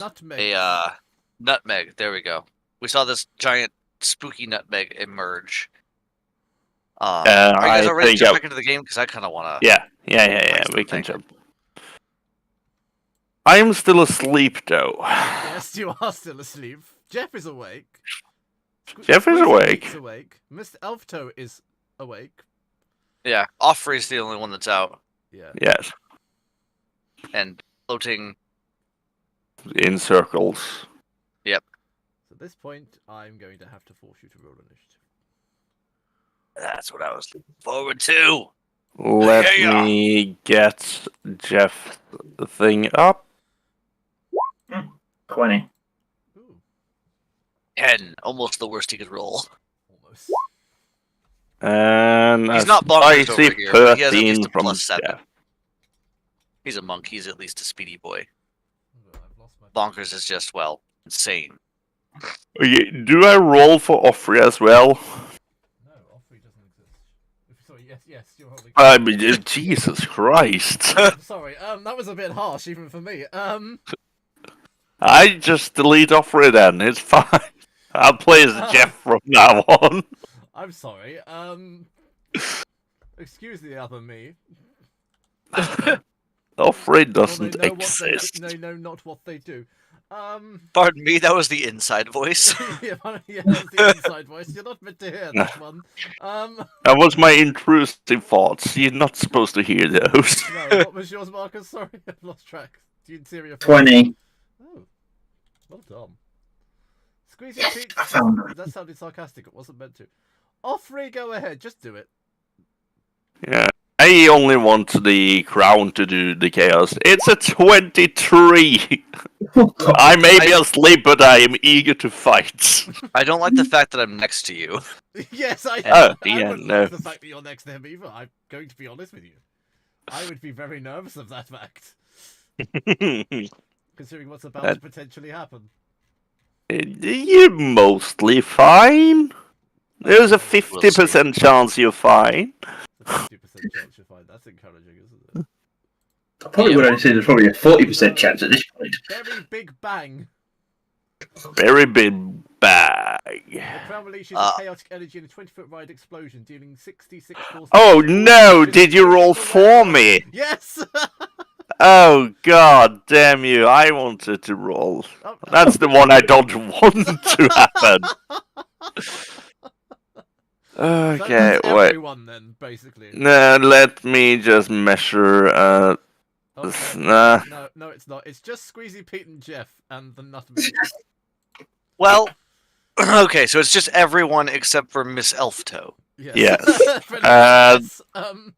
Nutmeg. Nutmeg. There we go. We saw this giant spooky nutmeg emerge. Are you guys already jump back into the game? Because I kind of want to. Yeah. We can jump. I am still asleep, though. Yes, you are still asleep. Jeff is awake. Jeff is awake. Mr. Elftoe is awake. Yeah, Offrey's the only one that's out. Yeah. Yes. And floating in circles. Yep. So at this point, I'm going to have to force you to roll initiative. That's what I was looking forward to. Let me get Jeff the thing up. 20. Ooh. 10. Almost the worst he could roll. Almost. And he's not bonkers over here, but he has at least a from +7. Jeff. He's a monk. He's at least a speedy boy. I've lost my... Bonkers is just, well, insane. Okay, do I roll for Offrey as well? No, Offrey doesn't exist. Sorry, yes, you're rolling. I mean, Jesus Christ. Sorry, that was a bit harsh even for me. I just delete Offrey then, it's fine. I'll play as Jeff from now on. I'm sorry, excuse the other me. Offrey doesn't exist. No, not what they do. Pardon me, that was the inside voice. yeah, that's the inside voice. You're not meant to hear that one. That was my intrusive thoughts. You're not supposed to hear those. No, what was yours, Marcus? Sorry, I've lost track. The interior. 20. Oh, well done. Squeezy Pete. I found it. That sounded sarcastic. It wasn't meant to. Offrey, go ahead. Just do it. Yeah. I only want the crown to do the chaos. It's a 23! I may be asleep, but I am eager to fight. I don't like the fact that I'm next to you. Yes, I wouldn't no. like the fact that you're next to him either. I'm going to be honest with you. I would be very nervous of that fact. Considering what's about to potentially happen. You're mostly fine. There's a 50% chance you're fine. It's a 50% chance you're fine. That's encouraging, isn't it? I probably would only say there's probably a 40% chance at this point. Very big bang. Very big bag. The crown releases a chaotic energy in a 20-foot wide explosion, dealing 66 force. Oh no! Did you roll for me? Yes! Oh god damn you, I wanted to roll. That's the one I don't want to happen. Okay, that's wait. everyone then, basically. No, let me just measure. Okay. Nah. No, it's not. It's just Squeezy Pete and Jeff and the Nutmeg. Well, okay, so it's just everyone except for Miss Elftoe. Yes. Yes.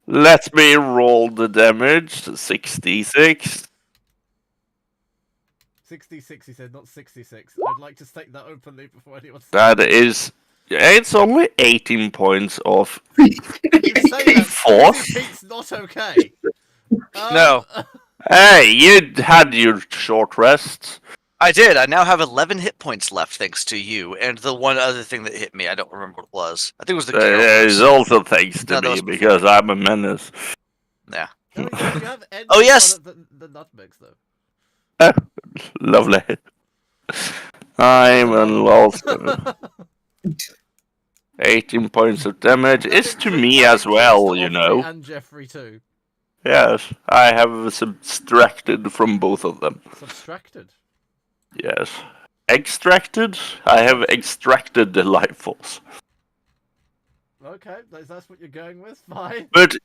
Let me roll the damage. 66. 66, he said, not 66. I'd like to state that openly before anyone says That is. It's only 18 points of you say that force. Squeezy Pete's not okay. No. Hey, you had your short rest. I did. I now have 11 hit points left, thanks to you. And the one other thing that hit me, I don't remember what it was. I think it was the It's also thanks to me because I'm a menace. Yeah. No, you have Oh, yes! the nutmegs, though. Oh, lovely. I'm an lost. 18 points of damage is to me as well, you know. And Jeffrey, too. Yes, I have subtracted from both of them. Subtracted? Yes. Extracted? I have extracted the life force. Okay, that's what you're going with? Fine. But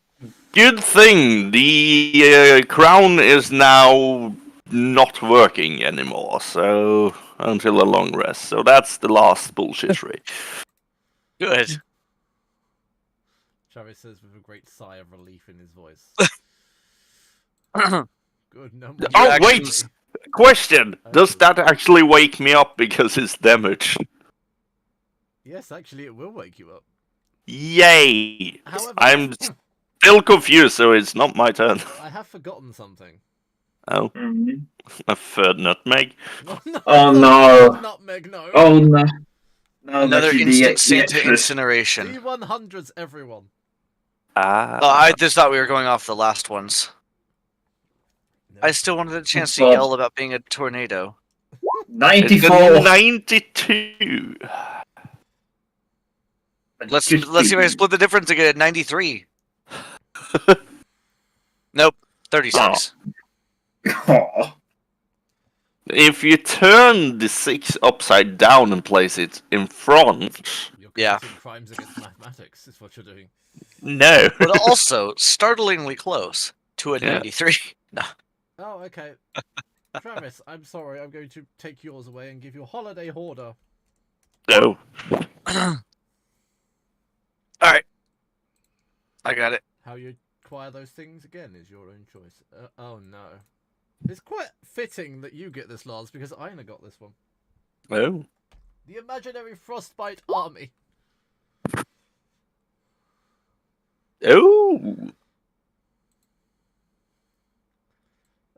good thing, the crown is now not working anymore, so until a long rest. So that's the last bullshit tree. Good. Travis says with a great sigh of relief in his voice. Good, no more. Oh, wait! Question! Does that actually wake me up because it's damage? Yes, actually, it will wake you up. Yay! However, I'm still confused, so it's not my turn. I have forgotten something. Oh. A third nutmeg? Oh no! Nutmeg, no! Oh no! No, another actually, instant Santa incineration. D100s, everyone. Ah. Oh, I just thought we were going off the last ones. No. I still wanted a chance to yell about being a tornado. 94. It's a 92. Let's see if I split the difference and get a 93. Nope, 36. Oh. If you turn the 6 upside down and place it in front, You're Yeah. committing crimes against mathematics, is what you're doing. no. But also startlingly close to a Yeah. 93. No. Oh, okay. Travis, I'm sorry. I'm going to take yours away and give you a holiday hoarder. No. Alright. I got it. How you acquire those things again is your own choice. Oh no. It's quite fitting that you get this, Lars, because Ina got this one. Oh. The Imaginary Frostbite Army. Oh.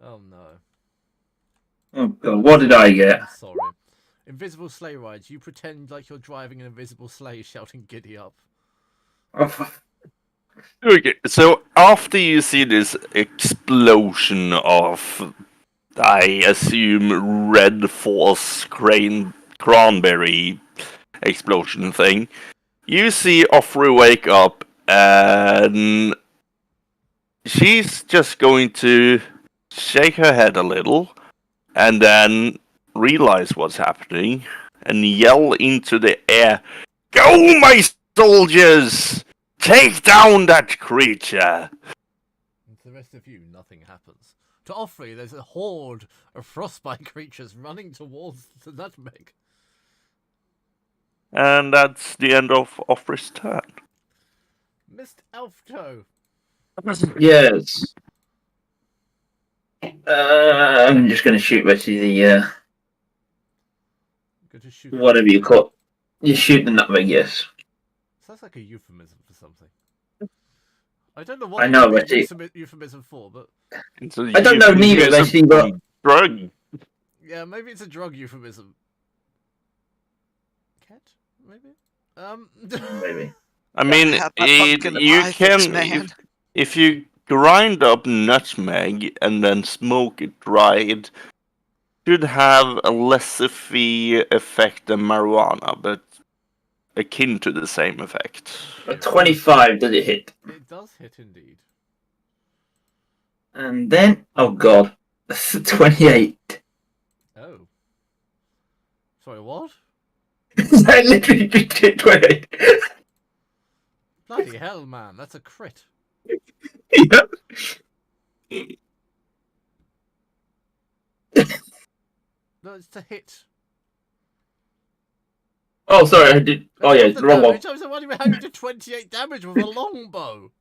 Oh no. Oh god, what did I get? I'm sorry. Invisible sleigh rides. You pretend like you're driving an invisible sleigh shouting giddy up. Oh, Okay, so after you see this explosion of, I assume, red force cranberry explosion thing, you see Offrey wake up and she's just going to shake her head a little and then realize what's happening and yell into the air, "Go, my soldiers! Take down that creature!" And to the rest of you, nothing happens. To Offrey, there's a horde of frostbite creatures running towards the nutmeg. And that's the end of Offrey's turn. Mr. Elfto. yes. I'm just going to shoot basically the Go to shoot. whatever you call. You shoot the nutmeg, yes. Sounds like a euphemism for something. I don't know what I know, it's but a euphemism for, but I don't know neither, basically, but drug. yeah, maybe it's a drug euphemism. Cat, maybe. maybe. I mean, Have that pumpkin you pie fix, can man. if you grind up nutmeg and then smoke it dry, it should have a less effect than marijuana, but akin to the same effect. A 25 does it hit? It does hit indeed. And then, oh god, 28. Oh. Sorry, what? I literally just hit 28. Bloody hell, man, that's a crit. Yep. No, it's to hit. Oh, sorry, I did. Oh, yeah, That's the wrong one. damage. I was wondering how you did 28 damage with a longbow.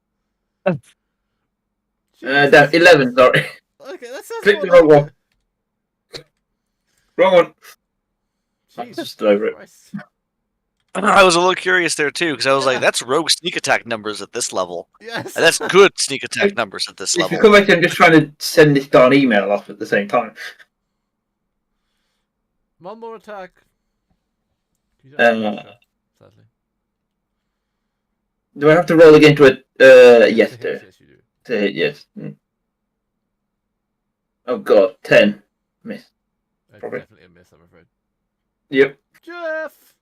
That 11, sorry. Okay, that sounds Click more the wrong like one. Wrong one. Jesus Just over it. Christ. I was a little curious there too, because I was like, that's rogue sneak attack numbers at this level. Yes. And that's good sneak attack numbers at this If you level. come back, I'm just trying to send this darn email off at the same time. One more attack. You don't have to, sadly. Do I have to roll again to it? Yes, To to hit, yes, you do. hit, yes. Oh god, 10. Miss. That's Probably. definitely a miss, I'm afraid. Yep. Jeff!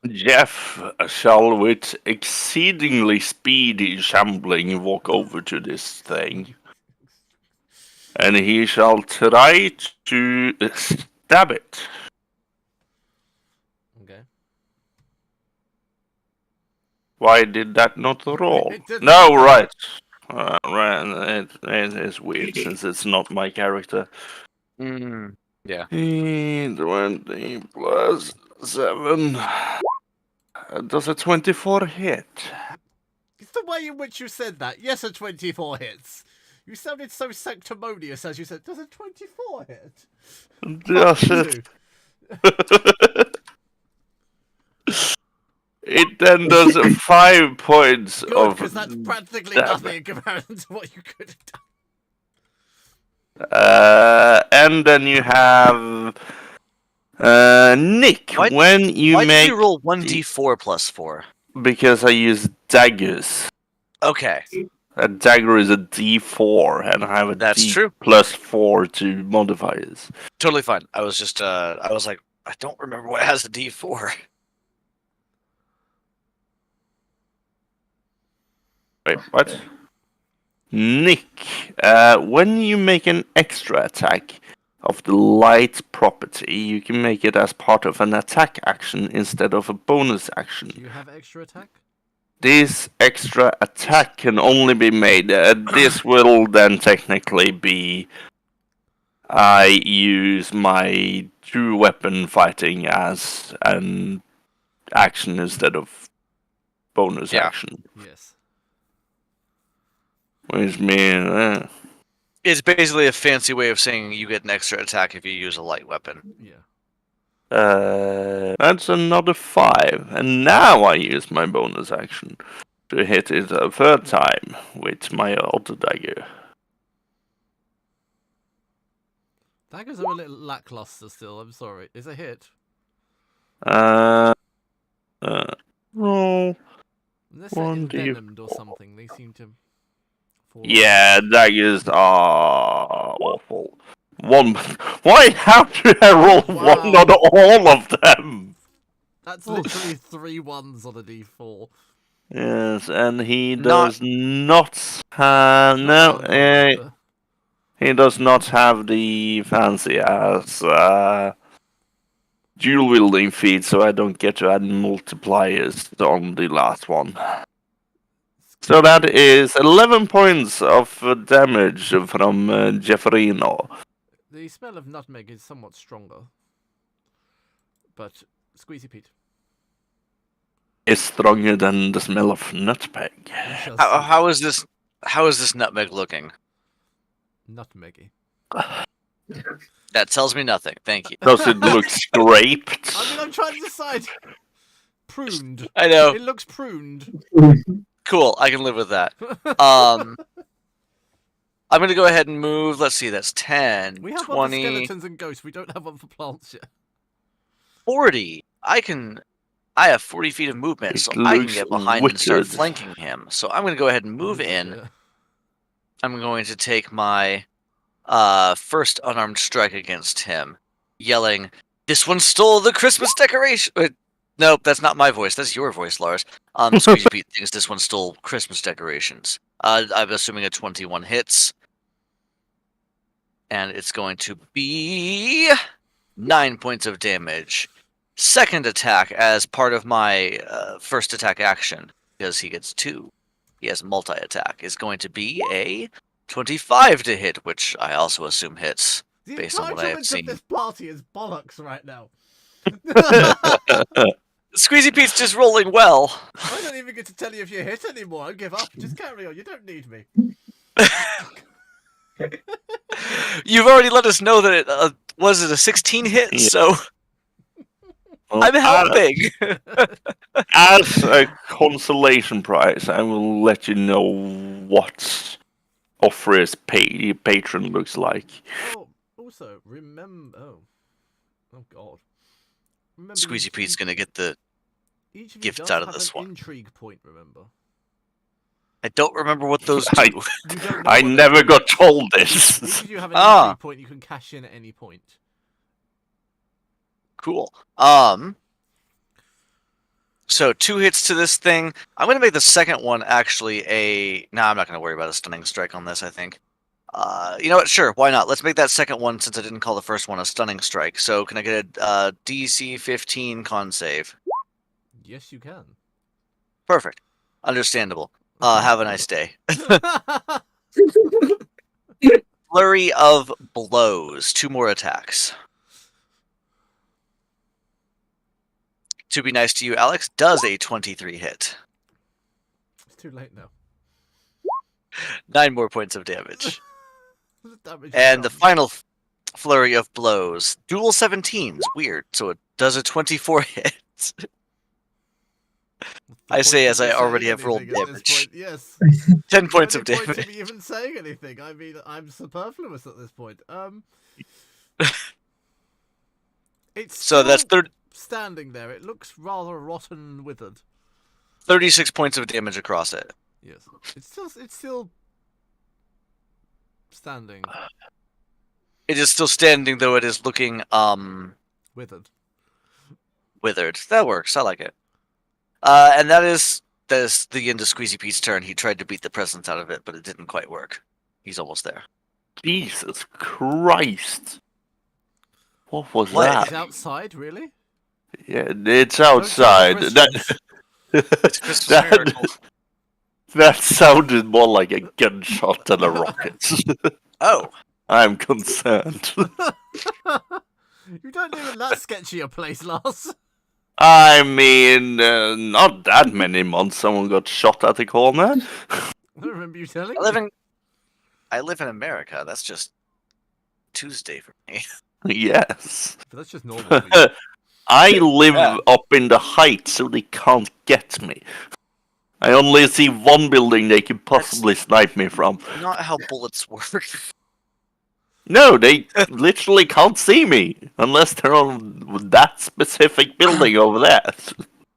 Jeff shall, with exceedingly speedy shambling, walk over to this thing, and he shall try to stab it. Okay. Why did that not roll? It didn't. No, right. Right, it is weird since it's not my character. Yeah. 20 plus 7. Does a 24 hit? It's the way in which you said that. Yes, a 24 hits. You sounded so sanctimonious as you said, does a 24 hit? Does Fuck it? you. It then does 5 points Good, of because that's practically damage. nothing in comparison to what you could have done. And then you have Nick. Why- when you Why make did you roll 1d4 plus 4? because I use daggers. Okay. A dagger is a D4, and I have a That's D true. plus 4 to modifiers. Totally fine. I was just, I was like, I don't remember what has a D4. Wait, what? Nick, when you make an extra attack of the light property, you can make it as part of an attack action instead of a bonus action. Do you have extra attack? This extra attack can only be made. This will then technically be I use my true weapon fighting as an action instead of bonus action. Yes. Which means, It's basically a fancy way of saying you get an extra attack if you use a light weapon. Yeah. that's another 5. And now I use my bonus action to hit it a third time with my other dagger. Daggers are a little lackluster still, I'm sorry. It's a hit. Roll. Unless they're 1d4. envenomed or something, they seem to fall. Yeah, daggers are awful. One. Why? How do I roll Wow. one on all of them? That's literally 3 1s on a d4. Yes, and he does not have he does not have the fancy as dual wielding feat, so I don't get to add multipliers on the last one. So that is 11 points of damage from Jefferino. The smell of nutmeg is somewhat stronger. But, Squeezy Pete. Is stronger than the smell of nutmeg. we shall How see. how is this nutmeg looking? Nutmeggy. That tells me nothing. Thank you. Does it look scraped? I mean, I'm trying to decide. Pruned. I know. It looks pruned. Cool. I can live with that. I'm gonna go ahead and move. Let's see. That's 10, We have one for 20, skeletons and ghosts. We don't have one for plants yet. 40. I have 40 feet of movement, It so I can looks get behind and start wicked. flanking him. So I'm gonna go ahead and move in. Yeah. I'm going to take my first unarmed strike against him, yelling, "This one stole the Christmas decoration!" Nope, that's not my voice. That's your voice, Lars. Squeezy Pete thinks this one stole Christmas decorations. I'm assuming a 21 hits. And it's going to be 9 points of damage. Second attack as part of my first attack action, because he gets 2. He has multi-attack. Is going to be a 25 to hit, which I also assume hits. The Based on what I have entitlement seen. of this party is bollocks right now. Squeezy Pete's just rolling well. I don't even get to tell you if you hit anymore. I give up. Just carry on. You don't need me. You've already let us know that it was it a 16 hit, Yeah. so Well, I'm helping. As a consolation prize, I will let you know what Offrey's patron looks like. Oh, also, remember... Oh, God. Remember Squeezy Pete's gonna get the... each of you gifts does out of have this an one. intrigue point, remember? I don't remember what those I- do. You don't know I what they never do. got told Each this. of you have an Ah. intrigue point you can cash in at any point. Cool. So 2 hits to this thing. I'm gonna make the second one actually a... Nah, I'm not gonna worry about a stunning strike on this, I think. You know what? Sure, why not? Let's make that second one, since I didn't call the first one a stunning strike. So can I get a DC 15 con save? Yes, you can. Perfect. Understandable. Have a nice day. Flurry of blows. 2 more attacks. To be nice to you, Alex, does a 23 hit. It's too late now. 9 more points of damage. The damage is And the done. final flurry of blows. Dual 17s. Weird. So it does a 24 hit. What's the I point say of as me I saying already have rolled anything at this damage. point? Yes. 10 points The of only point damage. of me even saying anything. I mean, I'm superfluous at this point. It's So that's still standing there. It looks rather rotten and withered. 36 points of damage across it. Yes. It's still standing. It is still standing, though it is looking Withered. withered. That works. I like it. And that is the end of Squeezy Pete's turn. He tried to beat the presence out of it, but it didn't quite work. He's almost there. Jesus Christ. What was What? It's that? outside, really? Yeah, it's Don't tell outside. the That, Christians. It's a Christmas miracle. that sounded more like a gunshot than a rocket. Oh, I'm concerned. You don't live in that sketchy a place, Lars. I mean, not that many months someone got shot at the corner. I don't remember you telling I me. live in America. That's just Tuesday for me. Yes. But that's just normal for you. I live Yeah. up in the heights, so they can't get me. I only see one building they can possibly snipe me from. Not how bullets work. No, they literally can't see me unless they're on that specific building over there.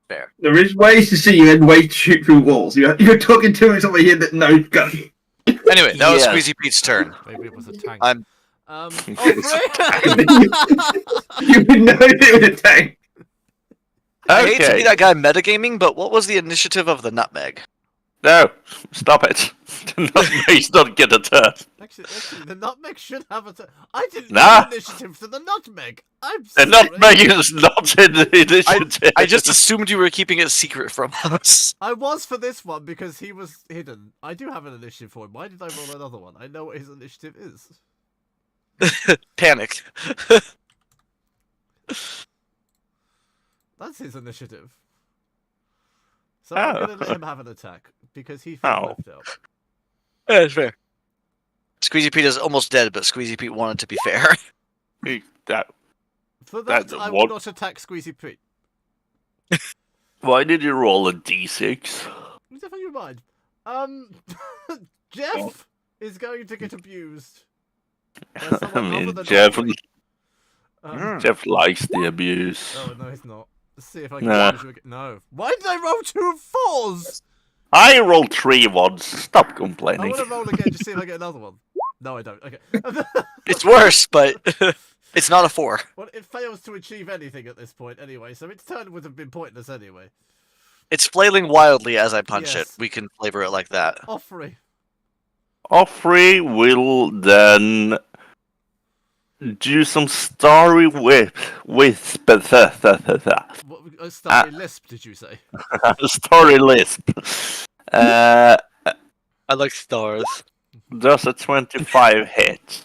Fair. There is ways to see you and ways to shoot through walls. You're talking to somebody here that knows gun. Anyway, that was Yes. Squeezy Pete's turn. Maybe it was a tank. I'm- Offrey? You would know it was a tank. I hate to Okay. be that guy metagaming, but what was the initiative of the nutmeg? No, stop it. The nutmegs don't get a turn. Actually, the nutmeg should have a. I didn't Nah. give initiative to the nutmeg. I'm The sorry. nutmeg is not in the initiative. I just assumed you were keeping it secret from us. I was for this one because he was hidden. I do have an initiative for him. Why did I roll another one? I know what his initiative is. Panic. That's his initiative. So I'm Oh. gonna let him have an attack because he Oh. felt left out. Yeah, it's fair. Squeezy Pete is almost dead, but Squeezy Pete wanted to be fair. That- For that, That's I will what- not attack Squeezy Pete. Why did you roll a d6? Never you mind. Jeff is going to get abused. By I someone other mean, than Jeff, Offrey. Jeff likes the abuse. Oh no, he's not. Let's see if I can Nah. abuse you again. No. Why did I roll 2 4s? I rolled 3 ones. Stop I complaining. want to roll again to see if I get another one. No, I don't. Okay. It's worse, but it's not a 4. Well, it fails to achieve anything at this point anyway, so its turn would have been pointless anyway. It's flailing wildly as I punch Yes. it. We can flavor it like that. Offrey. Offrey will then do some starry wisp. What, Starry Lisp, did you say? Starry lisp. I like stars. Does a 25 hit?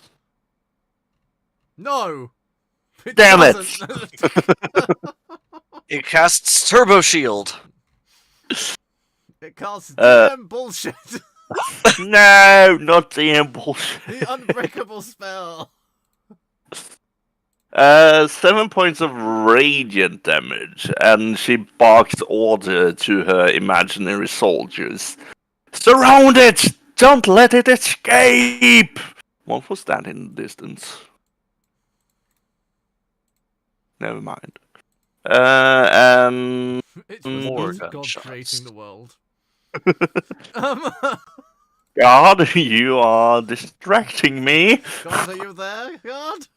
No! It Damn it. doesn't. It casts Turbo Shield. It casts Uh, DM bullshit. No, not the bullshit. The unbreakable spell. 7 points of radiant damage, and she barks order to her imaginary soldiers. Surround it! Don't let it escape! What was that in the distance? Never mind. And It was More not God gunshots. creating the world. God, you are distracting me. God, are you there? God?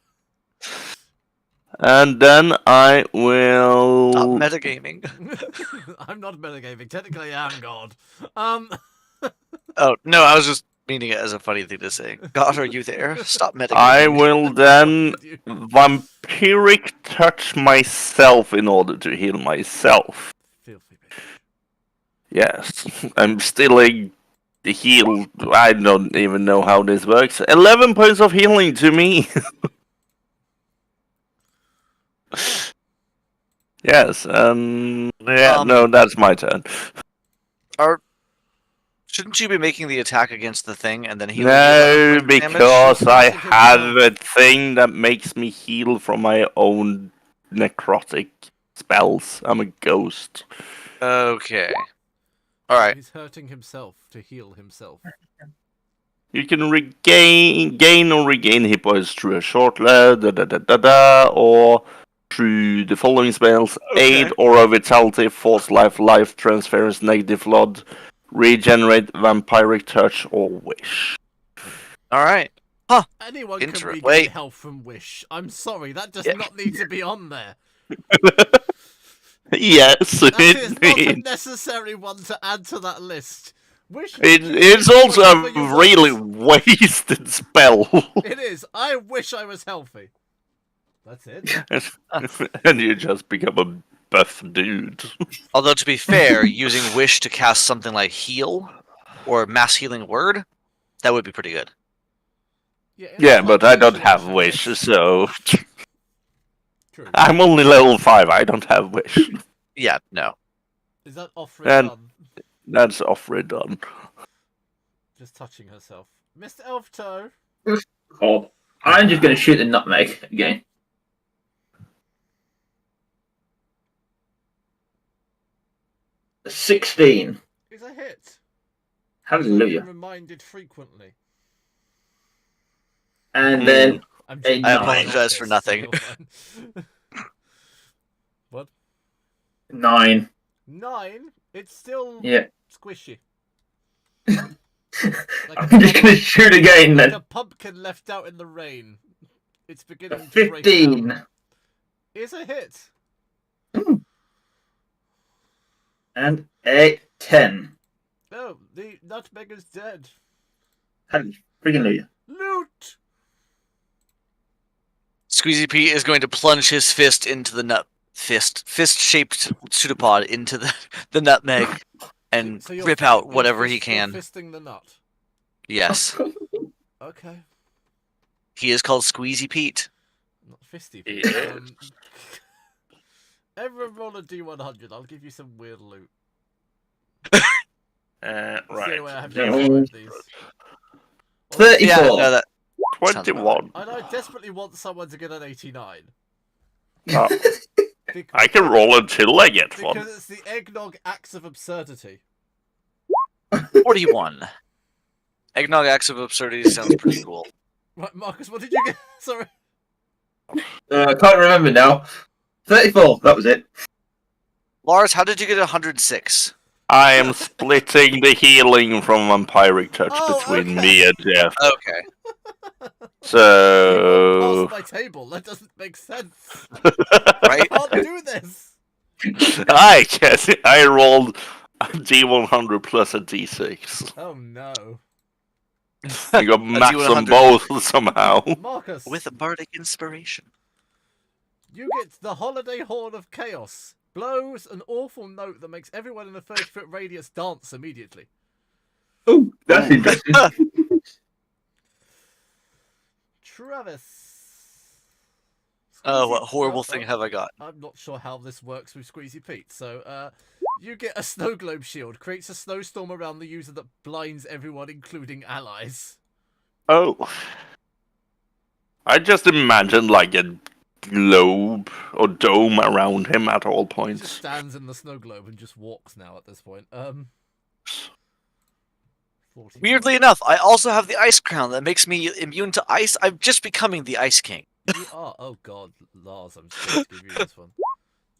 And then I Stop will. metagaming. I'm not metagaming. Technically, I am God. Oh, no, I was just meaning it as a funny thing to say. God, are you there? Stop metagaming. I will then vampiric touch myself in order to heal myself. Filthy bitch. Yes, I'm still a heal. I don't even know how this works. 11 points of healing to me. Yes, no, that's my turn. Shouldn't you be making the attack against the thing and then healing? No, it with damage? because I Damage? have a thing that makes me heal from my own necrotic spells. I'm a ghost. Okay. Alright. He's hurting himself to heal himself. You can gain or regain hit points through a short load, or through the following spells: Okay. Aid, Aura Vitality, Force Life, Life Transference, Negative Flood, regenerate, vampiric touch, or wish. All right. Anyone can Inter- regain wait. health from wish. I'm sorry, that does Yeah. not need to be on there. Yes, That is it not a is. necessary one to add to that list. Wish It's do also whatever a you really want. wasted spell. It is. I wish I was healthy. That's it. And you just become a buff dude. Although to be fair, using wish to cast something like heal or mass healing word, that would be pretty good. In Yeah, a but I don't situation, have wish, yes. so True. I'm only level 5. I don't have wish. Yeah, no. Is that off And- done? That's already done. Just touching herself. Mr. Elf Toe. Oh, I'm just going to shoot the nutmeg again. $16. Is a hit. I'm Hallelujah. reminded frequently. And then I'm I genuinely apologize not for pissed, so nothing. you're fine. What? 9. 9? It's still Yeah. squishy. I'm just going to shoot again Like then. a pumpkin left out in the rain. It's beginning to break down. 15. Is a hit. And a 10. Oh, the nutmeg is dead. Hallelujah. Loot! Squeezy Pete is going to plunge his fist into the fist-shaped pseudopod into the nutmeg and So you're rip out whatever he can. You're fisting the nut. Yes. Okay. He is called Squeezy Pete. Not fisty. Pete. Yes. Everyone roll a D100. I'll give you some weird loot. That's the only way I have to Yeah. describe these. 34. Yeah, no, that 21. And I desperately want someone to get an 89. Oh, Because, I can roll until I get one. because it's the eggnog acts of absurdity. 41. Eggnog Acts of Absurdity sounds pretty cool. Right, Marcus, what did you get? Sorry. I can't remember now. 34. That was it. Lars, how did you get 106? I am splitting the healing from vampiric touch Oh, between okay. me and Jeff. Okay. So Past my table. That doesn't make sense. Right? I can't do this. I guess I rolled a D100 plus a D6. Oh no. I got max on D100. both somehow. Marcus, With a bardic inspiration. you get the Holiday Horn of Chaos. Blows an awful note that makes everyone in a 30-foot radius dance immediately. Oh, that's interesting. Travis. Oh, Squeezy- what horrible oh, thing oh, have I got? I'm not sure how this works with Squeezy Pete. So, you get a snow globe shield. Creates a snowstorm around the user that blinds everyone, including allies. Oh. I just imagined like a globe or dome around him at all He just points. stands in the snow globe and just walks now at this point. 14. Weirdly enough, I also have the Ice Crown that makes me immune to ice. I'm just becoming the Ice King. You are. Oh god, Lars, I'm scared to give you this one.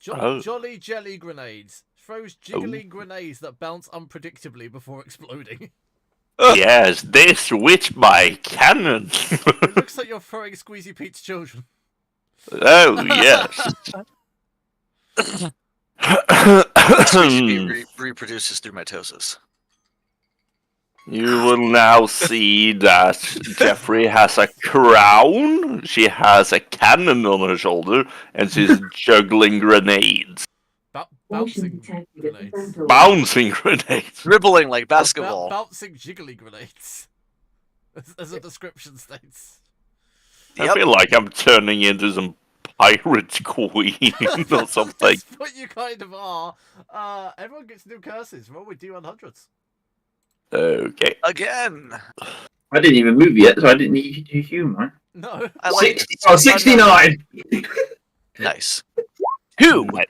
Oh. Jolly Jelly Grenades. Throws jiggling grenades that bounce unpredictably before exploding. Yes, this with my cannon. It looks like you're throwing Squeezy Pete's children. Oh, yes. Squeezy Pete reproduces through mitosis. You will now see that Jeffrey has a crown, she has a cannon on her shoulder, and she's juggling grenades. Bouncing grenades. Bouncing grenades. Dribbling like basketball. Bouncing jiggly grenades. As the description states. I Yep. feel like I'm turning into some pirate queen or something. That's what you kind of are. Everyone gets new curses. Roll with D100s. Okay. Again. I didn't even move yet, so I didn't need to humor. No. I like 69. Nice. Who? Nice.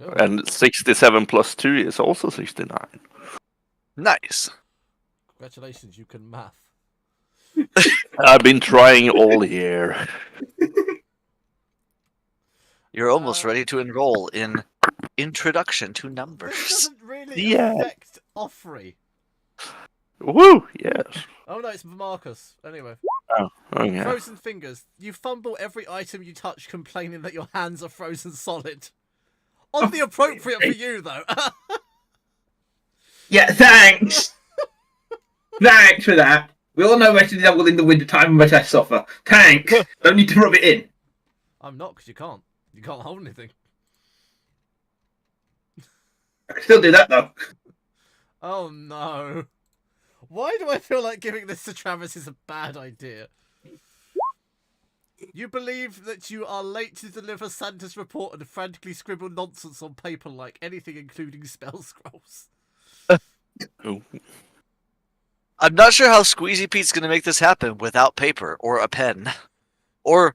Oh, And 67 plus 2 is also 69. Nice. congratulations, you can math. I've been trying all year. You're almost ready to enroll in Introduction to This Numbers. doesn't really really Yeah. affect Offrey? Woo! Yes. Oh no, it's Marcus. Anyway. Oh yeah. Frozen fingers. You fumble every item you touch, complaining that your hands are frozen solid. Oddly appropriate for you, though. Yeah, thanks. Thanks for that. We all know Resident Evil in the wintertime and much I suffer. Thanks. Don't need to rub it in. I'm not, because you can't. You can't hold anything. I can still do that though. Oh no. Why do I feel like giving this to Travis is a bad idea? You believe that you are late to deliver Santa's report and frantically scribble nonsense on paper like anything including spell scrolls. Oh. I'm not sure how Squeezy Pete's going to make this happen without paper or a pen or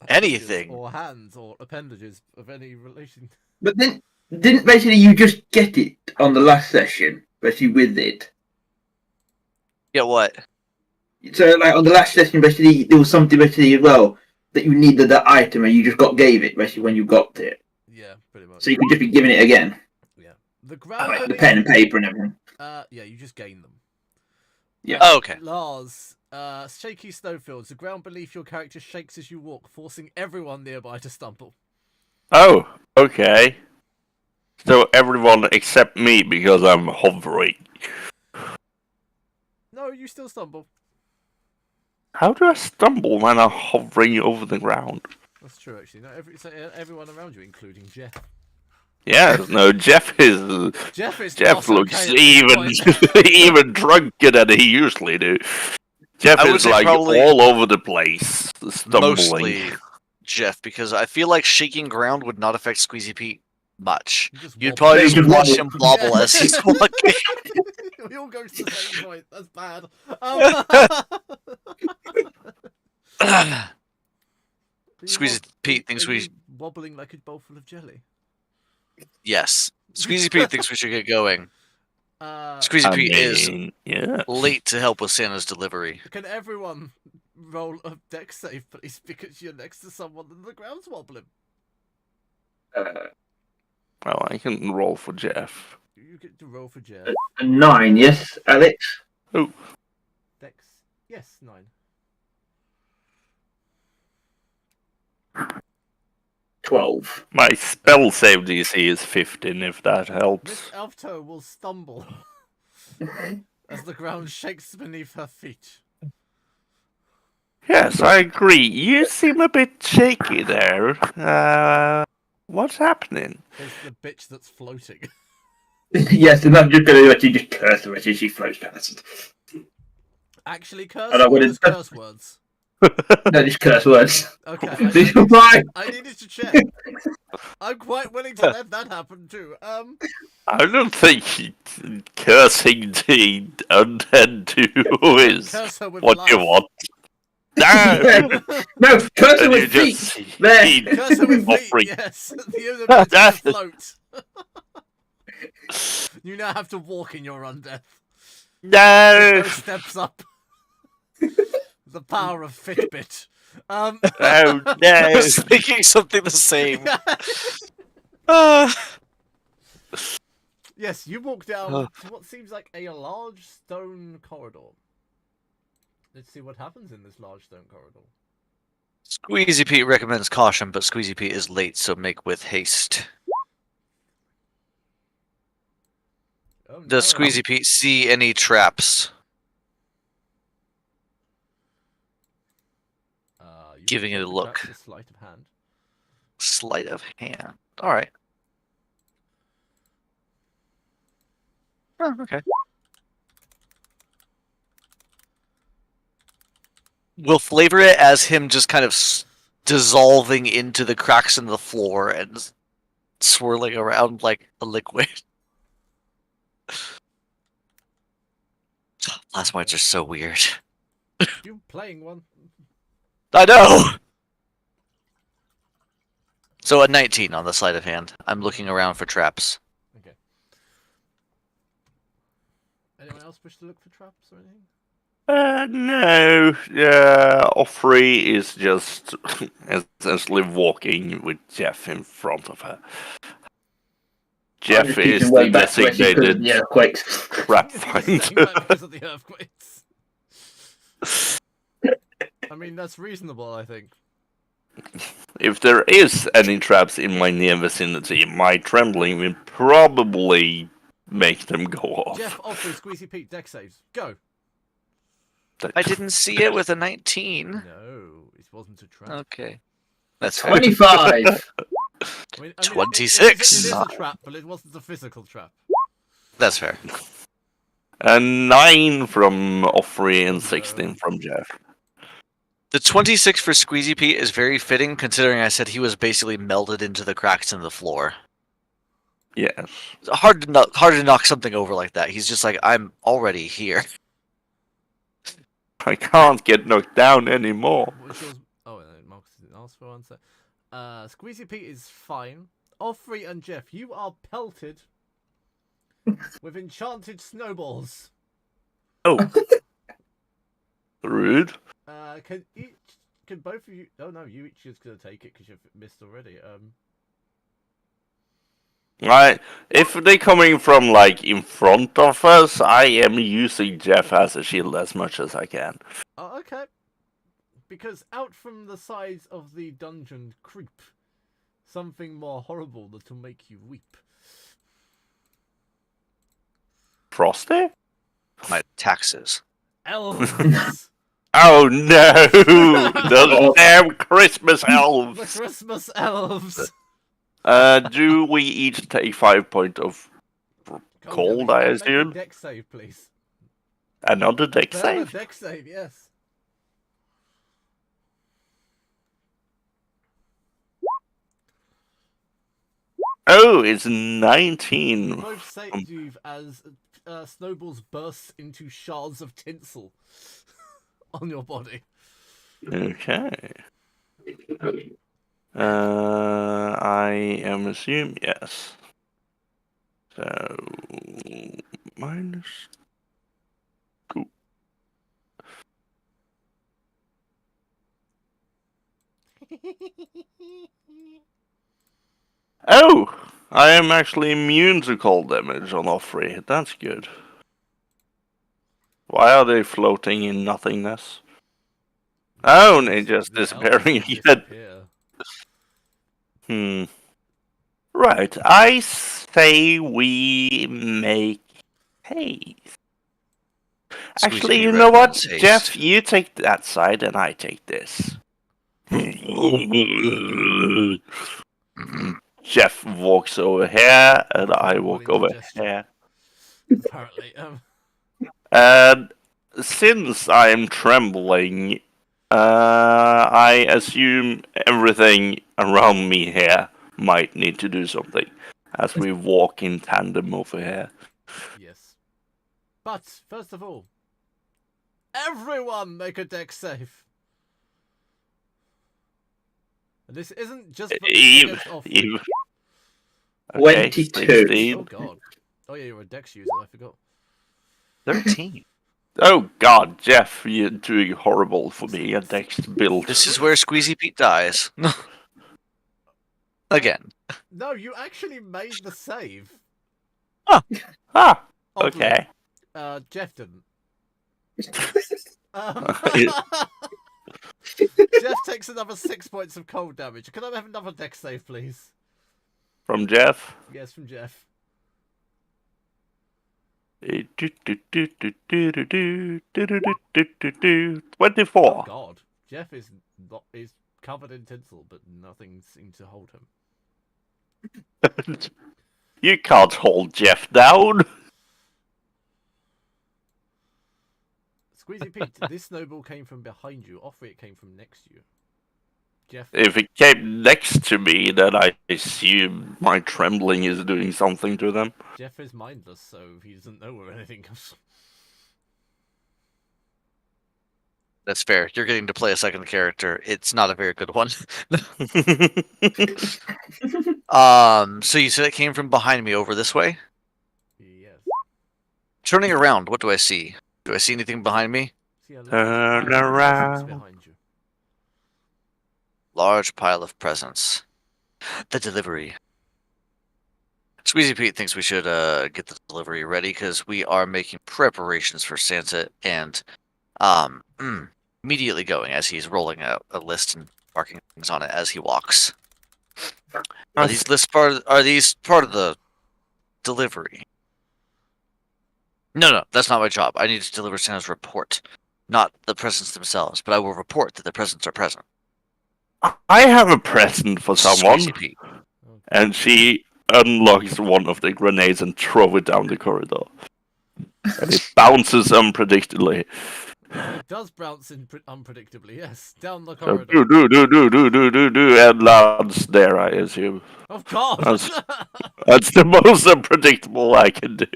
anything. Or hands or appendages of any relation. But then, didn't basically you just get it on the last session, basically with it? Yeah, what? So, like on the last session, basically there was something basically as well that you needed that item, and you just gave it basically when you got it. Yeah, pretty much. So you could just be giving it again. Yeah. The ground Like the beneath- pen and paper and everything. yeah, you just gain them. Yeah. Oh, okay. Lars, shaky snowfields. The ground beneath your character shakes as you walk, forcing everyone nearby to stumble. Oh, okay. So everyone except me because I'm hovering. No, you still stumble. How do I stumble when I'm hovering over the ground? That's true, actually. No, everyone around you, including Jeff. Yeah, no, Jeff is. Jeff is Jeff not looks okay at this point. even drunker than he usually do. Jeff I would is say like probably all over the place, stumbling. Mostly Jeff, because I feel like shaking ground would not affect Squeezy Pete much. You just You'd wobble. probably Just just watch wobble. him wobble as he's walking. We all go to the same point. That's bad. Squeezy Pete thinks are we- you wobbling like a bowl full of jelly. Yes. Squeezy Pete thinks we should get going. Squeezy I Pete is mean, yeah. late to help with Santa's delivery. Can everyone roll a deck save, please? Because you're next to someone and the ground's wobbling. Well, I can roll for Jeff. You get to roll for Jeff. A 9, yes, Alex? Dex. Yes, 9. 12. My spell save DC is 15, if that Miss helps. Elfto will stumble as the ground shakes beneath her feet. Yes, I agree. You seem a bit shaky there. What's happening? There's the bitch that's floating. Yes, and I'm just going to actually just curse her as she floats past. Actually, curse And I words, wouldn't- curse words. No, just curse words. Okay, These are fine. I needed to check. I'm quite willing to let that happen too. I don't think cursing the undead to is Curse her with what life. you want. No! No, curse her And you with just feet. see There. feet Curse her with feet. offering. Yes, the ability to float. You now have to walk in your undeath. No! Those steps up. The power of Fitbit. Oh I no! was thinking something the same. Uh, Yes, you walk down to what seems like a large stone corridor. Let's see what happens in this large stone corridor. Squeezy Pete recommends caution, but Squeezy Pete is late, so make with haste. Oh, Does no. Squeezy Pete see any traps? You Giving can it a check the look. traps with sleight of hand. Sleight of hand. Alright. Oh, okay. We'll flavor it as him just kind of dissolving into the cracks in the floor and swirling around like a liquid. Last whites are so weird. You playing one? I know! So a 19 on the sleight of hand. I'm looking around for traps. Okay. Anyone else wish to look for traps or anything? No. Offrey is just essentially walking with Jeff in front of her. Jeff just is keeping the way back where she could designated the earthquakes. trap Staying finder. back because of the earthquakes. I mean, that's reasonable, I think. If there is any traps in my near vicinity, my trembling will probably make them go off. Jeff, Offrey, Squeezy Pete, deck saves. Go. I didn't see it with a 19. No, it wasn't a trap. Okay. That's fair. 25. I mean, 26. It is a trap, but it wasn't a physical trap. That's fair. A 9 from Offrey and No. 16 from Jeff. The 26 for Squeezy Pete is very fitting, considering I said he was basically melted into the cracks in the floor. Yes. It's hard to knock something over like that. He's just like, I'm already here. I can't get knocked down anymore. What's yours? Oh, Marcus didn't ask for one. So, Squeezy Pete is fine. Offrey and Jeff, you are pelted with enchanted snowballs. Oh. Rude. Can both of you? Oh no, you each is gonna take it because you've missed already. Right. If they're coming from like in front of us, I am using Jeff as a shield as much as I can. Oh, okay. Because out from the sides of the dungeon creep something more horrible that'll make you weep. Frosty? My taxes. Elves. Oh no! Those damn Christmas The elves! Christmas elves. Do we each take 5 points of cold, I Make a assume? deck save, please. Another deck Another save? deck save, yes. Oh, it's 19. Both save as snowballs burst into shards of tinsel on your body. Okay. I am assuming yes. So minus 2. Oh, I am actually immune to cold damage on Offrey. That's good. Why are they floating in nothingness? Oh, they're just The elves disappearing just again. disappear. Right, I say we make haste. Actually, Squeezy you Pete know what? recommends haste. Jeff, you take that side and I take this. Jeff walks over here and I walk One over indigestion. here. Apparently, And since I am trembling, I assume everything around me here might need to do something as we walk in tandem over here. yes. But first of all, everyone make a deck save. And this isn't just for against Offrey. Eve. 22. 16. Oh god. Oh yeah, you're a dex user. I forgot. 13. Oh god, Jeff, you're doing horrible for me. A dex build. This is where Squeezy Pete dies. Again. No, you actually made the save. Ah, Oddly. okay. Jeff didn't. Yeah. Jeff takes another 6 points of cold damage. Can I have another deck save, please? From Jeff. Yes, from Jeff. 24. Oh god. Jeff is covered in tinsel, but nothing seemed to hold him. You can't hold Jeff down. Squeezy Pete, this snowball came from behind you. Offrey, it came from next to you. Jeff. If it came next to me, then I assume my trembling is doing something to them. Jeff is mindless, so he doesn't know where anything comes. That's fair. You're getting to play a second character. It's not a very good one. So you said it came from behind me over this way? Yes. Turning around, what do I see? Do I see anything behind me? See a large Turn pile of presents around. behind you. Large pile of presents. The delivery. Squeezy Pete thinks we should get the delivery ready because we are making preparations for Santa and immediately going as he's rolling out a list and marking things on it as he walks. Are these lists are these part of the delivery? No, that's not my job. I need to deliver Santa's report, not the presents themselves, but I will report that the presents are present. I have a present for someone. Squeezy Pete. And she unlocks one of the grenades and throw it down the corridor. And it bounces unpredictably. It does bounce unpredictably, yes, down the So corridor. do, and lands there, I assume. Oh God! That's the most unpredictable I can do.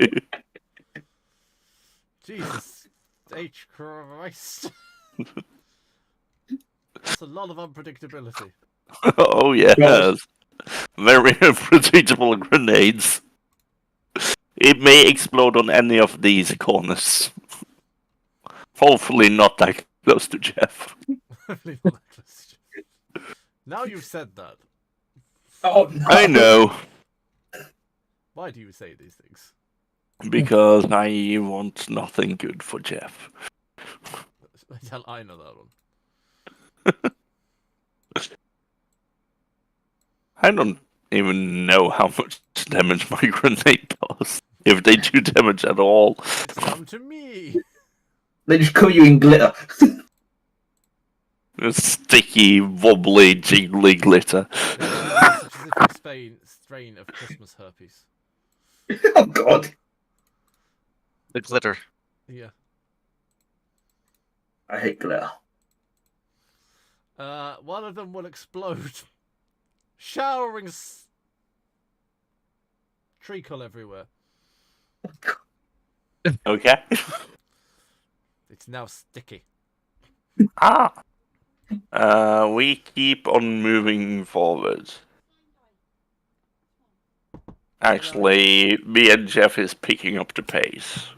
Jesus H. Christ. That's a lot of unpredictability. Oh yes. Very unpredictable grenades. It may explode on any of these corners. Hopefully not that close to Jeff. Hopefully not that close. Now you've said that. Oh, no. I know. Why do you say these things? Because I want nothing good for Jeff. Hell, I know that one. I don't even know how much damage my grenade does. If they do damage at all. It's come to me. They just cover you in glitter. A sticky, wobbly, jiggly glitter. Yeah, it's a specific strain of Christmas herpes. Oh God. The glitter. Yeah. I hate glitter. One of them will explode. Showering treacle everywhere. Okay. It's now sticky. We keep on moving forward. Actually, me and Jeff is picking up the pace.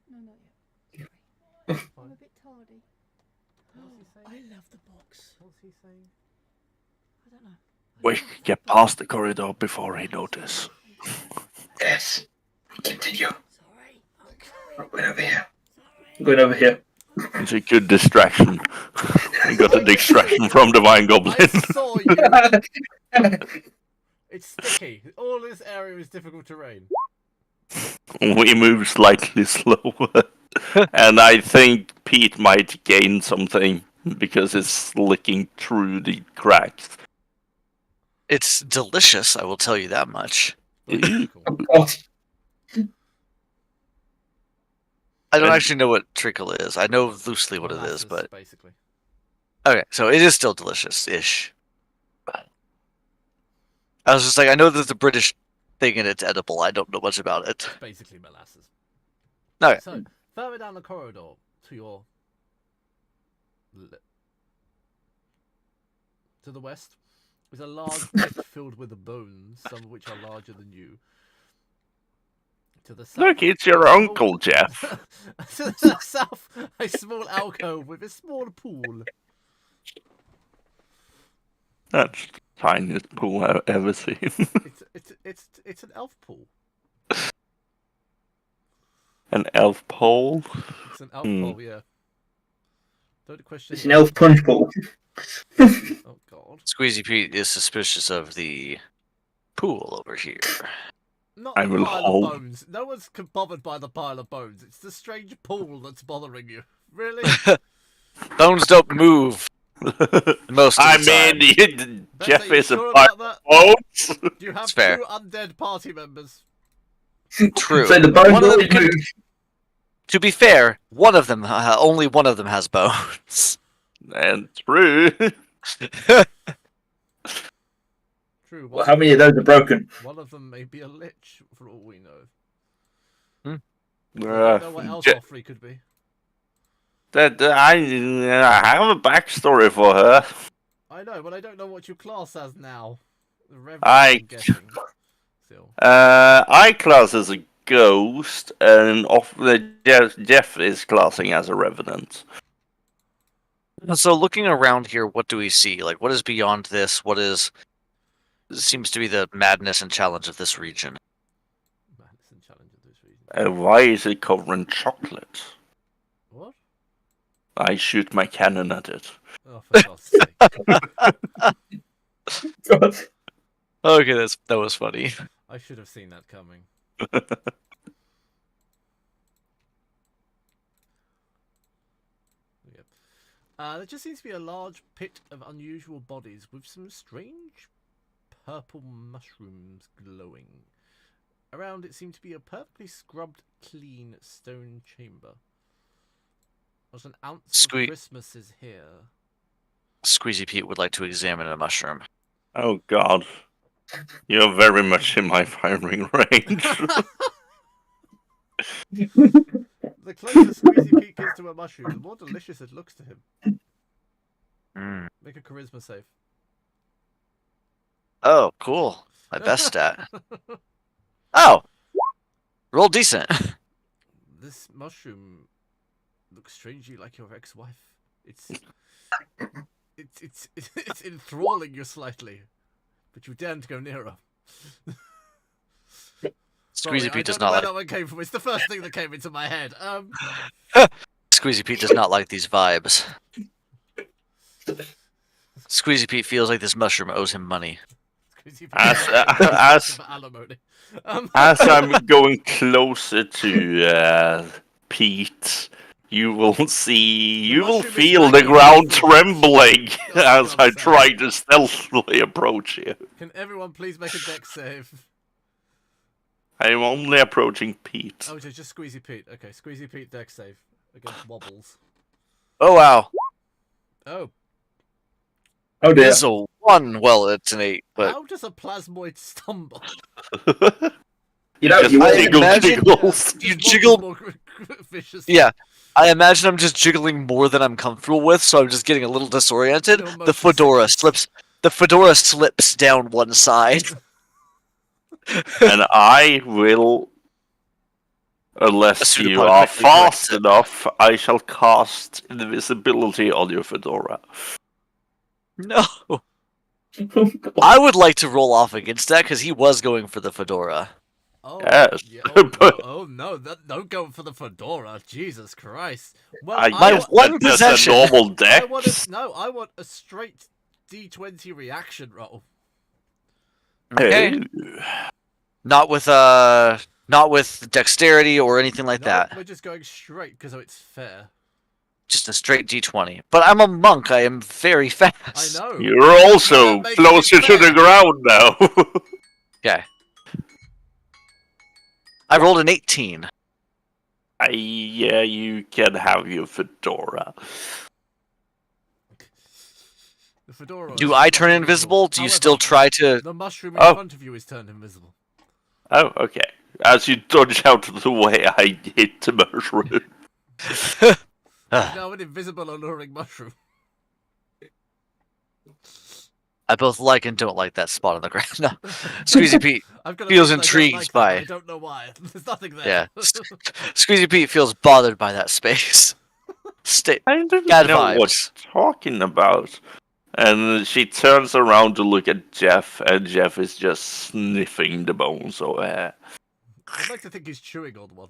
No, not yet. I'm a bit tardy. I love the box. What's he saying? I don't know. We get past the corridor before he notices. Yes. Continue. Sorry. I'm going over here. I'm going over here. It's a good distraction. We got a distraction from the Vine Goblin. I saw you. It's sticky. All this area is difficult terrain. We move slightly slower. And I think Pete might gain something because it's licking through the cracks. It's delicious, I will tell you that much. Cool. Oh God. I don't actually know what treacle is. I know loosely what it is, Molasses, but basically. okay, so it is still delicious-ish. I was just like, I know there's a British thing and it's edible. I don't know much about it. It's basically molasses. Okay. So, further down the corridor to your to the west is a large pit filled with bones, some of which are larger than you. To the south, Look, it's your uncle, Jeff. to the south, a small alcove with a small pool. That's the tiniest pool I've ever seen. It's an elf pool. An elf pole? It's an elf pool, yeah. Don't question. It's an elf punch bowl. Oh God. Squeezy Pete is suspicious of the pool over here. Not I the will pile hold. of bones. No one's bothered by the pile of bones. It's the strange pool that's bothering you. Really? Bones don't move most of I the time. mean, Jeff Are you is sure a part about that? bones. Do you have It's fair. two undead party members? True. So the bones One of them always can- move. To be fair, one of them, only one of them has bones. And true. True. Well, how many of those are broken? One of them may be a lich, for all we know. Hmm. I don't know what else Offrey could be. I have a backstory for her. I know, but I don't know what you class as now. The Reverend, I- I'm guessing. Still. I class as a ghost, and Jeff is classing as a revenant. So looking around here, what do we see? Like, what is beyond this? What is... seems to be the madness and challenge of this region. Madness and challenge of this region. Why is it covered in chocolate? What? I shoot my cannon at it. Oh, for God's sake. God. Okay, that was funny. I should have seen that coming. Yep. There just seems to be a large pit of unusual bodies with some strange purple mushrooms glowing. Around it seemed to be a perfectly scrubbed, clean stone chamber. There's an ounce of Christmas is here. Squeezy Pete would like to examine a mushroom. Oh God. You're very much in my firing range. The closer Squeezy Pete gets to a mushroom, the more delicious it looks to him. Mm. Make a charisma save. Oh, cool. My best stat. Oh! Roll decent. This mushroom looks strangely like your ex-wife. It's enthralling you slightly, but you daren't go near her. Squeezy Pete does I don't know not where like. that one came from. It's the first thing that came into my head. Squeezy Pete does not like these vibes. Squeezy Pete feels like this mushroom owes him money. As alimony. As I'm going closer to Pete, you will feel the ground trembling as I try to stealthily approach you. Can everyone please make a dex save? I'm only approaching Pete. Oh, just Squeezy Pete. Okay, Squeezy Pete dex save against wobbles. Oh wow. Oh. Oh dear. It's a 1. Well, it's an 8, but How does a plasmoid stumble? You know, Just you jiggle, imagine- jiggles. You Just jiggle- wobbles more viciously. yeah. I imagine I'm just jiggling more than I'm comfortable with, so I'm just getting a little disoriented. No The fedora motion slips. The fedora slips down one side. And I will, unless Assume you upon are correctly correct fast it. enough, I shall cast invisibility on your fedora. No. I would like to roll off against that because he was going for the fedora. Oh, Yes, yeah, oh, but- no, don't go for the fedora. Jesus Christ. Well, My guess one that that's possession. a normal I want dex. I want a straight D20 reaction roll. Okay. Oh. Not with dexterity or anything like No, that. we're just going straight because it's fair. Just a straight d20. But I'm a monk. I am very fast. I know. You're also making it closer to the fair. ground now. Okay. I rolled an 18. Yeah, you can have your fedora. The fedora. Do is I not turn invisible? Do you still However, try to? The mushroom in Oh. front of you is turned invisible. Oh, okay. As you dodge out of the way, I hit the mushroom. Now an invisible alluring mushroom. I both like and don't like that spot on the ground. No. Squeezy Pete I've got a feels feeling I don't intrigued like that, by but I it. don't know why. There's nothing there. Yeah. Squeezy Pete feels bothered by that space. I don't Bad know vibes. what you're talking about. And she turns around to look at Jeff, and Jeff is just sniffing the bones of her. I'd like to think he's chewing on one.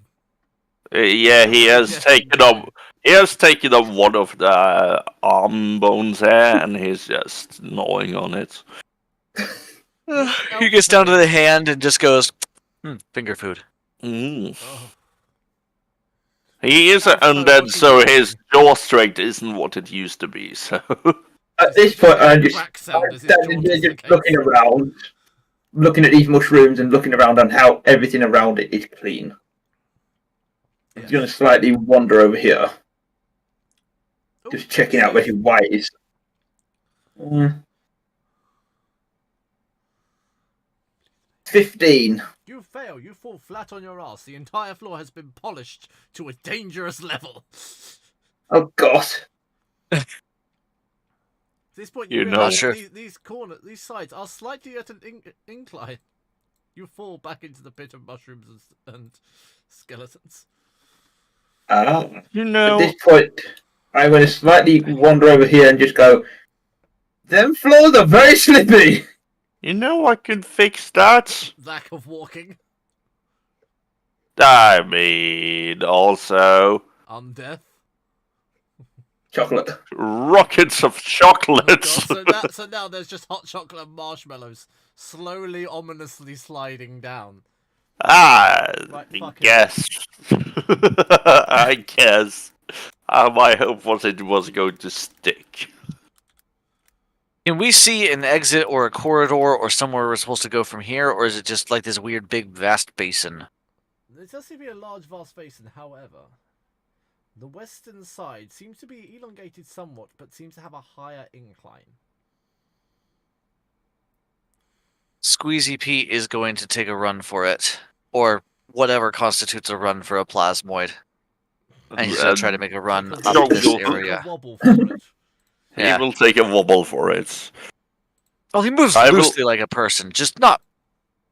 Yeah, he has Suggesting taken up. He has taken up one of the arm bones there, and he's just gnawing on it. He gets down to the hand and just goes, finger food. Mm. Oh. He is an Also, undead, what so do you his jaw strength isn't what it used to be. So At this point, I'm just Crack sound as his standing jaw here just dislocates. looking around, looking at these mushrooms and looking around on how everything around it is clean. I'm Yes. going to slightly wander over here, Ooh, just checking out where his white is. 15. You fail. You fall flat on your ass. The entire floor has been polished to a dangerous level. Oh god. At this point, you You're realize not sure. these sides are slightly at an incline. You fall back into the pit of mushrooms and skeletons. you At know, this point, I'm going to slightly wander over here and just go, them floors are very slippy. You know I could fix that. Lack of walking. I mean, also Undeath. Chocolate. rockets of Oh, chocolates. God. So now there's just hot chocolate and marshmallows slowly, ominously sliding down. I Right, fuck it. guess. I guess. My hope was it was going to stick. Can we see an exit or a corridor or somewhere we're supposed to go from here, or is it just like this weird, big, vast basin? There does seem to be a large, vast basin, however. The western side seems to be elongated somewhat, but seems to have a higher incline. Squeezy Pete is going to take a run for it, or whatever constitutes a run for a plasmoid. And he's going to try to make a run Take up Don't this go- take a area. wobble for it. He Yeah. will take a wobble for it. Oh, he moves I will- loosely like a person, just not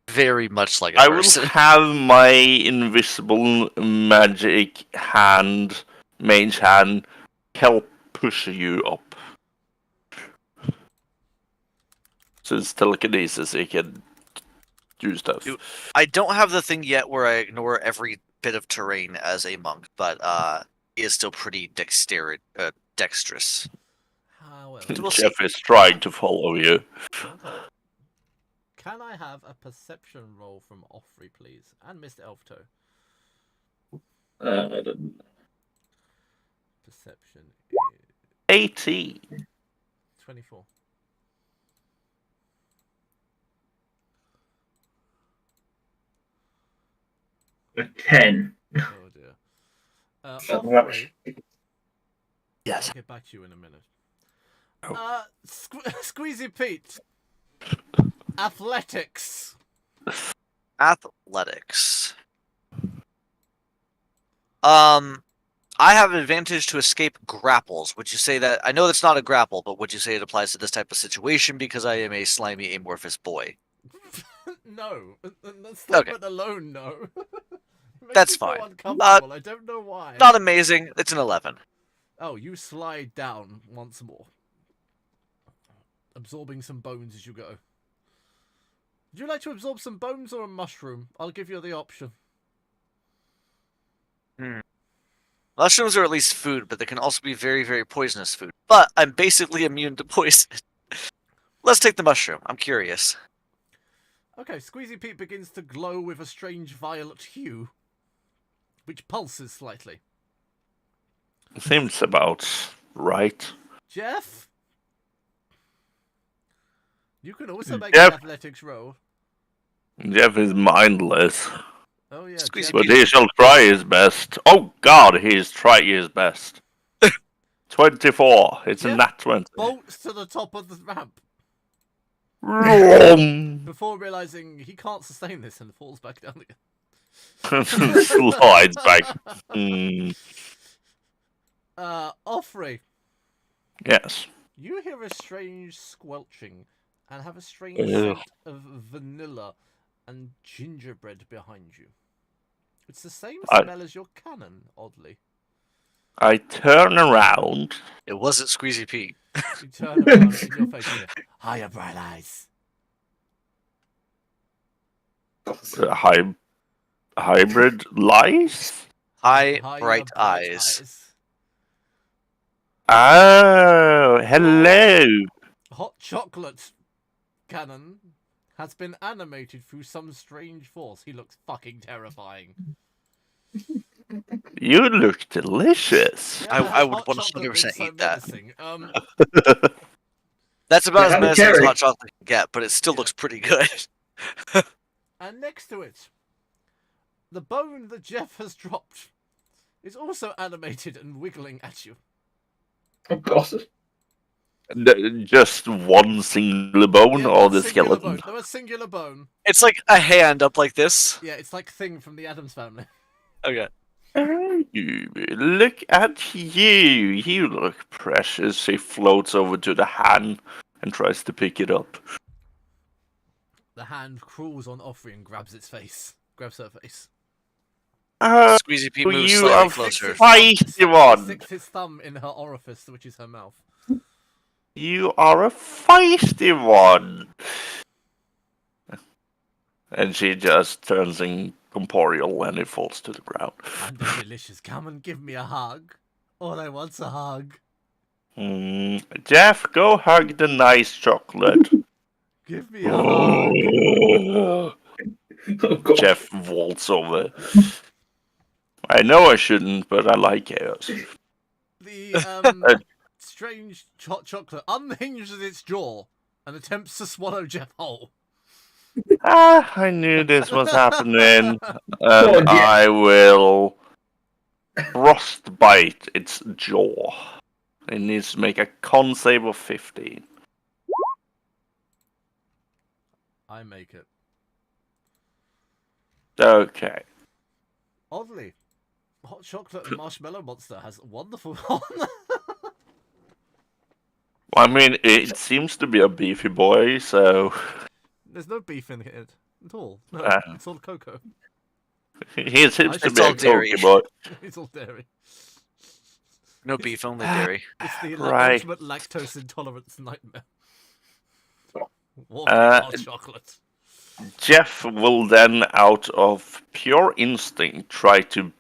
very much like a I will person. have my invisible magic hand, mage hand, help push you up. So it's telekinesis, he can do stuff. I don't have the thing yet where I ignore every bit of terrain as a monk, but he is still pretty dexterous. However, We'll see. Jeff is trying to follow you. can I have a perception roll from Offrey, please? And Mr. Elfto. I don't... Perception is 18. 24. A 10. Oh dear. Not Offrey, much. Yes. I'll get back to you in a minute. Oh. Squeezy Pete. Athletics. Athletics. I have an advantage to escape grapples. Would you say that? I know that's not a grapple, but would you say it applies to this type of situation because I am a slimy amorphous boy? No. That Okay. statement alone, no. It makes That's me so fine. uncomfortable. I don't know why. Not amazing. It's an 11. Oh, you slide down once more. Absorbing some bones as you go. Would you like to absorb some bones or a mushroom? I'll give you the option. Mushrooms are at least food, but they can also be very, very poisonous food. But I'm basically immune to poison. Let's take the mushroom. I'm curious. Okay, Squeezy Pete begins to glow with a strange violet hue, which pulses slightly. Seems about right. Jeff? You can also make Jeff? an athletics roll. Jeff is mindless, Oh yeah, Squeezy Jeff. but he shall try his best. Oh God, he's trying his best. 24. It's a Jeff nat 20. bolts to the top of the ramp Vroom. before realizing he can't sustain this and falls back down again. Slides back. Hmm. Offrey, Yes. you hear a strange squelching and have a strange Ugh. scent of vanilla and gingerbread behind you. It's the same smell as your cannon, oddly. I turn around. It wasn't Squeezy Pete. You turn around in your face and you hiya, bright eyes. Hybrid lice? High, Hiya, bright eyes. Oh, hello. Hot chocolate cannon has been animated through some strange force. He looks fucking terrifying. You look delicious. I would hot chocolate 100% been so eat that. menacing. That's about as Have a menacing as cherry. hot chocolate can get, but it still Yeah. looks pretty good. And next to it, the bone that Jeff has dropped is also animated and wiggling at you. Oh, God. Just one single bone Yeah, or one the singular skeleton? bone. No, a singular bone. It's like a hand up like this. Yeah, it's like Thing from the Addams Family. Okay. Oh, look at you. You look precious. He floats over to the hand and tries to pick it up. The hand crawls on Offrey and grabs its face. Grabs her face. Oh, Squeezy Pete moves you slightly are closer. feisty one. Sticks his thumb in her orifice, which is her mouth. You are a feisty one. And she just turns incorporeal and it falls to the ground. And they're delicious. Come and give me a hug. All I want's a hug. Jeff, go hug the nice chocolate. Give me a hug. Oh, Oh, God. Jeff vaults over. I know I shouldn't, but I like chaos. The strange hot chocolate unhinges its jaw and attempts to swallow Jeff whole. I knew this was happening. Oh, And dear. I will frostbite its jaw. It needs to make a con save of 15. I make it. Okay. Oddly, hot chocolate and marshmallow monster has wonderful. I mean, it seems to be a beefy boy, so There's no beef in it at all. No, it's all cocoa. he seems to It's be all a dairy. cokey boy. It's all dairy. No beef, only dairy. It's the Right. ultimate lactose intolerance nightmare. Walking Uh, hot chocolate. Jeff will then, out of pure instinct, try to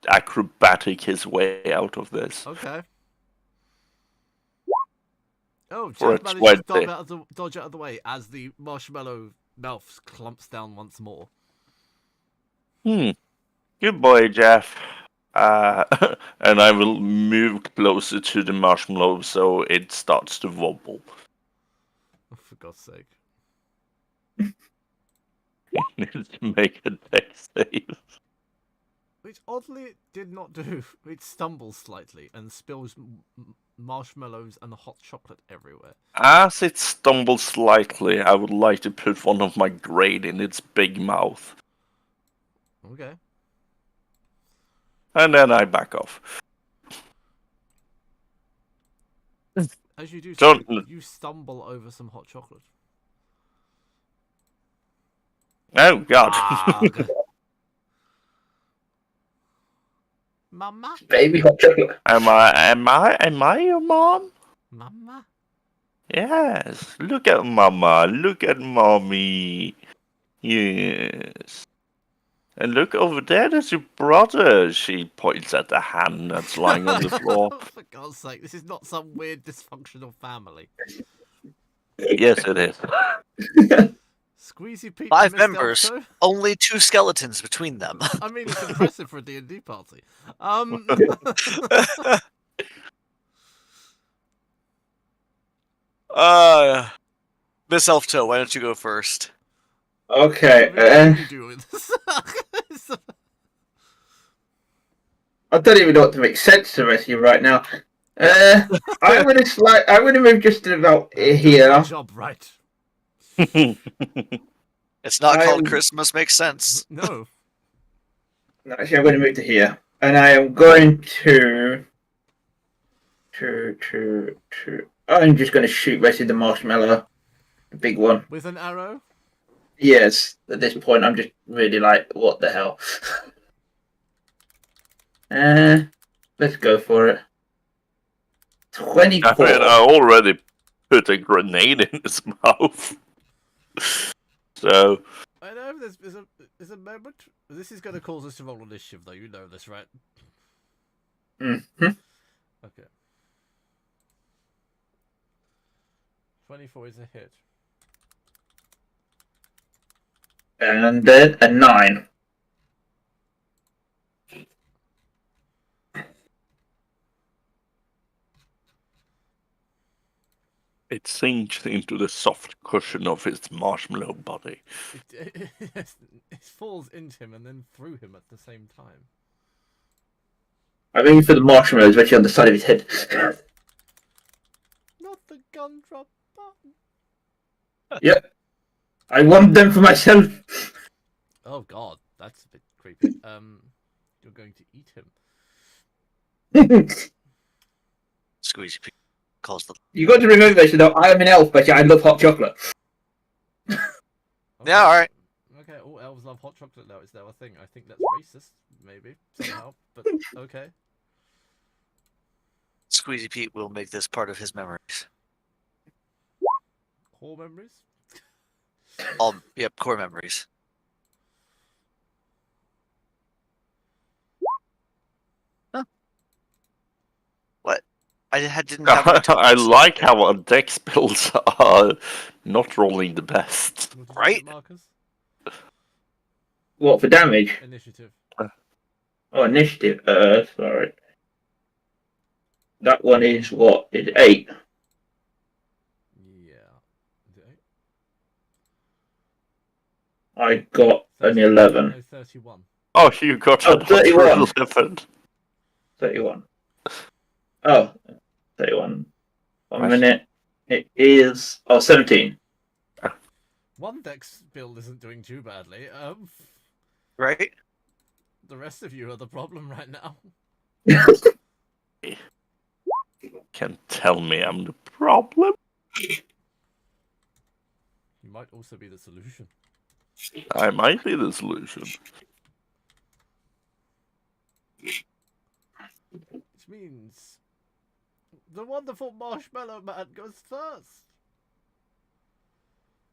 acrobatic his way out of this. Okay. Oh, For Jeff its manages to wednesday. dodge out of the way as the marshmallow mouth clumps down once more. Good boy, Jeff. And I will move closer to the marshmallow so it starts to wobble. Oh, for God's sake. Needs to make a dex save. Which oddly it did not do. It stumbles slightly and spills marshmallows and hot chocolate everywhere. As it stumbles slightly, I would like to put one of my grade in its big mouth. Okay. And then I back off. As you do so, Don't- you stumble over some hot chocolate. Oh, God. Ugh. Mama? Baby hot chocolate. Am I your mom? Mama? Yes. Look at mama. Look at mommy. Yes. And look over there, there's your brother. She points at the hand that's lying on the floor. For God's sake, this is not some weird dysfunctional family. Yes, it is. Squeezy Pete. 5 from Mr. members. Elfshow? Only 2 skeletons between them. I mean, it's impressive for a D&D party. Miss Elfto, why don't you go first? Okay. What do you do with this? I don't even know what to make sense to the rest of you right now. I'm gonna move just about here. Good job, right? It's not called I'm- Christmas makes sense. No. No, actually, I'm going to move to here, and I am going to. I'm just going to shoot right in the marshmallow, the big one. With an arrow? Yes, at this point, I'm just really like, what the hell? Let's go for it. 24. I mean, I already put a grenade in his mouth. So, I know there's a moment. This is going to cause us to roll initiative, though. You know this, right? Mm-hmm. Okay. 24 is a hit. And then a 9. it sinks into the soft cushion of his marshmallow body. It falls into him and then through him at the same time. I'm aiming for the marshmallows right on the side of his head. Not the gun drop button. Yep. I want them for myself. Oh God, that's a bit creepy. You're going to eat him. Squeezy Pete calls the. You got to remember this, though. I am an elf, but yeah, I love hot chocolate. Okay. Yeah, alright. Okay, all elves love hot chocolate now. Is that a thing? I think that's racist, maybe somehow, but okay. Squeezy Pete will make this part of his memories. Core memories. Yep, core memories. Huh. What? Didn't have any I tokens. like how our dex builds are not rolling the best. What did you Right? get, Marcus? What for damage? Initiative. Oh, initiative. Sorry. That one is what? Is 8. Yeah. Is it 8? I got an 11. No, 31. Oh, you got Oh, another 31. 11. 31. Oh, 31. 1 Right. minute. It is 17. One dex build isn't doing too badly. Right? The rest of you are the problem right now. Can't tell me I'm the problem. You might also be the solution. I might be the solution. Which means the wonderful Marshmallow Man goes first.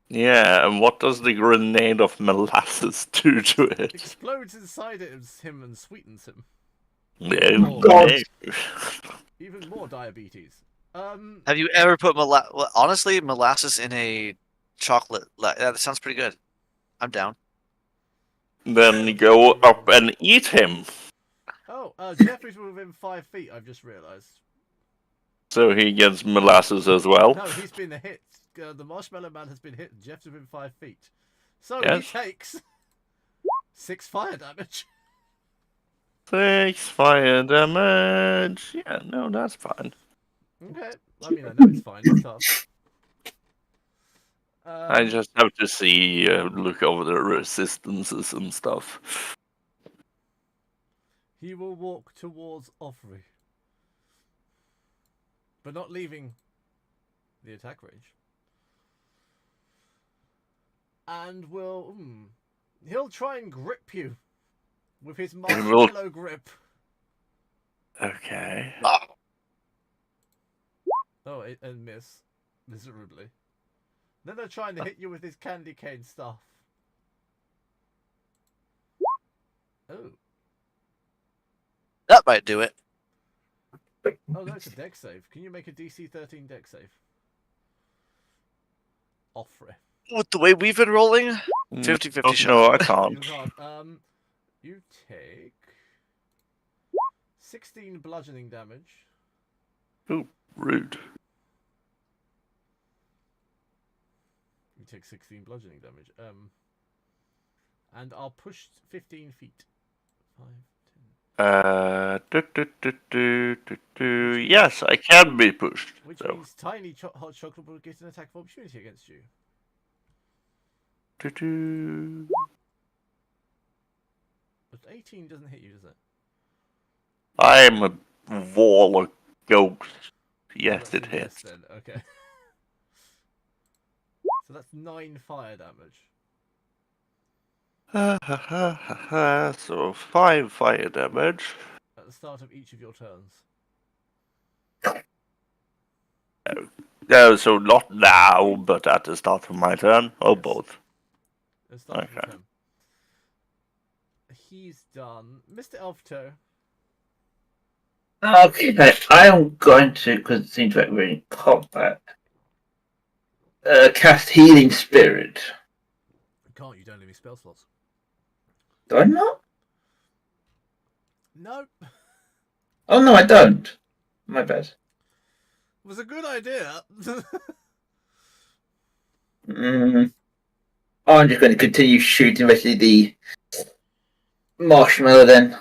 Yeah, and what does the grenade of molasses do to it? Explodes inside him and sweetens him. No, God. no. Even more diabetes. Have you ever put honestly molasses in a chocolate? That sounds pretty good. I'm down. Then go up and eat him. Oh, Jeffrey's within 5 feet, I've just realised. So he gets molasses as well. No, he's been hit. The Marshmallow Man has been hit. Jeff's within 5 feet. So Yes. he takes 6 fire damage. 6 fire damage. Yeah, no, that's fine. Okay. I mean, I know it's fine. It's tough. I just have to see, look over the resistances and stuff. He will walk towards Offrey. But not leaving the attack range. And he'll try and grip you with his marshmallow grip. Okay. Oh, and miss miserably. Then they're trying to hit you with his candy cane stuff. Oh. That might do it. Oh, no, it's a dex save. Can you make a DC 13 dex save? Offrey. With the way we've been rolling, 50-50 shot. No, I You can't. can't. You take 16 bludgeoning damage. Ooh, rude. You take 16 bludgeoning damage. And I'll push 15 feet. 5, 10. Yes, I can be pushed. Which So. means tiny hot chocolate will get an attack of opportunity against you. But 18 doesn't hit you, does it? I'm a wall of ghosts. Yes, That's it a hits. yes then. Okay. So that's 9 fire damage. So 5 fire damage. At the start of each of your turns. No, so not now, but at the start of my turn, or Yes. both. At the start of your Okay. turn. He's done. Mr. Elfto. Okay, I am going to, because it seems like we're in combat, cast Healing Spirit. You can't, you don't have any spell slots. Do I not? Nope. Oh, no, I don't. My bad. It was a good idea. I'm just going to continue shooting basically the marshmallow then.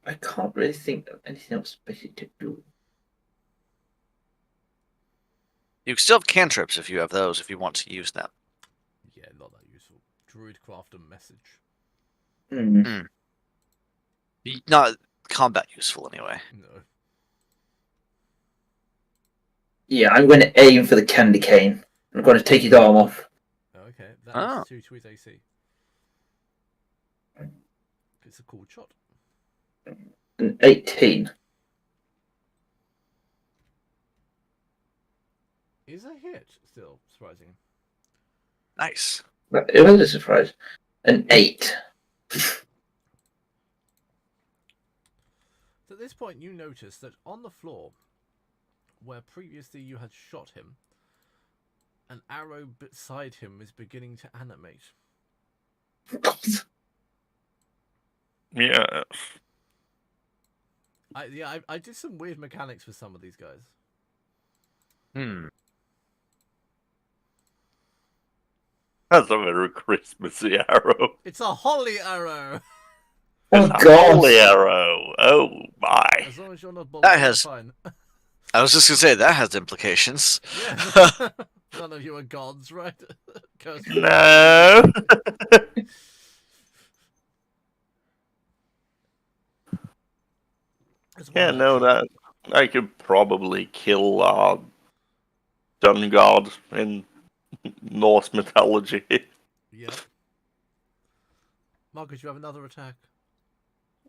I can't really think of anything else basically to do. You still have cantrips if you have those, if you want to use them. Yeah, not that useful. Druidcraft a message. Not combat useful anyway. No. Yeah, I'm going to aim for the candy cane. I'm going to take his arm off. Okay, that is Oh. 2 to his AC. It's a cool shot. An 18. Is a hit still surprising. Nice. It was a surprise. An 8. So at this point, you notice that on the floor, where previously you had shot him, an arrow beside him is beginning to animate. Yeah. I did some weird mechanics for some of these guys. That's a very Christmassy arrow. It's a holly arrow. Oh, It's a God. holy arrow. Oh my. As long as you're not bothered, That you're has- fine. I was just gonna say that has implications. Yeah. None of you are gods, right? Curse me. No. There's one Yeah, no, actually. that I could probably kill sun god in Norse mythology. Yep. Marcus, you have another attack?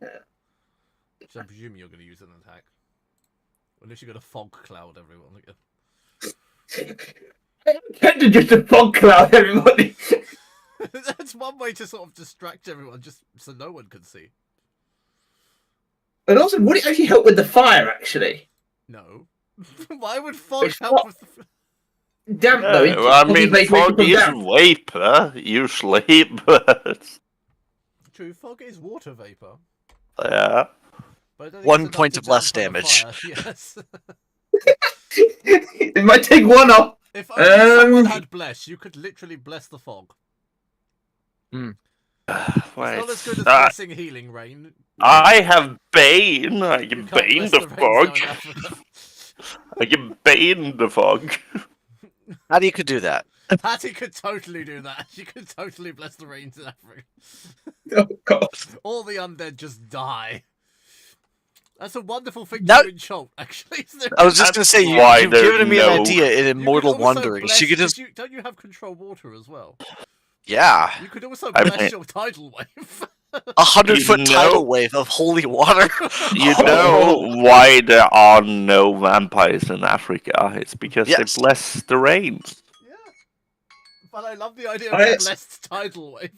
Yeah. So I'm presuming you're going to use an attack. Unless you're going to fog cloud everyone again. Can't do just a fog cloud, everybody. That's one way to sort of distract everyone, just so no one can see. And also, would it actually help with the fire, actually? No. Why would fog It's help not- with the... Damp, though. Well, I mean, makes fog people is damp. vapor, usually, but True, fog is water vapor. yeah. But I don't think 1 it's enough point to of less dampen a damage. fire, Yes. It might take one off. If only someone Um, had bless, you could literally bless the fog. Wait, It's not as good as uh, blessing healing rain. I have Bane. I You can can't Bane bless the rains down fog. in Africa. I can Bane the fog. How do you could do that? Patty could totally do that. She could totally bless the rains in Africa. Oh, God. All the undead just die. That's a wonderful thing Now- to do in Chult, actually. Isn't it? I was just gonna say why you've they're given me no- an idea in You could Immortal also Wandering. bless- She could just 'cause don't you have control water as well? yeah, You could also I bless mean- your tidal wave. 100-foot You tidal know- wave of holy water. You Oh. know why there are no vampires in Africa? It's because Yes. they bless the rains. Yeah. But I love the idea of I- a blessed tidal wave.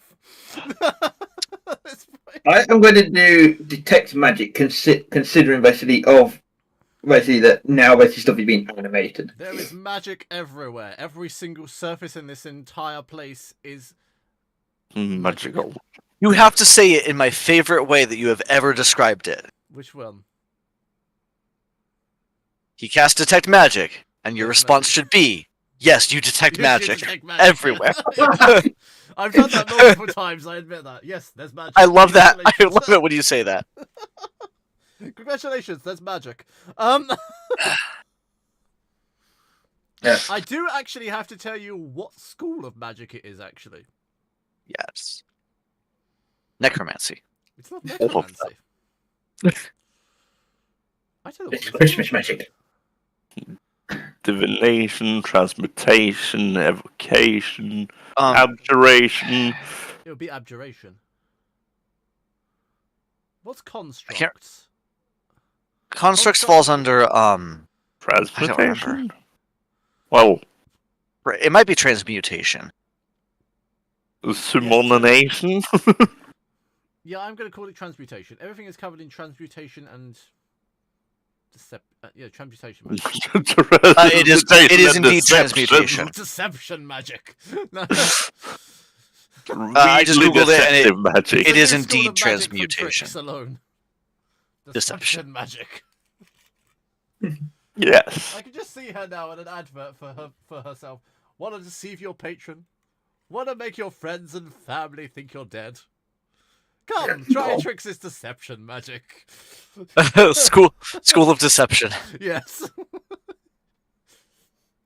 That's fine. I am going to do detect magic, considering basically that now basically stuff is being animated. There is magic everywhere. Every single surface in this entire place is Magical. You have to say it in my favorite way that you have ever described it. Which one? He cast detect magic, and your Yes, response magic. should be, yes, you detect You magic detect magic. everywhere. I've done that multiple times, I admit that. Yes, there's magic. I love that. I Congratulations. love it when you say that. Congratulations, there's magic. Yeah. I do actually have to tell you what school of magic it is, actually. Yes. Necromancy. It's not All of necromancy. I tell you what, It's it's Christmas not. magic. Divination, transmutation, evocation, abjuration. It would be abjuration. What's can't- constructs? Constructs falls under Transmutation? Well, it might be transmutation. summonation? Yeah, I'm going to call it transmutation. Everything is covered in transmutation and transmutation magic. It is indeed Deception. transmutation. Deception magic. No. I just Really googled it, and deceptive magic. it is It's a new school indeed of magic from transmutation. tricks alone. Deception. Magic. Yes. I can just see her now in an advert for herself. Want to deceive your patron? Want to make your friends and family think you're dead? Come, try Trix's deception magic. School of deception. Yes.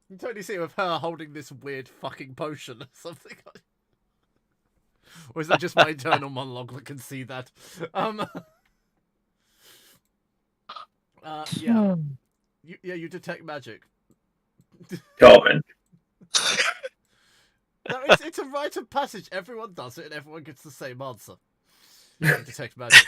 You totally see it with her holding this weird fucking potion or something. Or is that just my internal monologue that can see that? Yeah. You detect magic. Carmen. No, it's a rite of passage. Everyone does it, and everyone gets the same answer. You detect magic.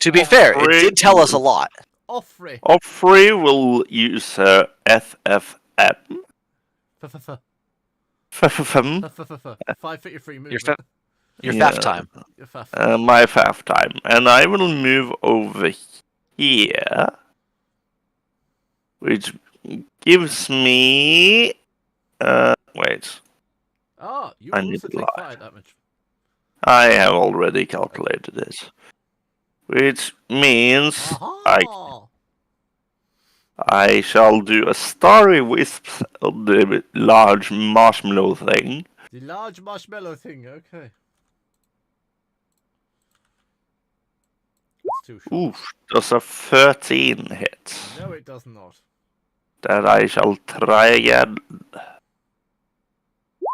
To be fair, it did tell us a lot. Offrey. Offrey will use her FF M. F-f-f. F-f-f-m. F-f-f. 5 feet of free Your, movement. fa- your Yeah. faff time. Your faff. My faff time. And I will move over here. Which gives me... wait. Ah, you I will need also to take lie. fire damage. I have already calculated it. Which means Aha! I shall do a starry wisp on the large marshmallow thing. The large marshmallow thing, okay. It's too short. Oof, does a 13 hit. No, it does not. That I shall try again.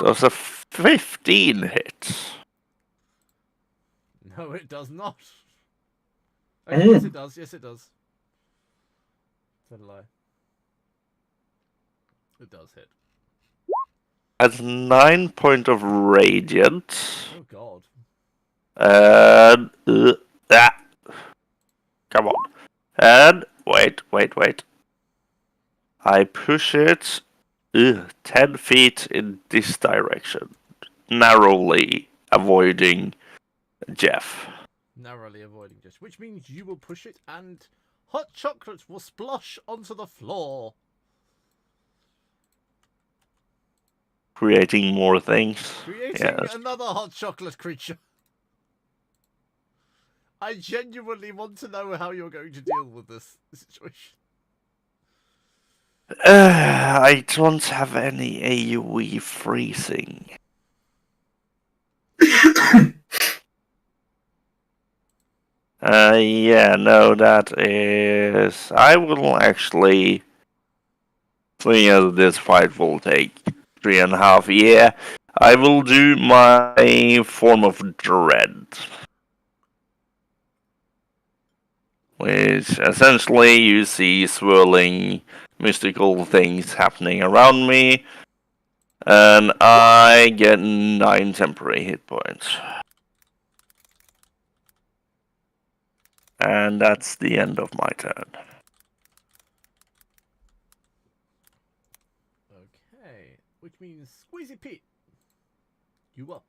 Does a 15 hit. No, it does not. Okay, yes, it does. Yes, it does. Said a lie. It does hit. Has 9 point of radiant. Oh, God. And come on. And wait. I push it 10 feet in this direction, narrowly avoiding Jeff. Narrowly avoiding just, which means you will push it and hot chocolate will splosh onto the floor. Creating more things. Creating Yes. another hot chocolate creature. I genuinely want to know how you're going to deal with this situation. I don't have any AoE freezing. Yeah, no, that is... I will actually... Seeing as this fight will take 3.5 years, I will do my form of dread. Which essentially you see swirling mystical things happening around me. And I get 9 temporary hit points. And that's the end of my turn. Okay, which means Squeezy Pete, you up?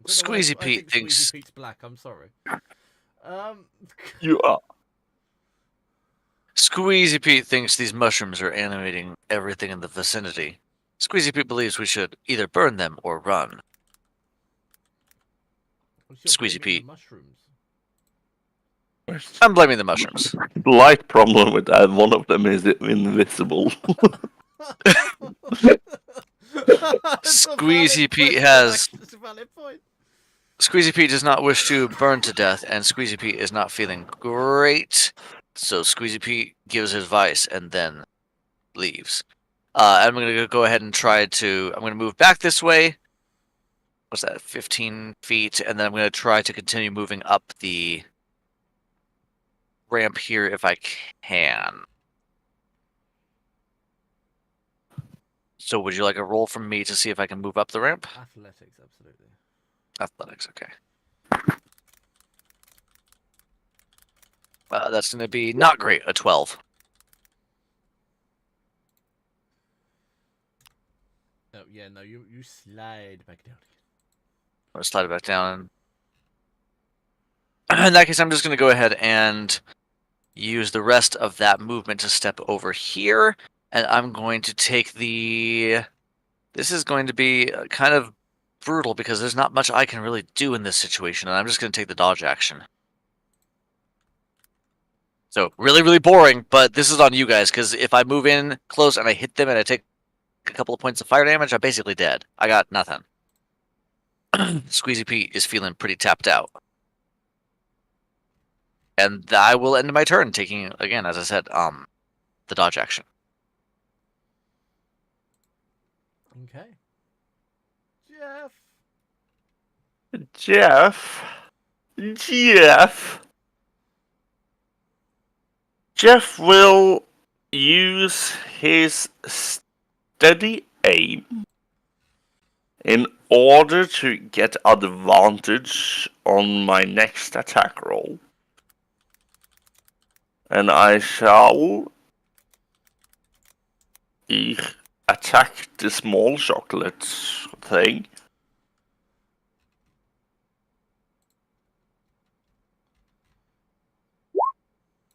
Squeezy I Pete think thinks- Squeezy Pete's black. I'm sorry. You are. Squeezy Pete thinks these mushrooms are animating everything in the vicinity. Squeezy Pete believes we should either burn them or run. What's your Squeezy blaming Pete. the mushrooms. I'm blaming the mushrooms. Slight problem with that, one of them is invisible. It's a Squeezy valid Pete point, has- It's a valid point. Squeezy Pete does not wish to burn to death, and Squeezy Pete is not feeling great. So Squeezy Pete gives advice and then leaves. I'm going to go ahead and try to... I'm going to move back this way. What's that? 15 feet. And then I'm going to try to continue moving up the ramp here if I can. So would you like a roll from me to see if I can move up the ramp? Athletics, absolutely. Athletics, okay. That's going to be not great, a 12. Oh yeah, no, you slide back down again. I'm going to slide it back down. In that case, I'm just going to go ahead and use the rest of that movement to step over here. And I'm going to take the... This is going to be kind of brutal because there's not much I can really do in this situation. And I'm just going to take the dodge action. So, really, really boring, but this is on you guys, because if I move in close and I hit them and I take a couple of points of fire damage, I'm basically dead. I got nothing. Squeezy Pete is feeling pretty tapped out. And I will end my turn, taking, again, as I said, the dodge action. Okay. Jeff will use his steady aim in order to get advantage on my next attack roll. And I shall attack the small chocolate thing.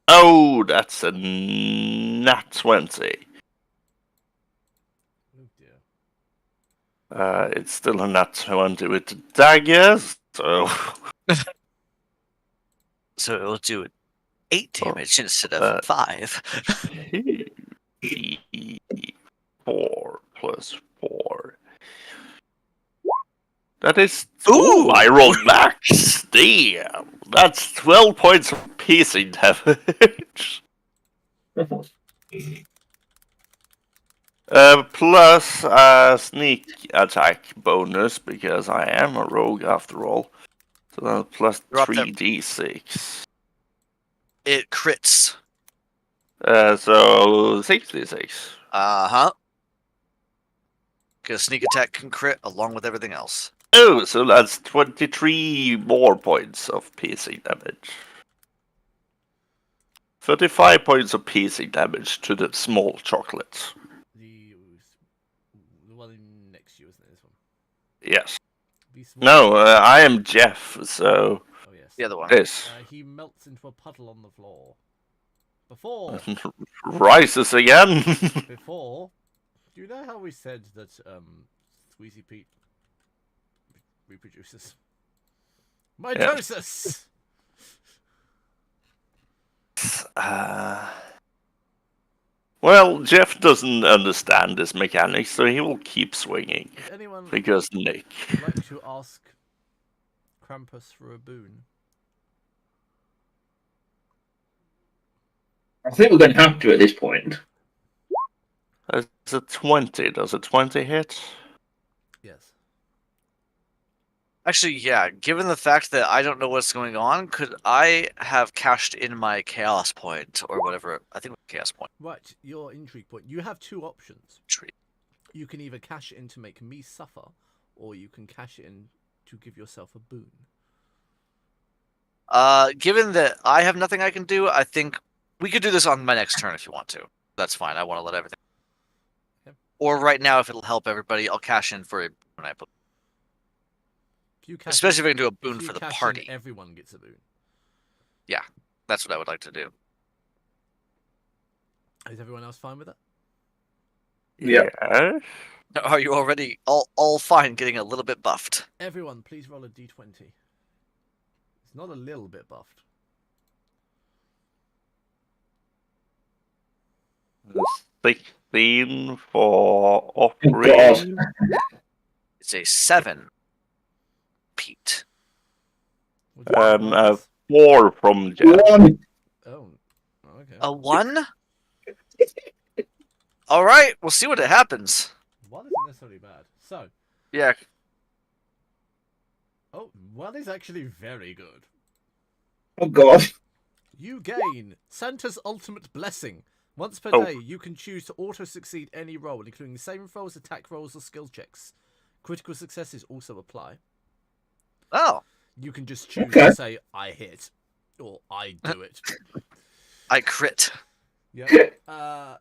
Oh, that's a nat 20. Oh dear. It's still a nat 20 with the daggers, so... So it will do 8 damage instead of uh, 5. 4 plus 4. That is... Ooh! Ooh, I rolled max! Damn! That's 12 points of piercing damage. Plus sneak attack bonus, because I am a rogue after all. So that's plus Drop that. 3d6. It crits. So 6d6. Uh-huh. Because sneak attack can crit along with everything else. Oh, so that's 23 more points of piercing damage. 35 points of piercing damage to the small chocolates. The one next to you, isn't it? This one. Yes. The small No, I am Jeff, so... Oh yes. The other one. This. He melts into a puddle on the floor. Before, Rises again. before, do you know how we said that Squeezy Pete reproduces? Mitosis. Well, Jeff doesn't understand this mechanic, so he will keep swinging. Would anyone Because Nick. like to ask Krampus for a boon? I think we're going to have to at this point. It's a 20. Does a 20 hit? Yes. Actually, yeah, given the fact that I don't know what's going on, could I have cashed in my chaos point or whatever? I think it was chaos point. Right, your intrigue point. You have two options. Tree. You can either cash it in to make me suffer, or you can cash it in to give yourself a boon. Given that I have nothing I can do, I think we could do this on my next turn if you want to. That's fine. I want to let everything. Yep. Or right now, if it'll help everybody, I'll cash in for a boon. If you cash Especially if I can do a if boon you for the cash in, party. everyone gets a boon. That's what I would like to do. Is everyone else fine with that? Yeah. Yeah. Are you already all fine getting a little bit buffed? Everyone, please roll a d20. It's not a little bit buffed. 16 for God. operating. It's a 7, Pete. Would you like to roll this? 4 from Jeff. One. Oh, okay. A 1? All right, we'll see what it happens. One isn't necessarily bad. So, Yeah. oh, one is actually very good. Oh God. You gain Santa's ultimate blessing. Once per Oh. day, you can choose to auto-succeed any roll, including saving throws, attack rolls, or skill checks. Critical successes also apply. Oh, You can just choose Okay. to say, I hit, or I do it. I crit. Yeah.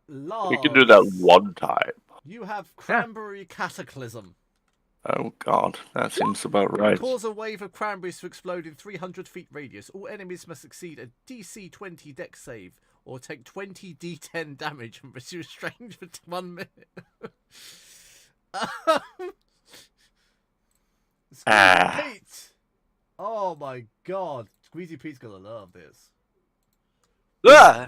You can do that one time. You have Cranberry Cataclysm. Oh god, that seems about right. Cause a wave of cranberries to explode in 300 feet radius. All enemies must succeed a DC 20 dex save or take 20 D10 damage and be restrained for 1 minute. Squeezy Pete! Oh my god. Squeezy Pete's gonna love this. Ah!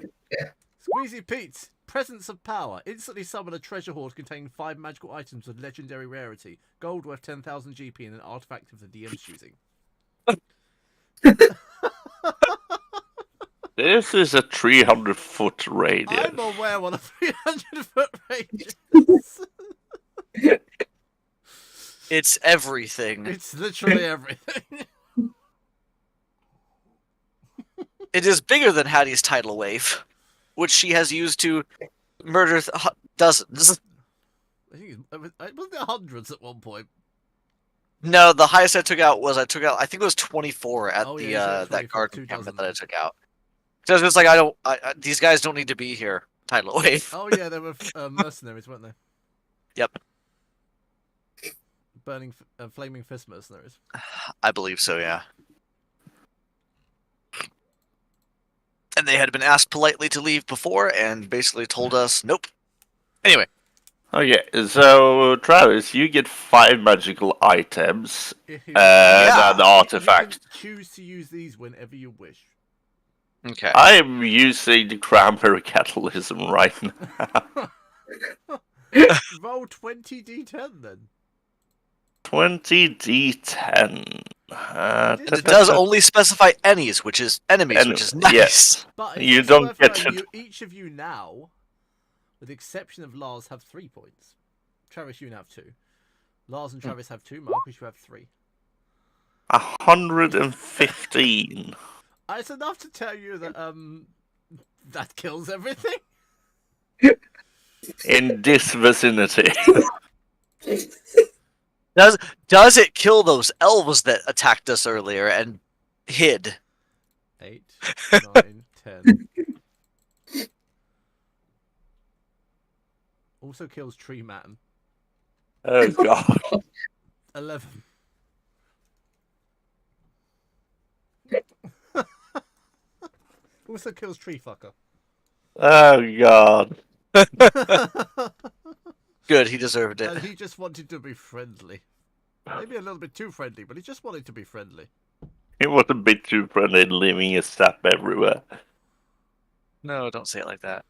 Squeezy Pete, Presence of Power. Instantly summon a treasure hoard containing 5 magical items of legendary rarity. Gold worth 10,000 GP and an artifact of the DM's choosing. This is a 300-foot radius. I'm aware what a 300-foot range is. It's everything. It's literally everything. It is bigger than Hattie's tidal wave, which she has used to murder dozens. I think wasn't there hundreds at one point? No, the highest I took out, I think it was 24 at Oh, the yeah, you said that 24, guard 2 encampment dozen. that I took out. So it's like, these guys don't need to be here. tidal wave. Oh yeah, they were mercenaries, weren't they? Yep, Flaming fist mercenaries. I believe so. Yeah. And they had been asked politely to leave before, and basically told us, "Nope." Anyway, Okay, so Travis, you get 5 magical items If you- and Yeah. an You artifact. can choose to use these whenever you wish. okay. I'm using the cranberry catalysm right now. Roll 20d10 then. 20d10. And And it does only specify enemies, which is Yes. nice. But it's You also don't worth get knowing to- each of you now, with the exception of Lars, have 3 points. Travis, you have 2. Lars and Travis have 2. Marcus, you have 3. 115. It's enough to tell you that that kills everything. In this vicinity. Does it kill those elves that attacked us earlier and hid? 8, 9, 10. Also kills Tree Man. Oh god. 11. Also kills Tree Fucker. Oh god. Good, he deserved it. And he just wanted to be friendly. Maybe a little bit too friendly, but he just wanted to be friendly. It was a bit too friendly, leaving a sap everywhere. No, don't say it like that.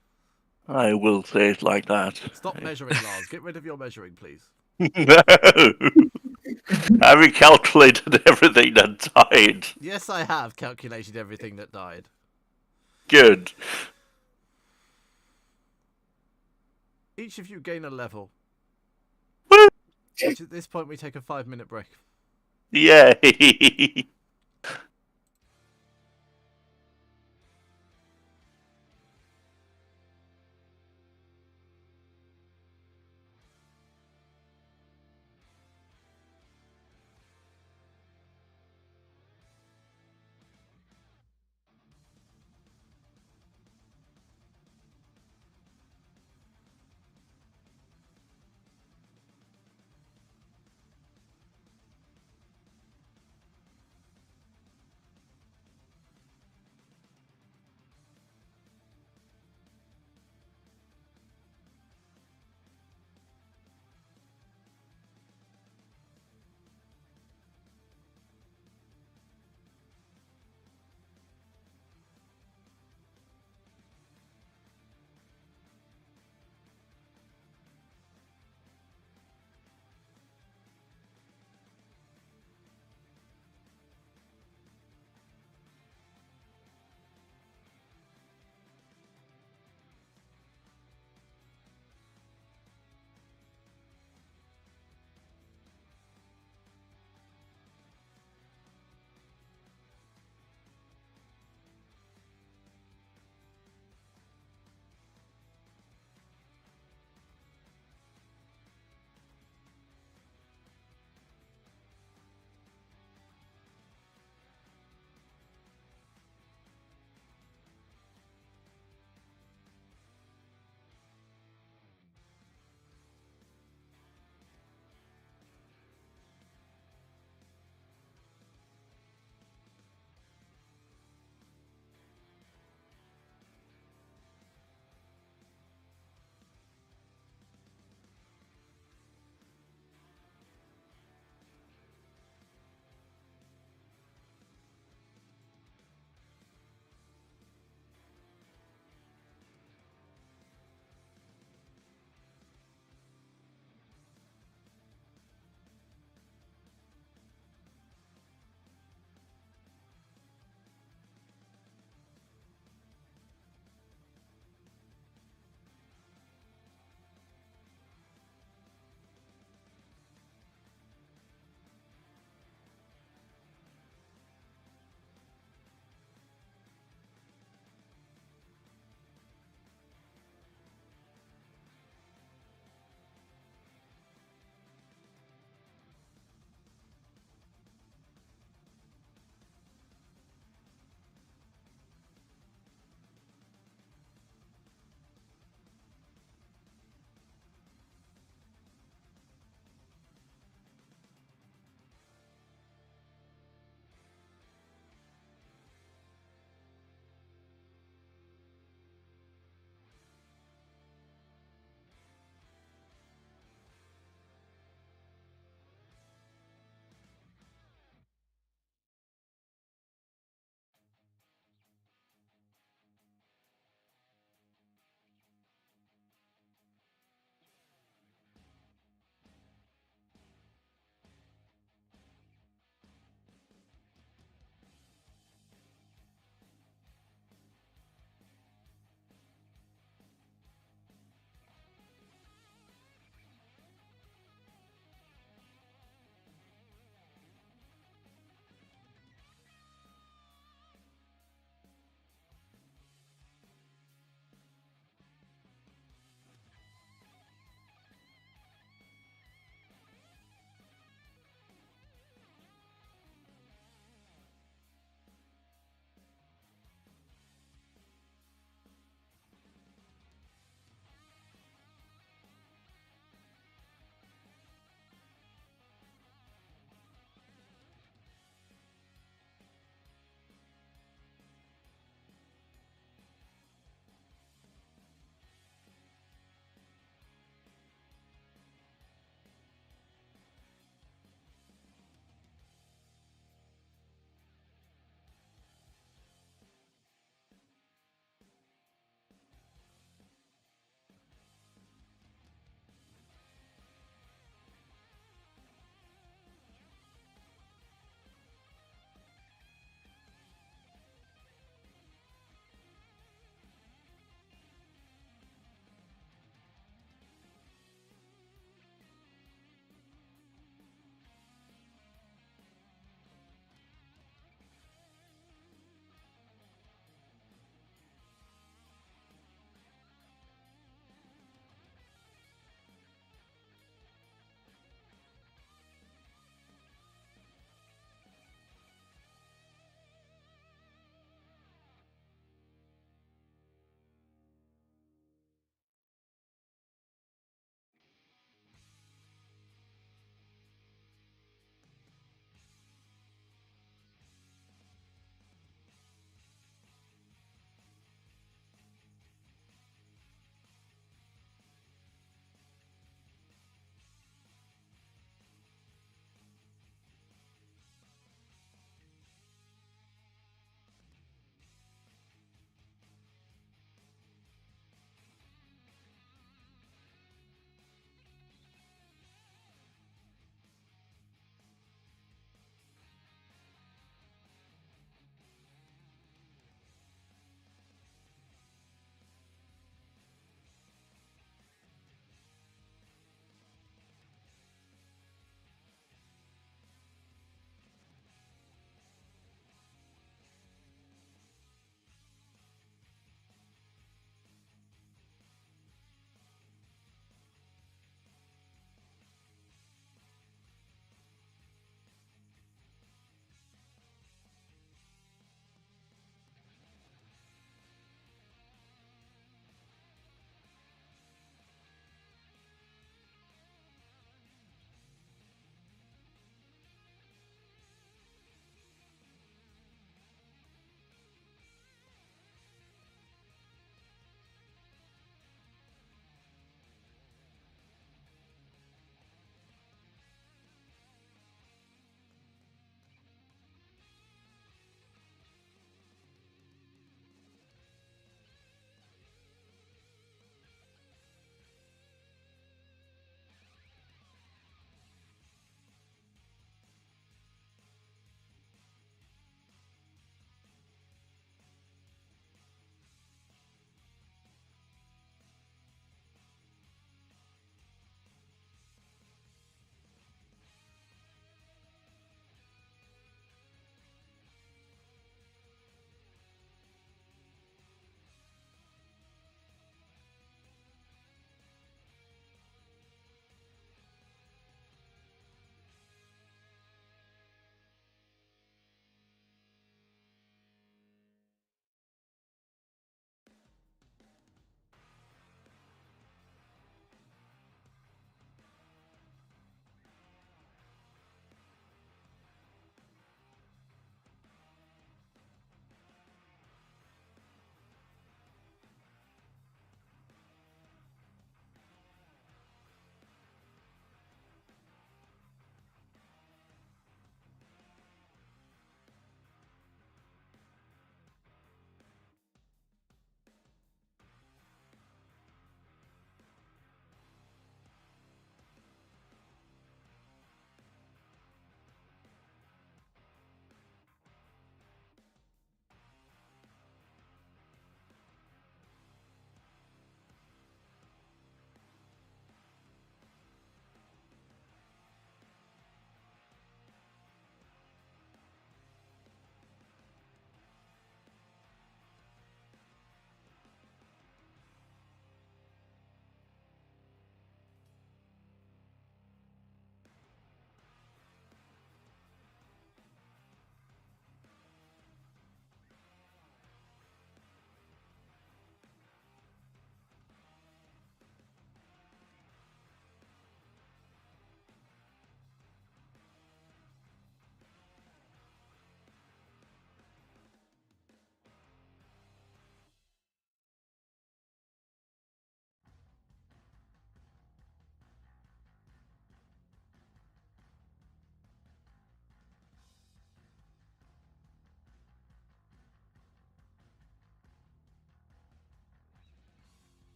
I will say it like that. Stop measuring, Lars. Get rid of your measuring, please. No! Have you calculated everything that died? Yes, I have calculated everything that died. Good. Each of you gain a level. Woo! Which at this point we take a 5-minute break. Yay!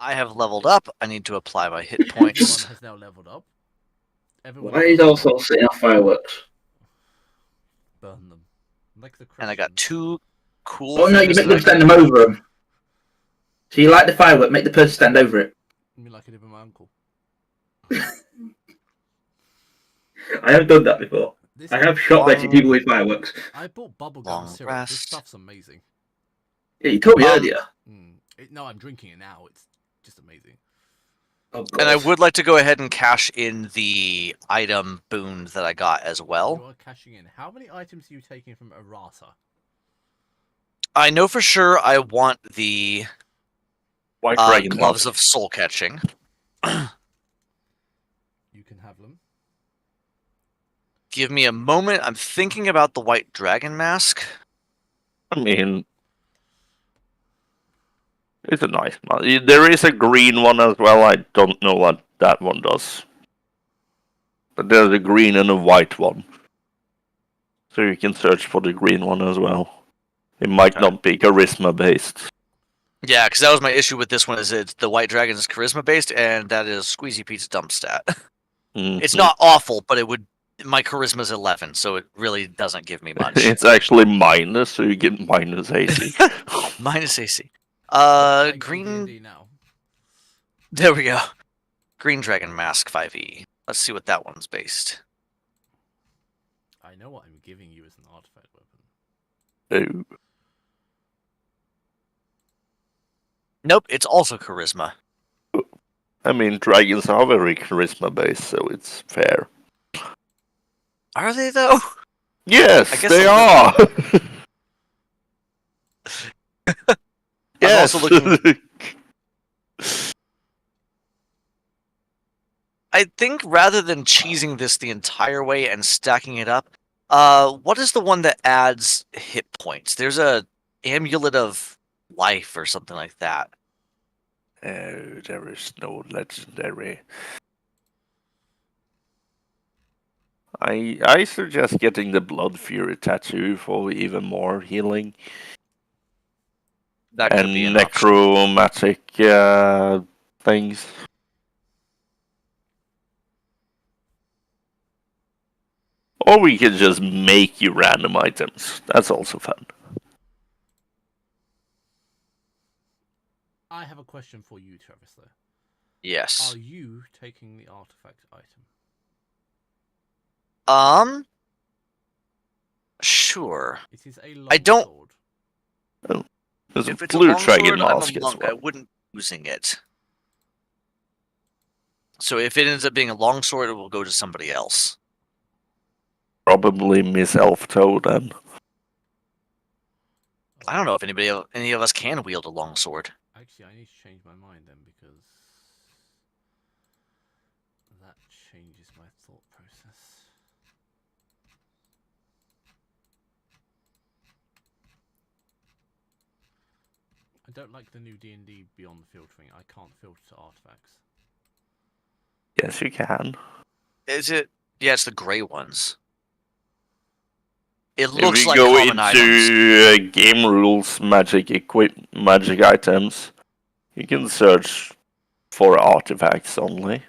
I have leveled up. I need to apply my hit Everyone points. has now leveled up. Everyone Why has is leveled also up. setting off fireworks? Burn them. Like the And I got Christians. 2 cool Oh no, you things make that I them stand can them do. over them. So you light the firework, make the person stand over it. I mean, like I did with my uncle. I have done that before. This I have shot Long- better people with fireworks. I bought bubblegum Long syrup. This rest. stuff's amazing. Yeah, you told me Um, earlier. No, I'm drinking it now. It's just amazing. Oh god. And I would like to go ahead and cash in the item boon that I got as You well. are cashing in. How many items are you taking from Errata? I know for sure I want the White Dragon gloves Mask. of soul catching. You can have them. Give me a moment. I'm thinking about the white dragon mask. I mean, it's a nice one. There is a green one as well. I don't know what that one does. But there's a green and a white one. So you can search for the green one as well. It might Okay. not be charisma based. Yeah, because that was my issue with this one. Is it's the white dragon is charisma based, and that is Squeezy Pete's dump stat. It's not awful, but it would. My charisma is 11, so it really doesn't give me much. It's actually minus, so you get minus AC. Minus AC. Playing Green. D&D now. There we go. Green dragon mask 5e. Let's see what that one's based. I know what I'm giving you as an artifact weapon. Oh. Nope, it's also charisma. I mean, dragons are very charisma based, so it's fair. Are they though? Yes, I guess they a are. I'm Yes. also looking. I think rather than cheesing this the entire way and stacking it up, what is the one that adds hit points? There's a amulet of life or something like that. Oh, there is no legendary. I suggest getting the Blood Fury tattoo for even more healing. That could And be an option. necromantic things. Or we could just make you random items. That's also fun. I have a question for you, Travis, though. Yes. Are you taking the artifact item? Sure. It is a long I don't- sword. There's If a it's a blue long dragon sword, I'm mask a as monk. I well. wouldn't be using it. So if it ends up being a long sword, it will go to somebody else. Probably Miss Elf Toe then. I don't know if any of us can wield a long sword. Actually, I need to change my mind then, because that changes my thought process. I don't like the new D&D Beyond filtering. I can't filter artifacts. Yes, you can. Is it? Yeah, it's the gray ones. It If looks you like go common items. into game rules, magic items, you can search for artifacts only.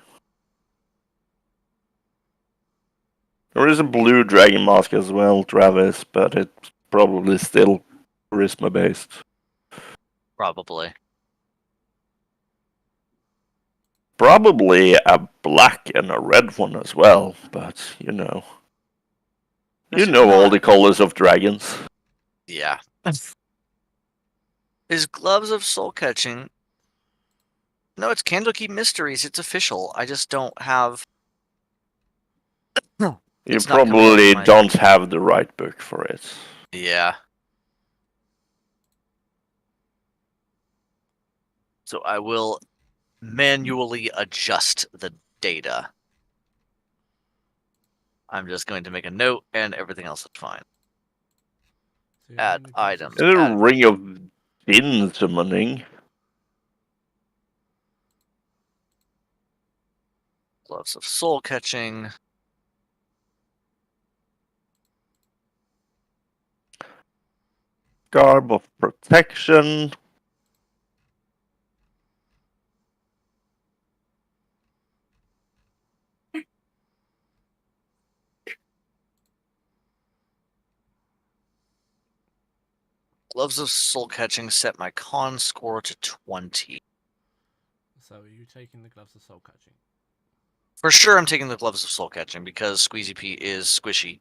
There is a blue dragon mask as well, Travis, but it's probably still charisma based. Probably. Probably a black and a red one as well, but you know. This You is know all not- the colors of dragons. Yeah. Is gloves of soul catching? No, it's Candlekeep Mysteries. It's official. I just don't have. You It's not coming up probably in my- don't have the right book for it. Yeah. So I will manually adjust the data. I'm just going to make a note, and everything else is fine. So you're Add doing the items. There's a Add- ring of Din summoning. Gloves of soul catching. Garb of protection. Gloves of Soul Catching set my con score to 20. So are you taking the gloves of soul catching? For sure, I'm taking the Gloves of Soul Catching because Squeezy Pete is squishy.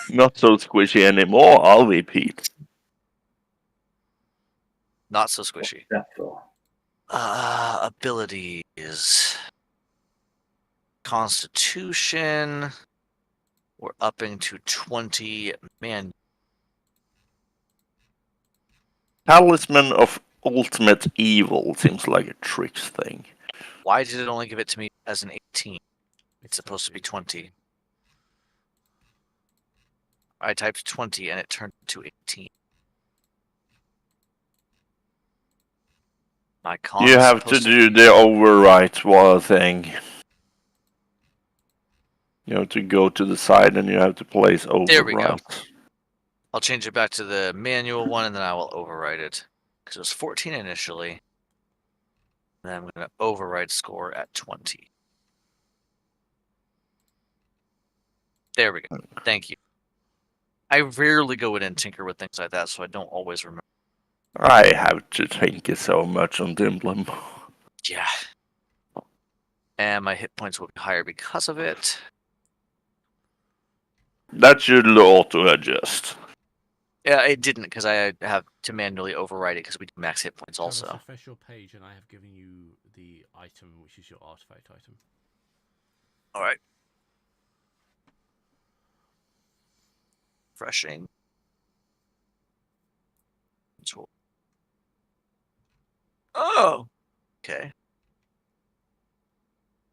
Not so squishy anymore, I'll repeat. Not so squishy. That's all. Abilities. Constitution. We're upping to 20. Man, Talisman of Ultimate Evil seems like a tricks thing. why did it only give it to me as an 18? It's supposed to be 20. I typed 20 and it turned to 18. My con You is have to supposed do the overwrite thing. You have to go to the side and you have to place overwrite. There we go. I'll change it back to the manual one and then I will overwrite it. Because it was 14 initially. And then I'm going to overwrite score at 20. There we go. Thank you. I rarely go in and tinker with things like that, so I don't always remember. I have to think so much on Dimblem. Yeah. And my hit points will be higher because of it. That should auto adjust. Yeah, it didn't because I have to manually overwrite it because we do max hit points Travis, also. refresh your page, and I have given you the item, which is your artifact item. All right. Refreshing. Oh, okay.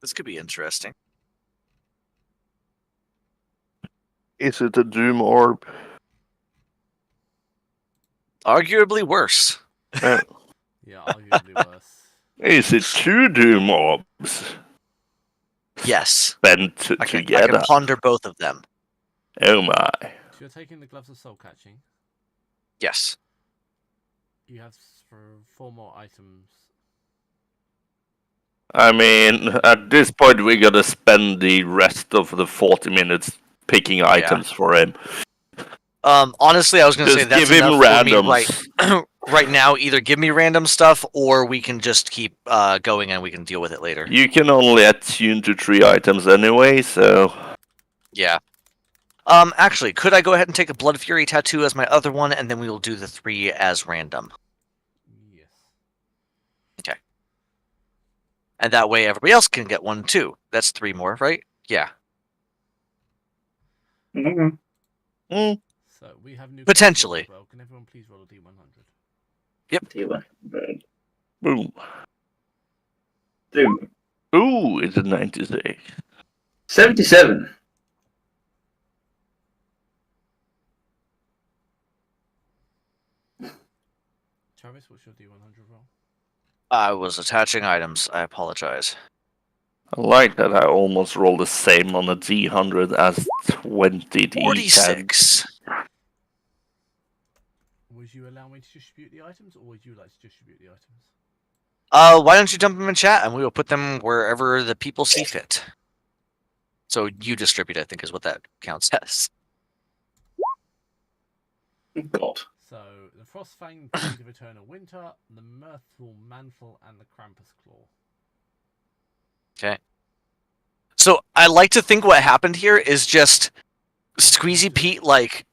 This could be interesting. Is it a Doom Orb? Arguably worse. Uh, Yeah, arguably worse. is it 2 Doom Orbs Yes. spent I can together? ponder both of them. Oh my. So you're taking the gloves of soul catching. Yes. You have for 4 more items. I mean, at this point we gotta spend the rest of the 40 minutes picking items for him. Honestly, I was gonna say Just that's give him enough for me randoms. right now. Either give me random stuff, or we can just keep going and we can deal with it later. You can only attune to 3 items anyway, so... Yeah. Actually, could I go ahead and take a Blood Fury tattoo as my other one, and then we will do the 3 as random? Yes. Okay. And that way everybody else can get one too. That's 3 more, right? Yeah. Mhm. So we have new Potentially. as well. Can everyone please roll a d100? D100. Boom. Doom. Ooh, it's a 96. 77. Travis, what's your d100 roll? I was attaching items. I apologize. I like that I almost rolled the same on a D100 as 20 D10. 46. Would you allow me to distribute the items, or would you like to distribute the items? Why don't you dump them in chat and we will put them wherever the people see fit. So you distribute, I think, is what that counts as. God. So the Frostfang Blade of Eternal Winter, the Mirthful Mantle, and the Krampus Claw. Okay. So I like to think what happened here is just Squeezy Pete, like,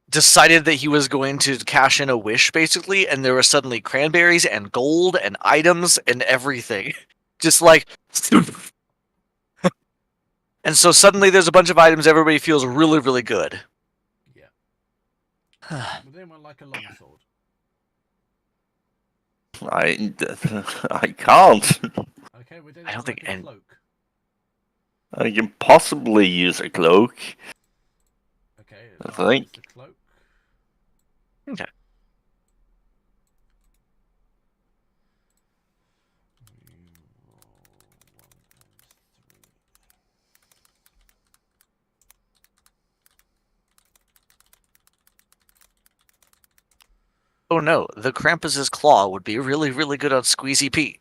decided that he was going to cash in a wish, basically, and there were suddenly cranberries and gold and items and everything. Just like... And so suddenly there's a bunch of items, everybody feels really, really good. Yeah. Would anyone like a longsword? I can't. Okay, would I anyone don't think like a any- cloak? I can possibly use a cloak. Okay, I Lars think. is the cloak. Okay. Oh no, the Krampus's claw would be really, really good on Squeezy Pete.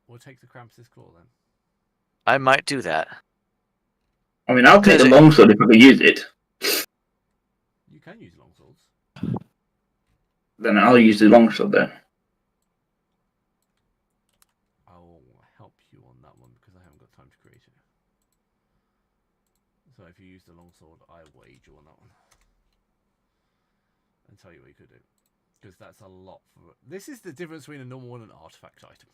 We'll take the Krampus's claw then. I might do that. I mean, I'll take Is the it- longsword if I can use it. You can use longswords. Then I'll use the longsword then. I'll help you on that one because I haven't got time to create it. So if you use the longsword, I will aid you on that one. And tell you what you could do. Because that's a lot for... This is the difference between a normal and an artifact item.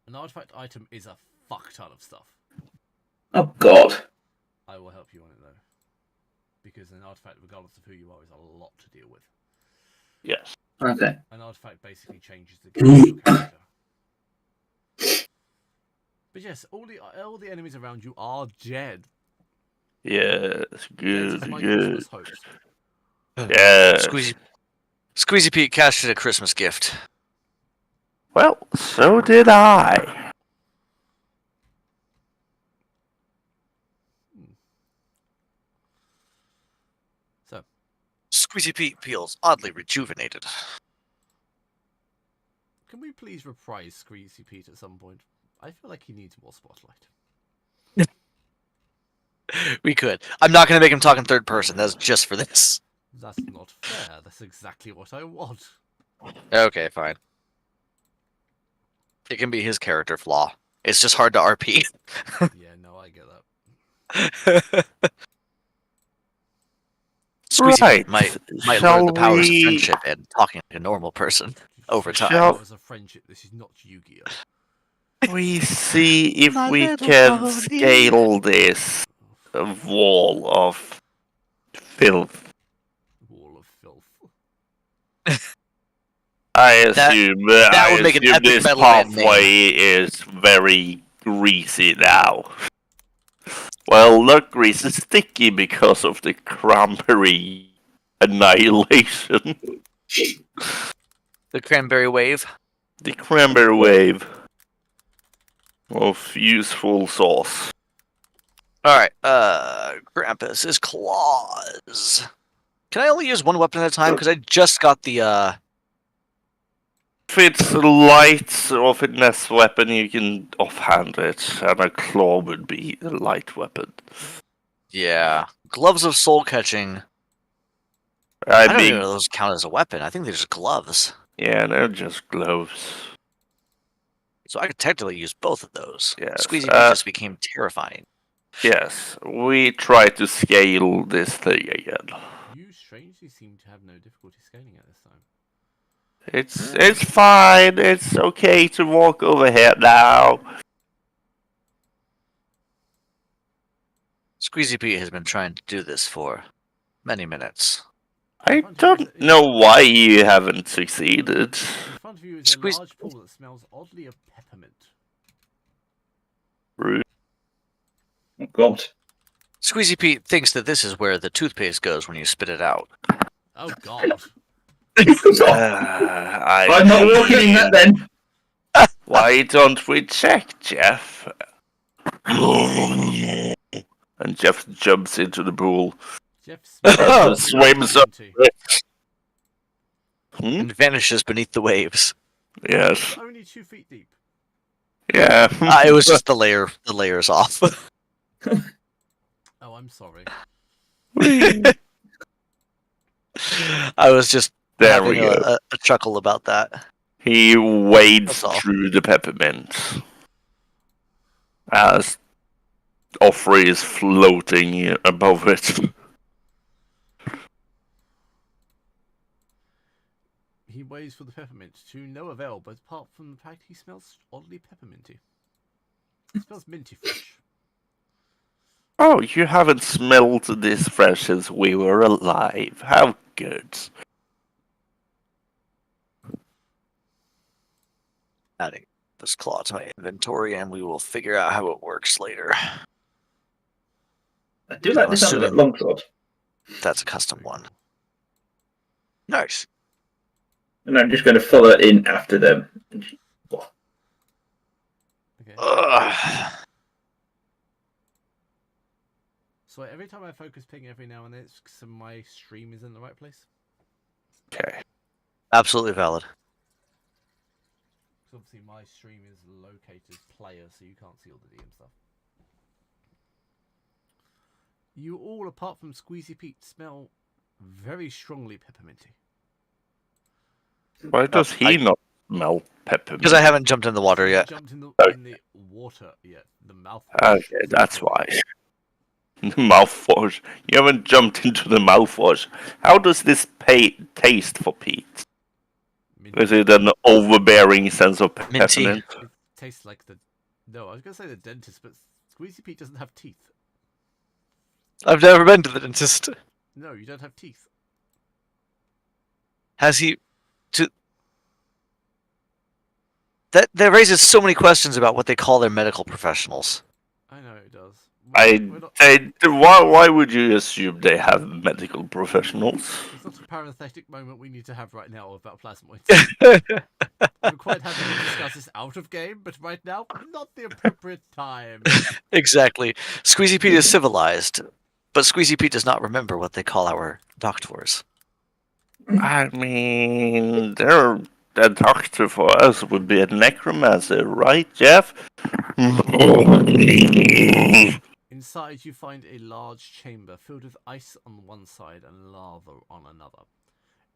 An artifact item is a fuck ton of stuff. Oh God. I will help you on it though. Because an artifact, regardless of who you are, is a lot to deal with. Yes. Okay. An artifact basically changes the game of your character. But yes, all the enemies around you are dead. Yes. Dead is Good. my Good. Christmas hopes. Yes. Squeezy Pete casted a Christmas gift. Well, so did I. So, Squeezy Pete feels oddly rejuvenated. can we please reprise Squeezy Pete at some point? I feel like he needs more spotlight. We could. I'm not going to make him talk in third person. That's just for this. That's not fair. That's exactly what I want. Okay, fine. It can be his character flaw. It's just hard to RP. Yeah, no, I get that. Squeezy Right. Pete might Shall learn the powers of we- friendship and talking like a normal person. Over time. Shall- As a friendship, this is not Yu-Gi-Oh. We see if My we little can pony. scale this wall of filth. Wall of filth. I That- assume that would make an epic this Metal Man name. pathway is very greasy now. Well, not greasy, sticky because of the cranberry annihilation. The cranberry wave. The cranberry wave of useful sauce. Alright, Krampus' claws. Can I only use one weapon at a time? Because I just got the, If it's a light or finesse weapon, you can offhand it, and a claw would be a light weapon. yeah. Gloves of soul catching. I I don't mean, even know if those count as a weapon. I think they're just gloves. yeah, they're just gloves. So I could technically use both of those. Yes, Squeezy Pete just became terrifying. Yes, we try to scale this thing again. You strangely seem to have no difficulty scaling at this time. It's fine. It's okay to walk over here now. Squeezy Pete has been trying to do this for many minutes. I don't know why you haven't succeeded. In front of you is Squeeze- a large pool that smells oddly of peppermint. Rude. Oh God. Squeezy Pete thinks that this is where the toothpaste goes when you spit it out. Oh God. I'm not walking in that then. Why don't we check, Jeff? And Jeff jumps into the pool. Jeff Swims up. Hmm? And vanishes beneath the waves. Yes. Only 2 feet deep. Yeah. It was just the layers off. Oh, I'm sorry. I was just There having we go. a chuckle about that. He wades That's all. through the peppermint as Offrey is floating above it. He waits for the peppermint to no avail, but apart from the fact he smells oddly pepperminty. He smells minty fresh. Oh, you haven't smelled this fresh since we were alive. How good. Adding this claw to my inventory, and we will figure out how it works later. I do like this Assuming- other longsword. That's a custom one. Nice. And I'm just going to follow it in after them. Okay. Ugh. So every time I focus ping every now and then, it's so my stream is in the right place. Okay. Absolutely valid. Because obviously my stream is located player, so you can't see all the DM stuff. You all, apart from Squeezy Pete, smell very strongly pepperminty. Why does he not smell peppermint? Because I haven't jumped in the water You yet. jumped in the water yet. The mouthwash. Okay, that's why. The mouthwash. You haven't jumped into the mouthwash. How does this taste for Pete? Minty. Is it an overbearing sense of Minty. peppermint? It tastes like the. No, I was gonna say the dentist, but Squeezy Pete doesn't have teeth. I've never been to the dentist. No, you don't have teeth. Has he? That raises so many questions about what they call their medical professionals. I know it does. Why would you assume they have medical professionals? It's not a parenthetic moment we need to have right now about plasmoids. I'm quite happy to discuss this out of game, but right now, not the appropriate time. Exactly. Squeezy Pete is civilized, but Squeezy Pete does not remember what they call our doctors. I mean, a doctor for us would be a necromancer, right, Jeff? Inside, you find a large chamber filled with ice on one side and lava on another.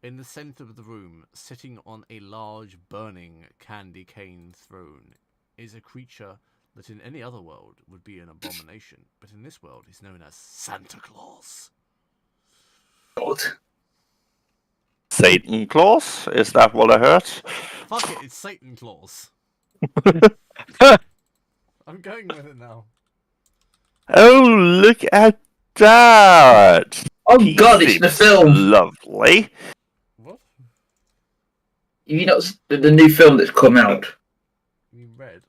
In the center of the room, sitting on a large burning candy cane throne, is a creature that in any other world would be an abomination, but in this world is known as Santa Claus. God. Satan Claus? Is that what I heard? Fuck it, it's Satan Claus. I'm going with it now. Oh, look at that! Oh God, it's the film. Lovely. What? You know the new film that's come out? You mean red?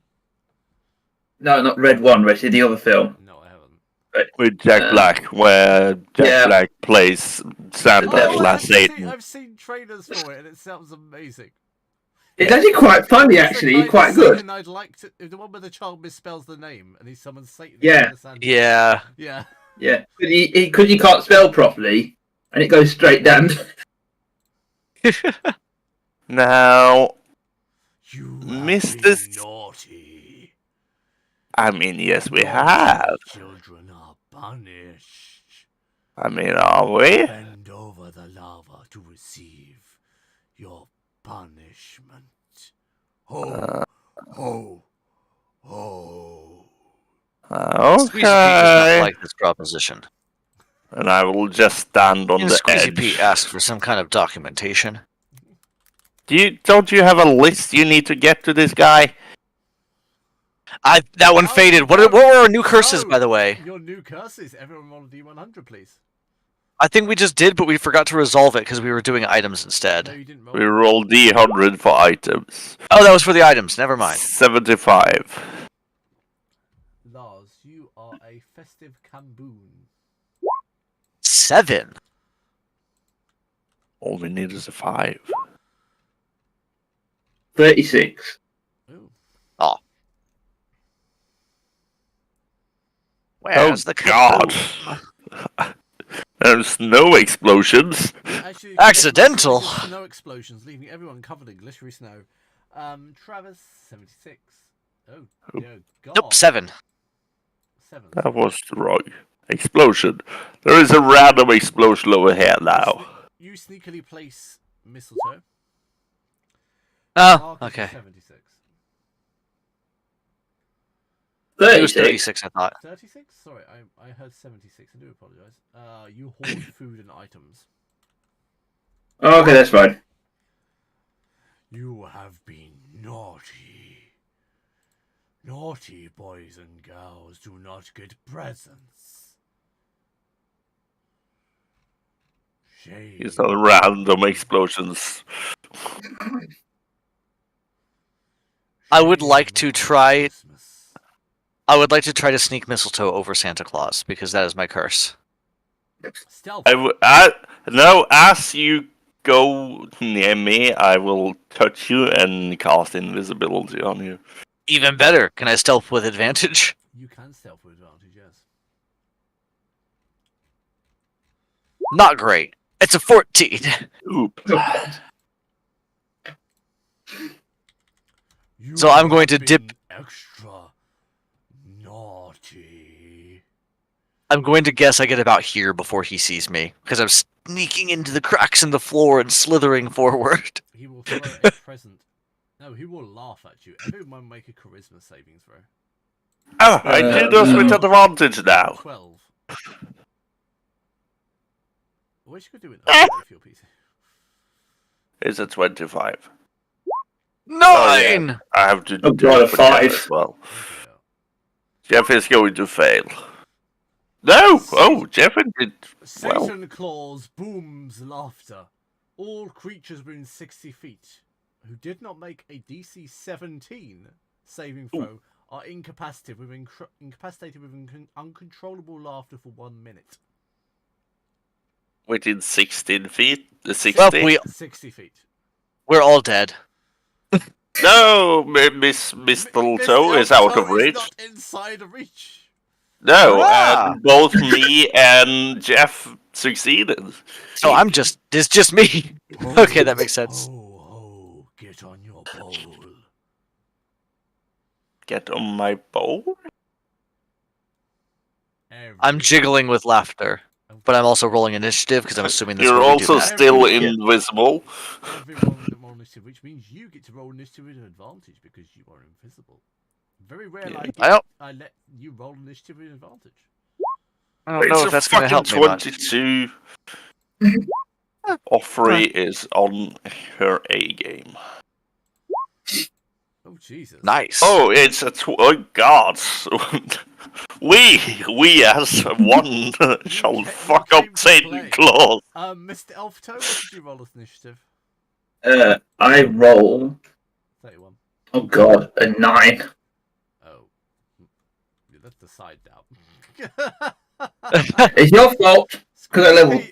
No, not Red One. Red, the other film. No, I haven't. With Jack Black, where Jack Black plays Santa Satan. I've seen trailers for it, and it sounds amazing. It's actually quite funny, actually. Quite good. I'd like to. The one where the child misspells the name and he summons Satan. Yeah. Yeah. Yeah. Yeah. Because you can't spell properly, and it goes straight down. Now, You Mr. have been naughty. I mean, yes, we have. Children are punished. I mean, are we? Bend over the lava to receive your punishment. Ho, ho, ho. Squeezy Pete does not like this proposition. And I will just stand on And the Squeezy edge. Pete asks for some kind of documentation. Don't you have a list you need to get to this guy? That one faded. What were our new curses, by the way? Your new curses. Everyone roll a D100, please. I think we just did, but we forgot to resolve it because we were doing items No, instead. you didn't roll. We roll D100 for items. Oh, that was for the items. Never mind. 75. Lars, you are a festive camboon. 7. All we need is a 5. 36. Ooh. Oh. Oh, Where's the God. There's no explosions. Actually, Accidental. Snow explosions, leaving everyone covered in glittery snow. Travis, 76. Oh, dear God. Nope, 7. 7. That was the wrong explosion. There is a random explosion over here now. You sneakily place mistletoe. Oh, Mark is okay. 76. It was 36. 36, I thought. 36? Sorry, I heard 76. I do apologise. You hoard food and items. Oh, okay, that's fine. You have been naughty. Naughty boys and girls do not get presents. Shame. These are random explosions. I would like to Shame on try. Christmas. I would like to try to sneak mistletoe over Santa Claus because that is my curse. Stealth. No, as you go near me, I will touch you and cast invisibility on you. Even better. Can I stealth with advantage? You can stealth with advantage, yes. Not great. It's a 14. Oop. You So I'm going have to dip- been extra naughty. I'm going to guess I get about here before he sees me, because I'm sneaking into the cracks in the floor and slithering forward. He will throw a present. No, he will laugh at you. Everyone make a charisma saving throw. Oh, I do those with advantage now. 12. I wish you could do it if you're PC. It's a 25. 9! I have to Oh, do God, it a for Jeff 5. as well. Okay. Jeff is going to fail. No! Oh, Jeff did well. Satan claws booms laughter. All creatures within 60 feet who did not make a DC 17 saving throw are incapacitated with uncontrollable laughter for 1 minute. Within 16 feet? 60? Well, 60 feet. we're all dead. No, Miss Mistletoe is out of reach. Not inside of reach. No, Ah. and both me and Jeff succeeded. So it's just me. Okay, that makes sense. Oh, get on your pole. Get on my bowl? I'm jiggling with laughter, but I'm also rolling initiative because I'm assuming this You're will also do that. still invisible. Everyone with roll initiative, which means you get to roll initiative with an advantage because you are invisible. Very rare I let you roll initiative with an advantage. I don't know if that's going to help me much. 22. Offrey is on her A game. Oh Jesus! Nice. Oh, it's a oh God! we as one shall fuck up Satan Claus. Mr. Elfto, what did you roll as initiative? I roll. 31. Oh God, a 9. Oh, yeah, that's the side down. It's your fault because I leveled.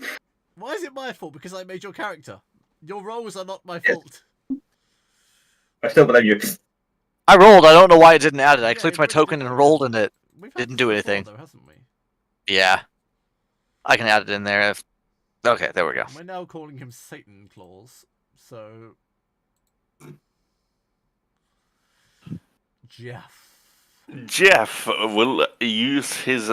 Why is it my fault? Because I made your character. Your rolls are not my fault. I still believe you. I rolled. I don't know why it didn't add it. I Yeah, clicked it my really token didn't and add rolled, it. and it We've had didn't this do before, anything. though, haven't we? Yeah. I can add it in there. Okay, there we go. We're now calling him Satan Claus. So, Jeff will use his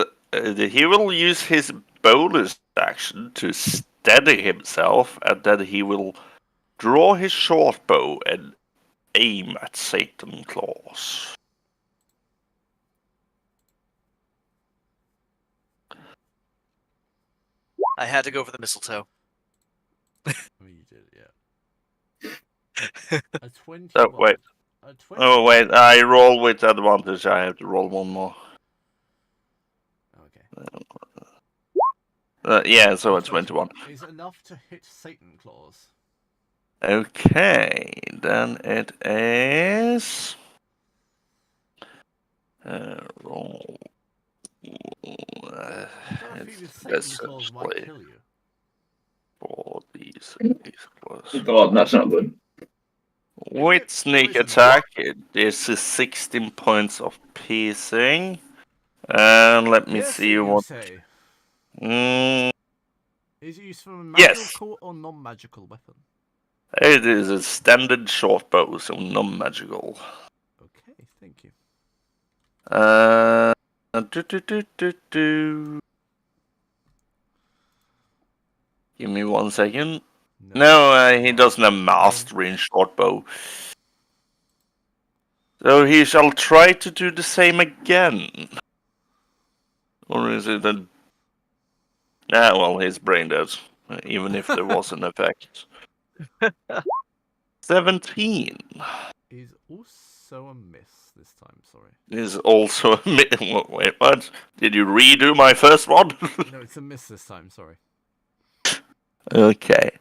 bonus action to steady himself, and then he will draw his short bow and aim at Satan Claus. I had to go for the mistletoe. I mean, you did, yeah. A 21. Oh wait. A 20. Oh wait, I roll with advantage. I have to roll one more. Okay. Yeah, so it's 21. Is enough to hit Satan Claus. Okay, then it is. Roll. Satan Claus might kill you. For these plus. God, that's not good. With sneak attack, it is 16 points of piercing. And let me see what. Say. Mm, Is it used for a Yes. magical or non-magical weapon? it is a standard short bow, so non-magical. Okay, thank you. Do. Give me 1 second. No, he doesn't have mastery in short bow. So he shall try to do the same again. Or is it a... Ah, well, he's brain dead. Even if there was an effect. 17 Is also a miss this time, sorry. is also a... Wait, what? Did you redo my first one? No, it's a miss this time, sorry. Okay.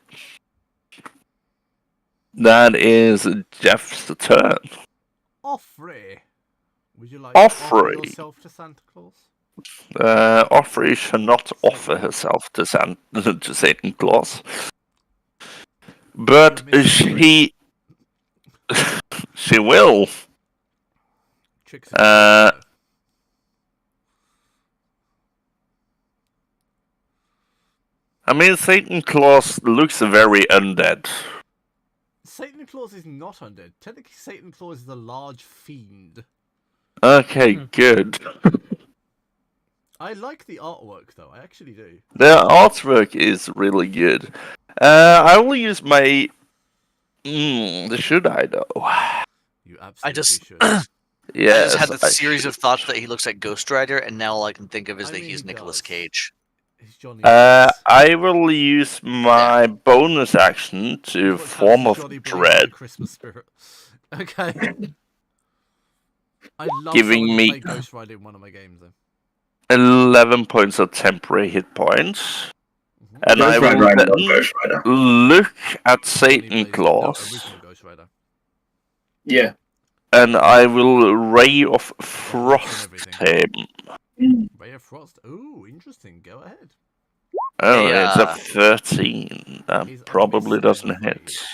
That is Jeff's turn. Offrey! Would you like Offrey. to offer yourself to Santa Claus? Offrey shall not offer herself to Satan Claus. But she will. Tricks are I mean, Satan Claus looks very undead. Satan Claus is not undead. Technically, Satan Claus is a large fiend. Okay, good. I like the artwork, though. I actually do. The artwork is really good. I will use my. Should I though? You absolutely should. Yes. I just had this I series of should. thoughts that he looks like Ghost Rider, and now all I can think of is I that mean, he's he Nicolas does. Cage. He's Johnny Blaze. I will use my bonus action to What counts form as of Johnny Blaze in dread, the Christmas spirit. Okay. I love Giving someone me- who played Ghost Rider in one of my games, though. 11 points of temporary hit points, and I Ghost Rider, will I love then Ghost Rider. look at Johnny Satan Blaze, no, Claws, original Ghost Rider. Yeah. and I will Ray of and Frost everything. him. Ray of Frost. Ooh, interesting. Go ahead. Oh, Hey, it's a 13. That He's only probably doesn't 7 hit. rays.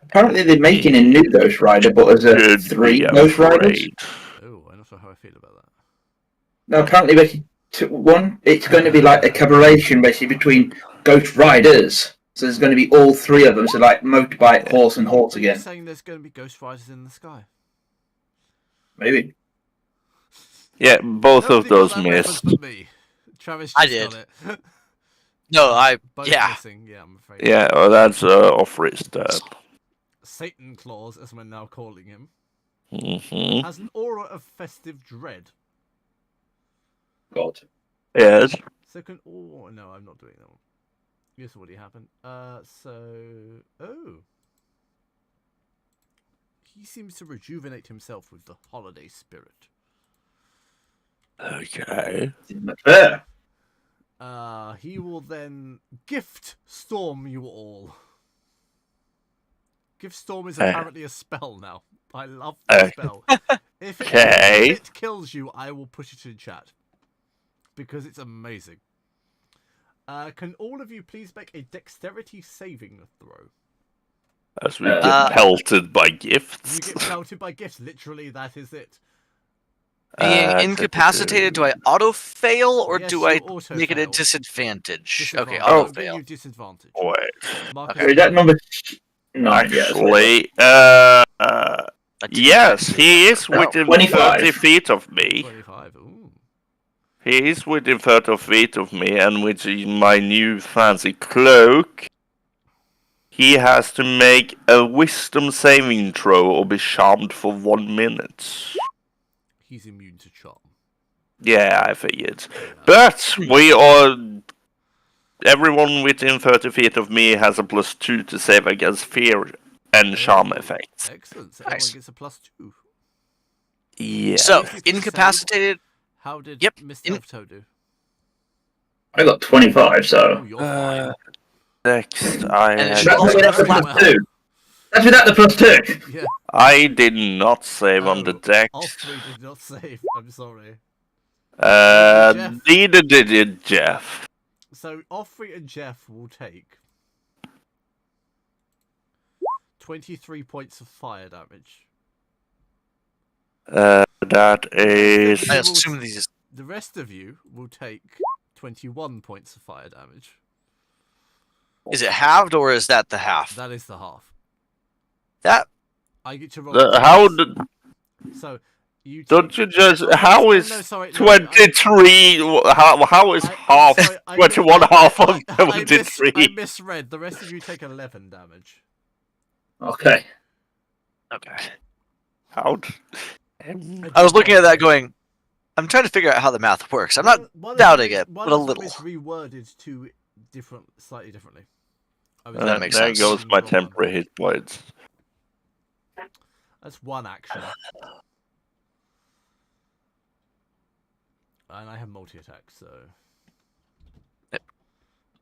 Apparently they're making a new Ghost Rider, but as a Should 3 be Ghost Riders. afraid. Oh, I'm not sure how I feel about that. No, apparently it's going to be like a collaboration basically between Ghost Riders. So there's going to be all 3 of them, so like motorbike, horse, and horse Are you again. saying there's going to be Ghost Riders in the sky? Maybe. Yeah, both of Nobody got those that reference missed. but me. Travis I just did. got it. No, Both yeah. missing. Yeah, I'm afraid. Yeah, well, that's off wrist. Satan Claus, as we're now calling him, Mm-hmm. has an aura of festive dread. God. Yes. So can no, I'm not doing that one. This already happened. He seems to rejuvenate himself with the holiday spirit. Okay. Fair. He will then gift storm you all. Gift storm is apparently a spell now. I love the spell. If it kills you, I will put it in chat. Because it's amazing. Can all of you please make a dexterity saving throw? As we get pelted by You gifts. get pelted by gifts. Literally, that is it. Being incapacitated, do I auto fail or Yes, do you I auto make it a fail. disadvantage? Okay, Disadvantage. auto I'm giving fail. you disadvantage. Wait. Marcus, So is that number 9? Actually, yes, he is within 25. 30 feet of me. 25. Ooh. He is within 30 feet of me, and with my new fancy cloak, he has to make a wisdom saving throw or be charmed for 1 minute. He's immune to charm. Yeah, I figured. Yeah. But we are. Everyone within 30 feet of me has a +2 to save against fear and charm Oh, effects. Excellent. So Nice. everyone gets a +2. Yeah. So, Basically, to incapacitated. How did Yep, Mr. Elftoe do? I got 25, so. Oh, you're fine. Next, I And it had should That's also without the very +2. That's without the +2. Yeah. I did not save on the deck. All 3 did not save. I'm sorry. Jeff. Neither did Jeff. So, Offrey and Jeff will take 23 points of fire damage. That is. I assume these. The rest of you will take 21 points of fire damage. Is it halved or is that the half? That is the half. That. I get to roll. How did. So, you Don't you just. How is no, sorry, no, 23. How is half. 21 half of 73? I misread. The rest of you take 11 damage. Okay. Okay. How. I was looking at that going, I'm trying to figure out how the math works. I'm not One of doubting them it, is- but one a of them little. is reworded to slightly differently. That makes there sense. goes my temporary hit points. That's one action. And I have multi-attack, so... Yep.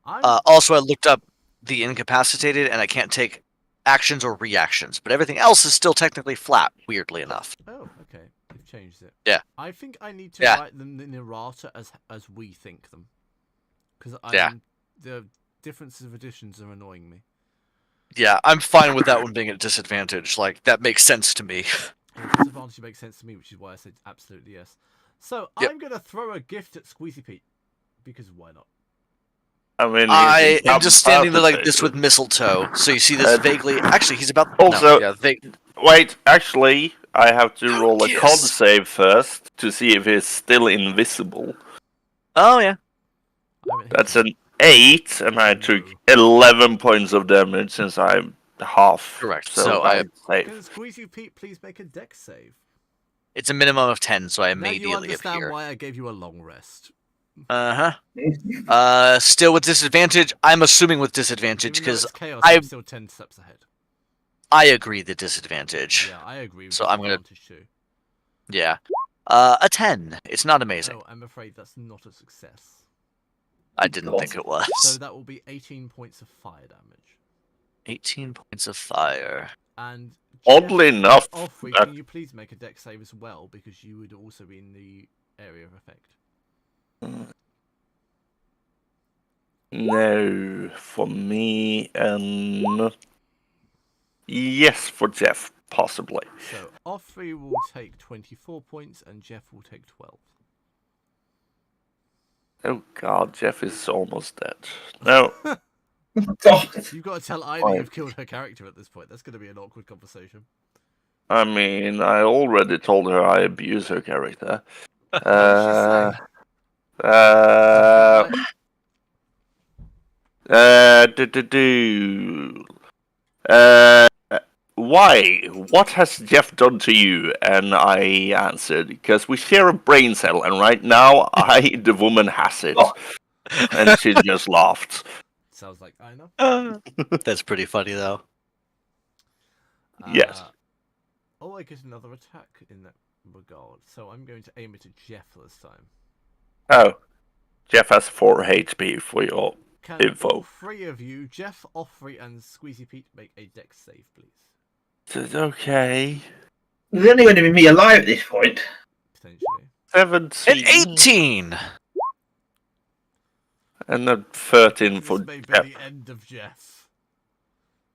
I'm... Also, I looked up the incapacitated, and I can't take actions or reactions, but everything else is still technically flat, weirdly enough. Oh, okay. They've changed it. Yeah. I think I need to Yeah. write them in errata as we think them. Because Yeah. the differences of editions are annoying me. Yeah, I'm fine with that one being at a disadvantage. Like, that makes sense to me. And disadvantage makes sense to me, which is why I said absolutely yes. So, Yep. I'm going to throw a gift at Squeezy Pete. Because why not? I mean, I he's am just standing there like this incapacitated. with mistletoe, so you see this vaguely... Actually, he's about... Also- no, yeah, Wait, actually, I have to roll a con Yes. save first to see if he's still invisible. Oh yeah. I haven't hit That's him. an 8, and I took 11 points of damage since I'm half. Correct. So, So I'm safe. Can Squeezy Pete please make a dex save? it's a minimum of 10, so I Now you immediately understand appear. why I gave you a long rest. Still with disadvantage. I'm assuming with disadvantage Even though because it's chaos, I I'm still 10 steps ahead. I agree the disadvantage. Yeah, I agree with So I'm gonna- disadvantage too. Yeah. A 10. It's not amazing. Oh, I'm afraid that's not a success. I didn't think it was. So that will be 18 points of fire damage. 18 points of fire. And Oddly enough, Offrey, that- can you please make a dex save as well, because you would also be in the area of effect. No, for me, and yes, for Jeff, possibly. So Offrey will take 24 points, and Jeff will take 12. Oh God, Jeff is almost dead. No, God. You've got to tell Ida Fine. you've killed her character at this point. That's going to be an awkward conversation. I mean, I already told her I abuse her character. What did she say? Uh, Right? why? What has Jeff done to you? And I answered, because we share a brain cell, and right now, the woman has it. And she just laughed. Sounds like Ina. That's pretty funny though. Yes. Oh, I get another attack in that regard. So I'm going to aim it at Jeff this time. Oh, Jeff has 4 HP for your Can info. all 3 of you, Jeff, Offrey, and Squeezy Pete, make a dex save, please? Okay. There's only going to be me alive at this point. Potentially. 17. An 18! And then 13 for This may be Jeff. the end of Jeff.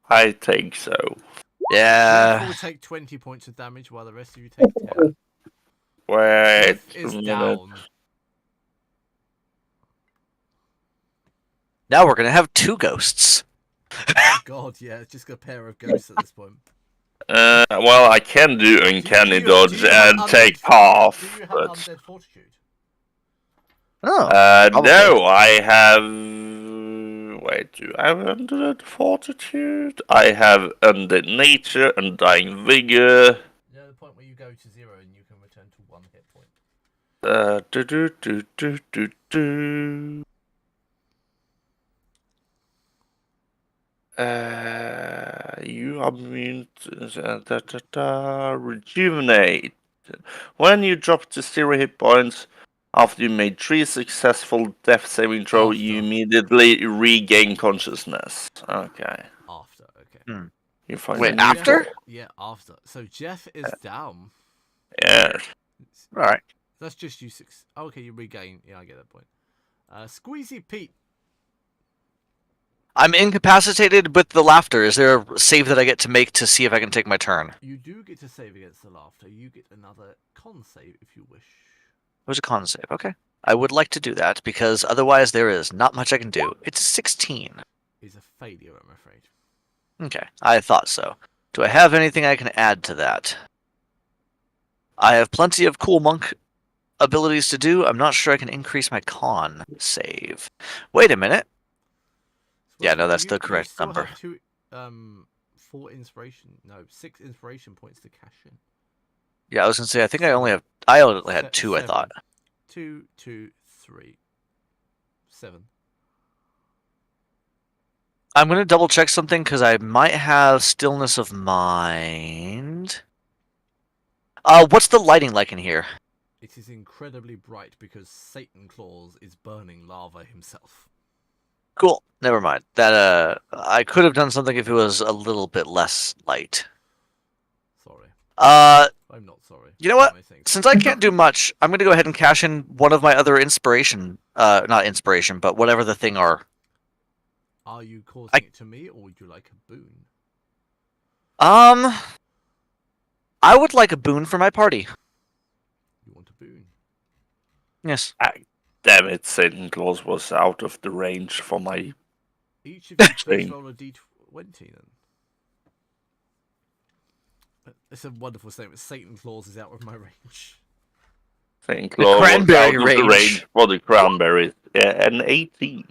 I think so. Jeff Yeah. will take 20 points of damage, while the rest of you take 10. Wait Jeff a is minute. down. Now we're gonna have 2 ghosts. Oh god, yeah, it's just a pair of ghosts at this point. Well, I can do uncanny do dodge you have and take Do half, you have but undead fortitude? Oh. probably. no, I have. Wait, do I have undead fortitude? I have undead nature, undying vigor. You know, the point where you go to 0 and you can return to 1 hit point. Do. You are immune to rejuvenate. When you drop to 0 hit points after you made 3 successful death saving throw, you After. immediately regain consciousness. Okay. After, okay. You find Wait, a new after? door. Yeah, after. So Jeff is down. Yes. Alright. That's just you six. Oh, okay, you regain. Yeah, I get that point. Squeezy Pete. I'm incapacitated with the laughter. Is there a save that I get to make to see if I can take my turn? You do get to save against the laughter. You get another con save if you wish. It was a con save. Okay. I would like to do that because otherwise there is not much I can do. It's a 16. Is a failure, I'm afraid. Okay. I thought so. Do I have anything I can add to that? I have plenty of cool monk abilities to do. I'm not sure I can increase my con save. Wait a minute. Yeah, no, that's the correct still number. Have 2, 4 inspiration. No, 6 inspiration points to cash in. Yeah, I was gonna say I only had 2. I thought. 2, 2, 3, 7. I'm gonna double check something because I might have stillness of mind. What's the lighting like in here? It is incredibly bright because Satan Claus is burning lava himself. Cool. Never mind. That I could have done something if it was a little bit less light. Sorry. I'm not sorry. You know what? Am I saying Since I can't do much, I'm gonna go ahead and cash in one of my other inspiration. Not inspiration, but whatever the thing are. Are you causing it to me, or would you like a boon? I would like a boon for my party. You want a boon? Yes. Damn it, Satan Claus was out of the range for my. Each of you please Thing. roll a d20 then. It's a wonderful statement. Satan Claus is out of my range. St. Claw was cranberry out of the range. range for the cranberries. Yeah, an 18.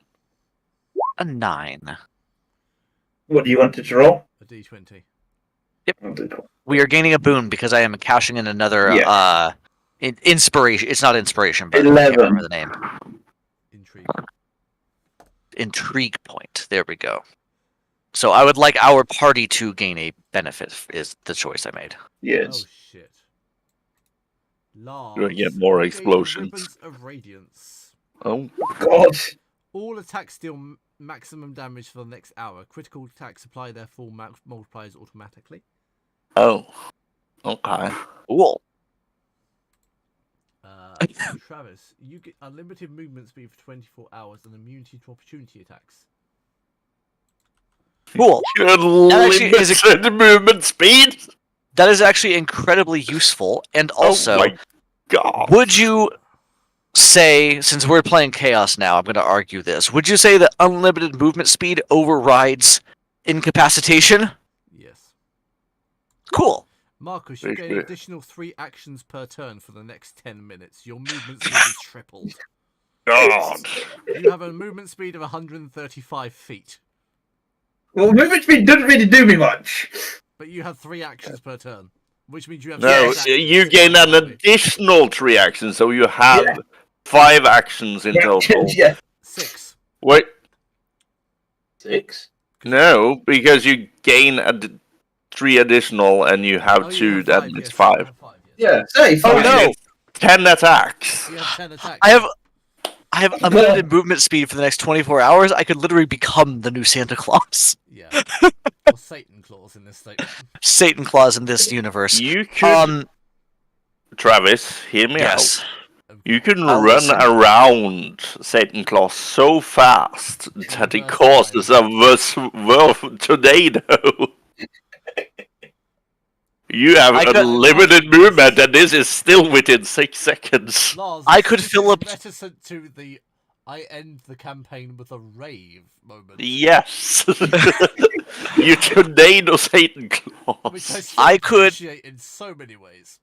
A 9. What do you want to roll? A D20. I'll do that. We are gaining a boon because I am cashing in another Yeah. inspiration. It's not inspiration, but I 11. can't remember the name. Intrigue. Intrigue point. There we go. So I would like our party to gain a benefit. Is the choice I made? Yes. Oh shit. Lars, You're gonna get more you gain explosions. Ribbons of Radiance. Oh, God. All attacks deal maximum damage for the next hour. Critical attacks apply their full multipliers automatically. oh, okay. Cool. Travis, you get unlimited movement speed for 24 hours and immunity to opportunity attacks. Cool. Unlimited movement speed. That is actually incredibly useful. And also, oh my God. would you say, since we're playing Chaos now, I'm going to argue this. Would you say that unlimited movement speed overrides incapacitation? Yes. Cool. Marcus, you Very gain good. additional 3 actions per turn for the next 10 minutes. Your movement speed is tripled. God. You have a movement speed of 135 feet, Well, movement speed doesn't really do me much. but you have 3 actions per turn, which means you have No, 6 actions. you gain an additional 3 actions, so you have Yeah. 5 actions in total. Yeah. 6. Wait, 6. no, because you gain 3 additional, and you have Oh, 2. have That 5, makes yes, 5. you have 5, yes. Yeah. Say Oh fine. no! 10 attacks. You have 10 attacks. I have unlimited movement speed for the next 24 hours. I could literally become the new Santa Claus. Yeah. Or Satan Claus in this statement. Satan Claus in this universe. You could, Travis, hear me Yes. out. You can I'll run listen. around Satan Claus so fast that it Reverse causes a tornado. You have I could- unlimited movement, and this is still within 6 seconds. Lars, I this- could this fill is up- reticent to the I end the campaign with a rave moment. Yes. You tornado Satan Which Claus. still I could- appreciate in so many ways.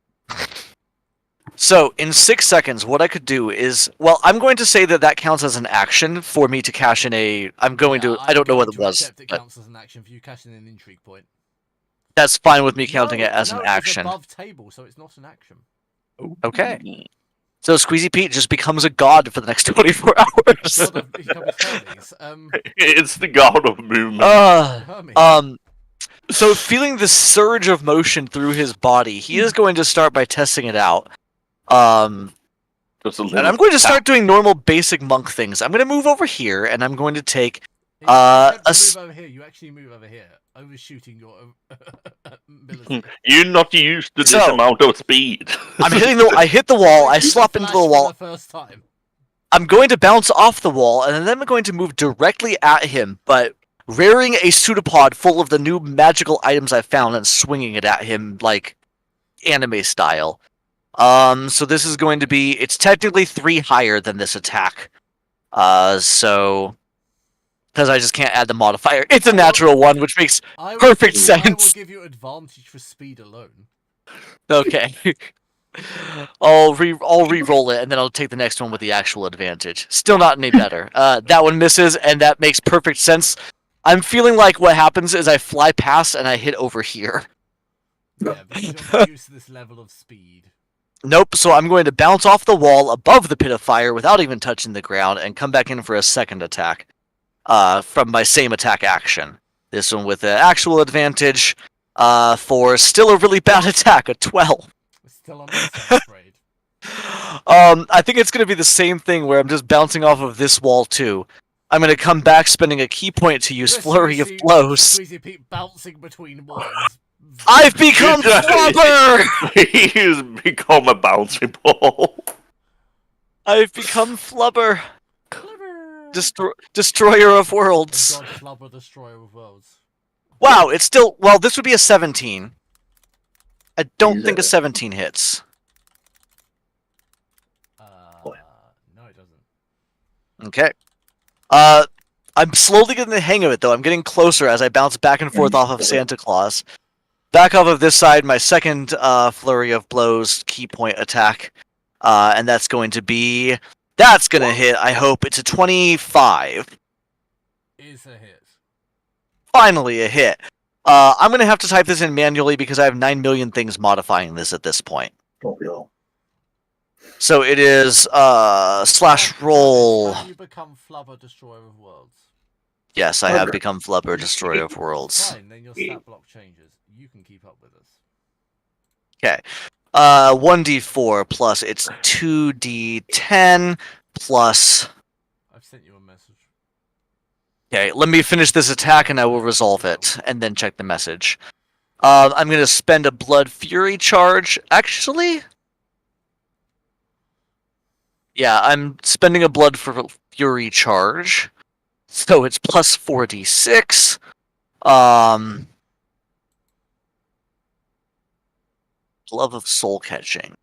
So, in 6 seconds, what I could do is... Well, I'm going to say that that counts as an action for me to cash in a... I don't know what it was. Accept it But counts as an action for you cashing in an intrigue point. that's fine with me counting No, it as no, an it's action. above table, so it's not an action. Okay. So Squeezy Pete just becomes a god for the next 24 hours. God of, he comes Hermes. It's the god of movement. Hermes. So feeling the surge of motion through his body, he is going to start by testing it out. Just a And little I'm going to start doing normal basic monk things. I'm going to move over here, and I'm going to take... You a move over here. You actually move over here, overshooting your ability. You're not used to this So- amount of speed. I hit the wall, I You slop into flash the for wall. the first time. I'm going to bounce off the wall, and then I'm going to move directly at him, but rearing a pseudopod full of the new magical items I found and swinging it at him like anime style. So this is going to be... It's technically 3 higher than this attack. So... Because I just can't add the modifier. It's a natural 1, which makes... I will Perfect give you- I will sense. give you advantage for speed alone. Okay. I'll re-roll it, and then I'll take the next one with the actual advantage. Still not any better. That one misses, and that makes perfect sense. I'm feeling like what happens is I fly past and I hit over here. Yeah, because you're not used to this level of speed. Nope, so I'm going to bounce off the wall above the pit of fire without even touching the ground and come back in for a second attack. From my same attack action. This one with the actual advantage for still a really bad attack, a 12. Still on this, I'm afraid. I think it's going to be the same thing where I'm just bouncing off of this wall too. I'm going to come back spending a key point to use Chris, Flurry you of see Blows. Squeezy Pete bouncing between walls. I've become Good job. Flubber! He's become a bouncy ball. I've become Flubber, Clever. destroyer of Oh worlds. God, Flubber, destroyer of worlds. Wow, it's still... Well, this would be a 17. I don't Is think a it? 17 hits. No, it doesn't. Okay. I'm slowly getting the hang of it, though. I'm getting closer as I bounce back and forth off of Santa Claus. Back off of this side, my second Flurry of Blows key point attack. And that's going to be... That's going to hit, I hope. It's a 25. Is a hit. Finally a hit. I'm going to have to type this in manually because I have 9 million things modifying this at this point. Probably all. So it is slash roll. Have you become Flubber Destroyer of Worlds? Yes, I have Okay. become Flubber Destroyer of Worlds. Fine, then your stat block changes. You can keep up with us. Okay. 1d4 plus it's 2d10 plus... I've sent you a message. Okay, let me finish this attack and I will resolve it, and then check the message. I'm going to spend a Blood Fury charge. Actually... Yeah, I'm spending a Blood Fury charge. So it's plus 4d6. Glove of Soul Catching.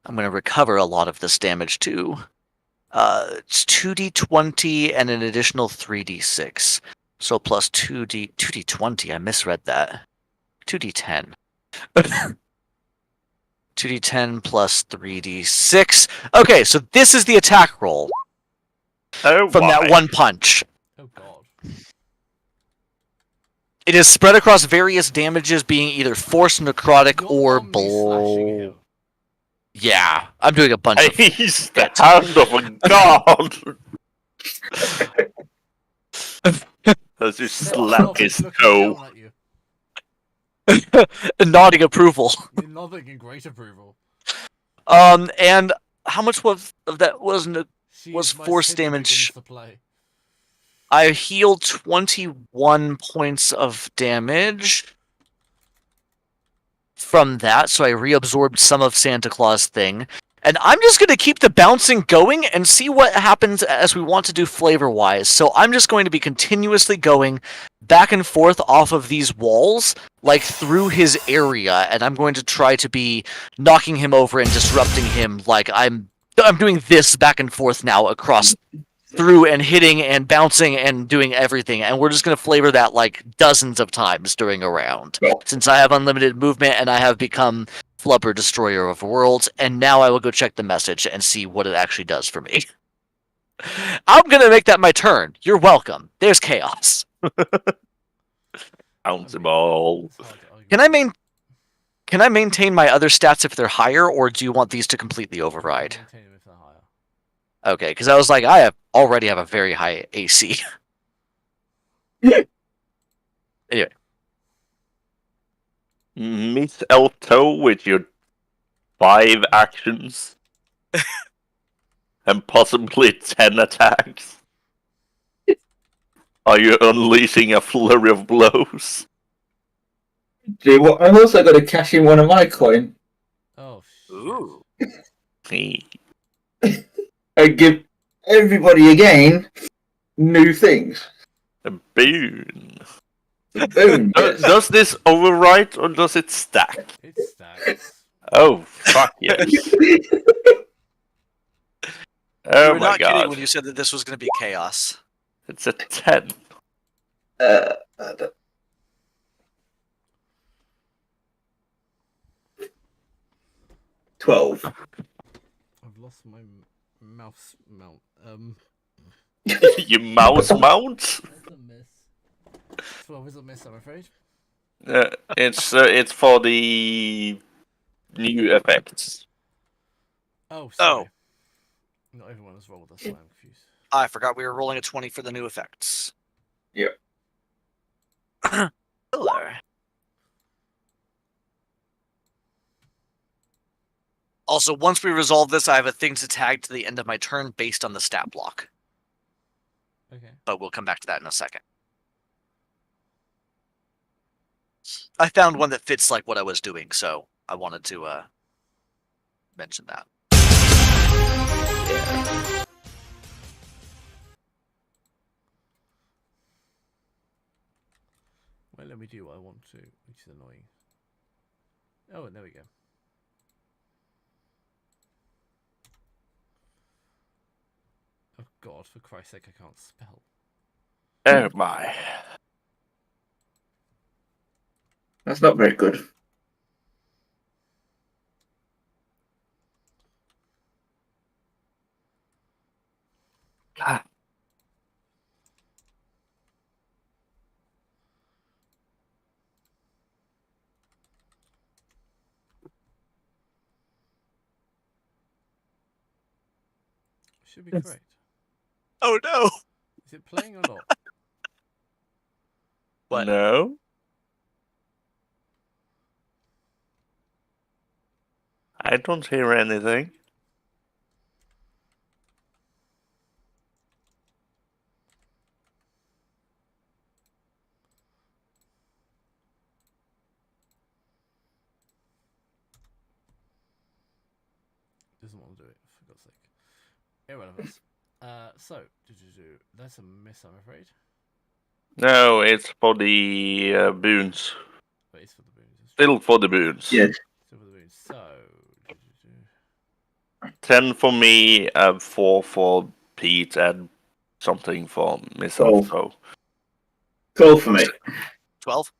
I'm going to recover a lot of this damage too. It's 2d20 and an additional 3d6. So plus 2d20. I misread that. 2d10. 2d10 plus 3d6. Okay, so this is the attack roll Oh, from my. that one punch. Oh god. It is spread across various damages, being either force, necrotic, You're or only slashing blow. him. Yeah, I'm doing a bunch of... He's the hand of a god! As you slap his Looking toe. down at you. nodding approval. You're nodding in great approval. And how much of that was She Was is my force Sid who damage- begins to play. I healed 21 points of damage from that, so I reabsorbed some of Santa Claus thing. And I'm just going to keep the bouncing going and see what happens as we want to do flavor-wise. So I'm just going to be continuously going back and forth off of these walls, like through his area, and I'm going to try to be knocking him over and disrupting him like I'm doing this back and forth now across through and hitting and bouncing and doing everything, and we're just going to flavor that like dozens of times during a round. Since I have unlimited movement and I have become Flubber Destroyer of Worlds, and now I will go check the message and see what it actually does for me. I'm going to make that my turn. You're welcome. There's chaos. Bounce ball. It's hard to argue. Can I maintain my other stats if they're higher, or do you want these to completely override? Maintain him if they're higher. Okay, because I was like, already have a very high AC. Anyway. Miss Elto with your 5 actions. And possibly 10 attacks. Are you unleashing a flurry of blows? Do you what? I've also got to cash in one of my coin. Oh, shit. Ooh. Hey. I give everybody again new things. A boon. Boom. yes. Does this overwrite or does it stack? It stacks. Oh, fuck yes. You Oh were my not kidding god. when you said that this was going to be chaos. It's a 10. Uh, 12. I've lost my mouse mount. You mouse mount? That's a miss. 12 is a miss, I'm afraid. It's for the new effects. Oh, sorry. Oh. Not everyone has rolled us, so I'm confused. I forgot we were rolling a 20 for the new effects. Yep. Hello. Also, once we resolve this, I have a thing to tag to the end of my turn based on the stat block. Okay. But we'll come back to that in a second. I found one that fits like what I was doing, so I wanted to mention that. Well, let me do what I want to, which is annoying. Oh, and there we go. Oh god, for Christ's sake, I can't spell. Oh my. That's not very good. Should be correct. Oh no! Is it playing or not? What? No. I don't hear anything. Doesn't want to do it, for God's sake. Irrelevant. So, that's a miss, I'm afraid. No, it's for the boons. But it's for the boons. Still for the boons. Yes. Still for the boons. So, 10 for me, 4 for Pete, and something for myself. So 12 for me. 12?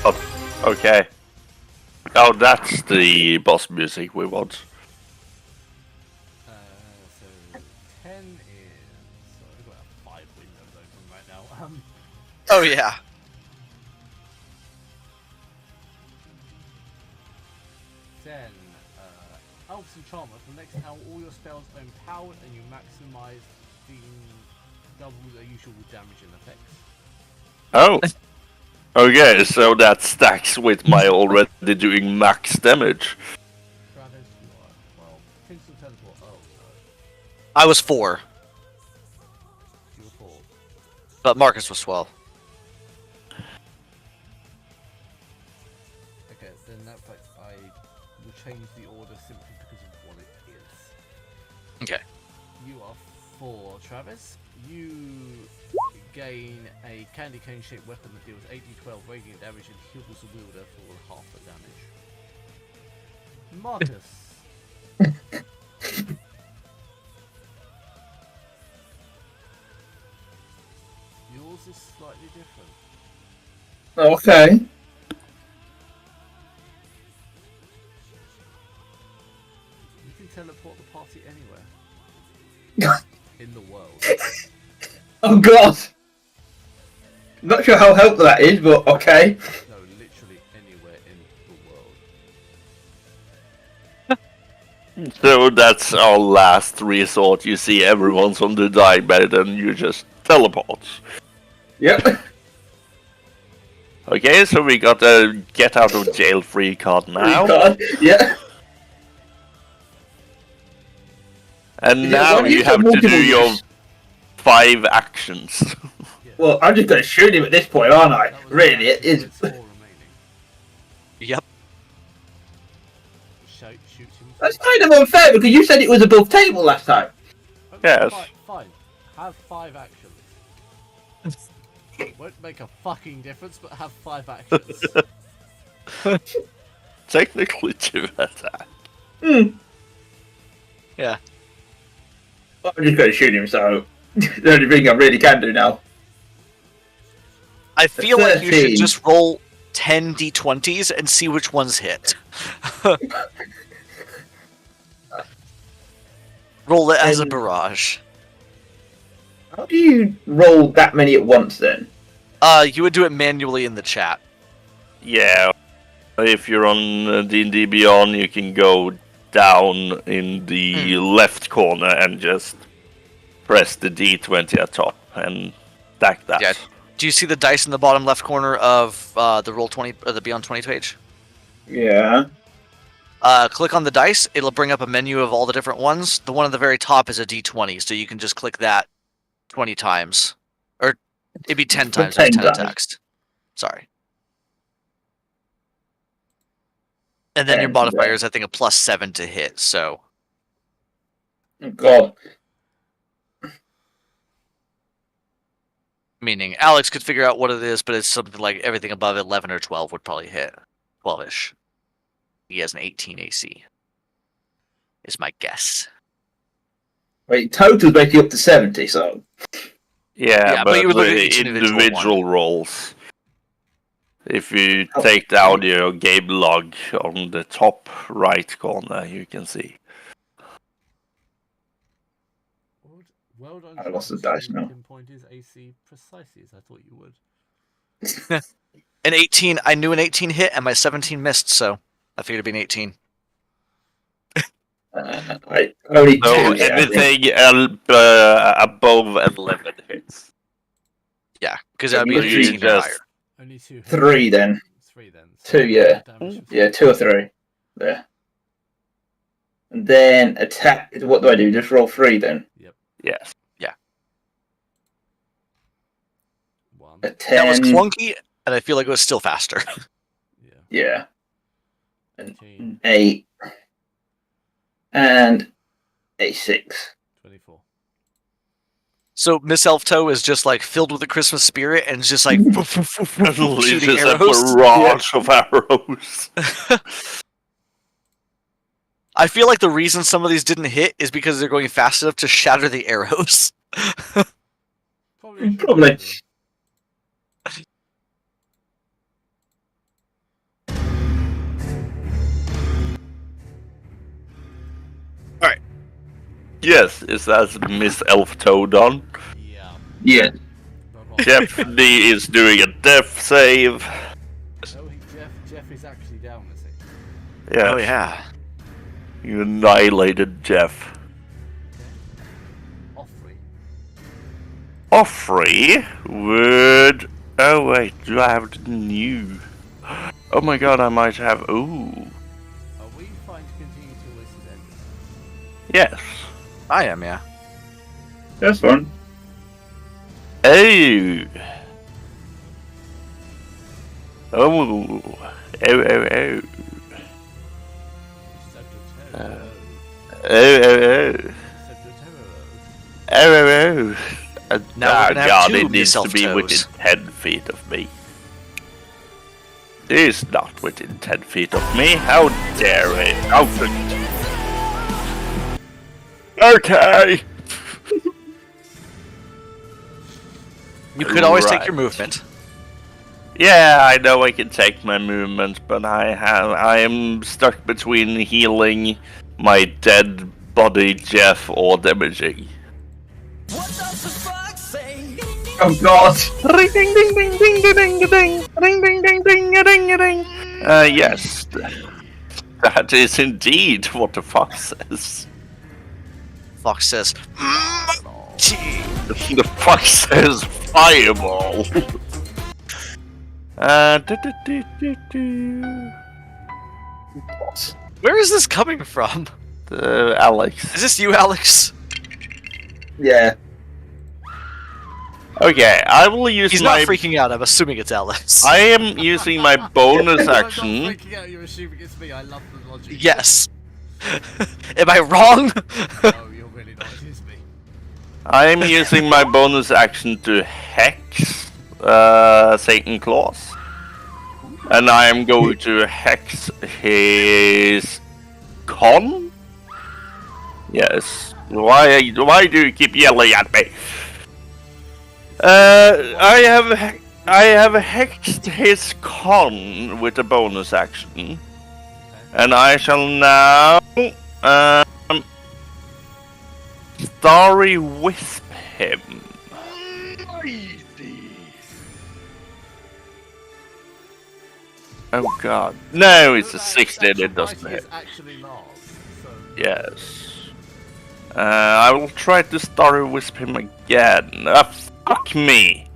okay. okay. Oh, that's the boss music we want. So 10 is. So I've got 5 windows open right now. Oh yeah. 10. Elves and Charmer. For the next hour, all your spells are empowered and you maximize the double their usual damage and effects. Oh. Okay, so that stacks with my already doing max damage. Travis, you are 12. Tinsel Teleport. Oh, no. I was 4, You were 4. but Marcus was 12. Okay, then that fact I will change the order simply because of what it is. Okay. You are 4, Travis. You gain a candy cane shaped weapon that deals 8d12 radiant damage and heals the wielder for half the damage. Marcus. Yours is slightly different. Okay. You can teleport the party anywhere in the world. Oh god! Not sure how helpful that is, but okay. No, literally anywhere in the world. So that's our last resort. You see everyone's on the die bed and you just teleport. Yep. Okay, so we got a get out of jail free card now. God, yeah. And Yeah, now why do you you have have to do multiple your use? 5 actions. Well, I'm just going to shoot him at this point, aren't I? That was Really, it exactly is. its 4 remaining. Yep. Shoot him. That's kind of unfair because you said it was above table last time. Yes. Fine. Have 5 actions. Won't make a fucking difference, but have 5 actions. Technically 2 attack. Hmm. Yeah. I'm just going to shoot him, so the only thing I really can do now. I feel like you should 13. just roll 10 d20s and see which ones hit. Roll it as a And- barrage. How do you roll that many at once then? You would do it manually in the chat. Yeah. If you're on D&D Beyond, you can go down in the left corner and just press the D20 at top and stack that. Yeah. Do you see the dice in the bottom left corner of the roll 20 or the Beyond 20 page? Yeah. Click on the dice. It'll bring up a menu of all the different ones. The one at the very top is a D20, so you can just click that 20 times, or it'd be 10 times. There's 10 10 times. attacks. Sorry. And then your 10, modifier yeah. is, I think, a +7 to hit. So Oh, God. Meaning Alex could figure out what it is, but it's something like everything above 11 or 12 would probably hit. 12-ish. He has an 18 AC. Is my guess. Wait, total's basically up to 70, so. Yeah, but you would look at each individual rolls. If you Oh. take the audio game log on the top right corner, you can see. Well done. I lost the Charles. dice You now. pinpoint his AC precisely as I thought you would. An 18, I knew an 18 hit, and my 17 missed, so I figured it'd be an 18. I only So two hit, I think. anything above 11 hits. Yeah, because that would be an Literally 18 or higher. Only 2 hits. 3 then. 3 then. 2, yeah. Damage from Yeah, 2 or 3. There. And then attack. What do I do? Just roll 3 then? Yes. 1. A 10. That was clunky, and I feel like it was still faster. Yeah. Yeah. 18. An 8. And a 6. 24. So Miss Elf Toe is just like filled with the Christmas spirit and just like shooting Just a arrows. barrage of arrows. I feel like the reason some of these didn't hit is because they're going fast enough to shatter the arrows. Probably. Yes, is that Miss Elf Toe done? Yeah. Yeah. Jeff D is doing a death save. Oh, Jeff is actually down, is he? Yeah, Oh yeah. you annihilated Jeff. Offrey. Offrey would. Oh wait, do I have the new? Oh my god, I might have. Ooh, Are we fine to continue till this is ended? yes. I am, yeah. That's fun. Oh. Oh. Oh, oh, oh. Secretary. Oh, oh, oh. Secretary. Oh, oh, oh. Now we're gonna have God, two it needs to be Miss-Elf-Toes. within 10 feet of me. It is not within 10 feet of me. How dare it? How Okay. You could always take Right. your movement. Yeah, I know I can take my movement, but I am stuck between healing my dead body Jeff or damaging. Oh god! Ring ding ding ding ding ding ding ding ring ding ding ding ding ding. Yes. That is indeed what the fox says. Fox says, The fox says fireball. where is this coming from? Alex. Is this you, Alex? Yeah. Okay, I will use He's my. not freaking out. I'm assuming it's Alex. I am using my bonus I'm not action. freaking out, you're assuming it's me. I love the logic. Yes. Am I wrong? No, you're really not. It is me. I am using my bonus action to hex Satan Claus. And I am going to hex his con? Yes. Why do you keep yelling at me? I have hexed his con with a bonus action. And I shall now Starry Wisp him. Oh god. No, it's a 16, it doesn't Writing hit. is actually Lars, so Yes. I will try to Starry Wisp him again. Fuck me.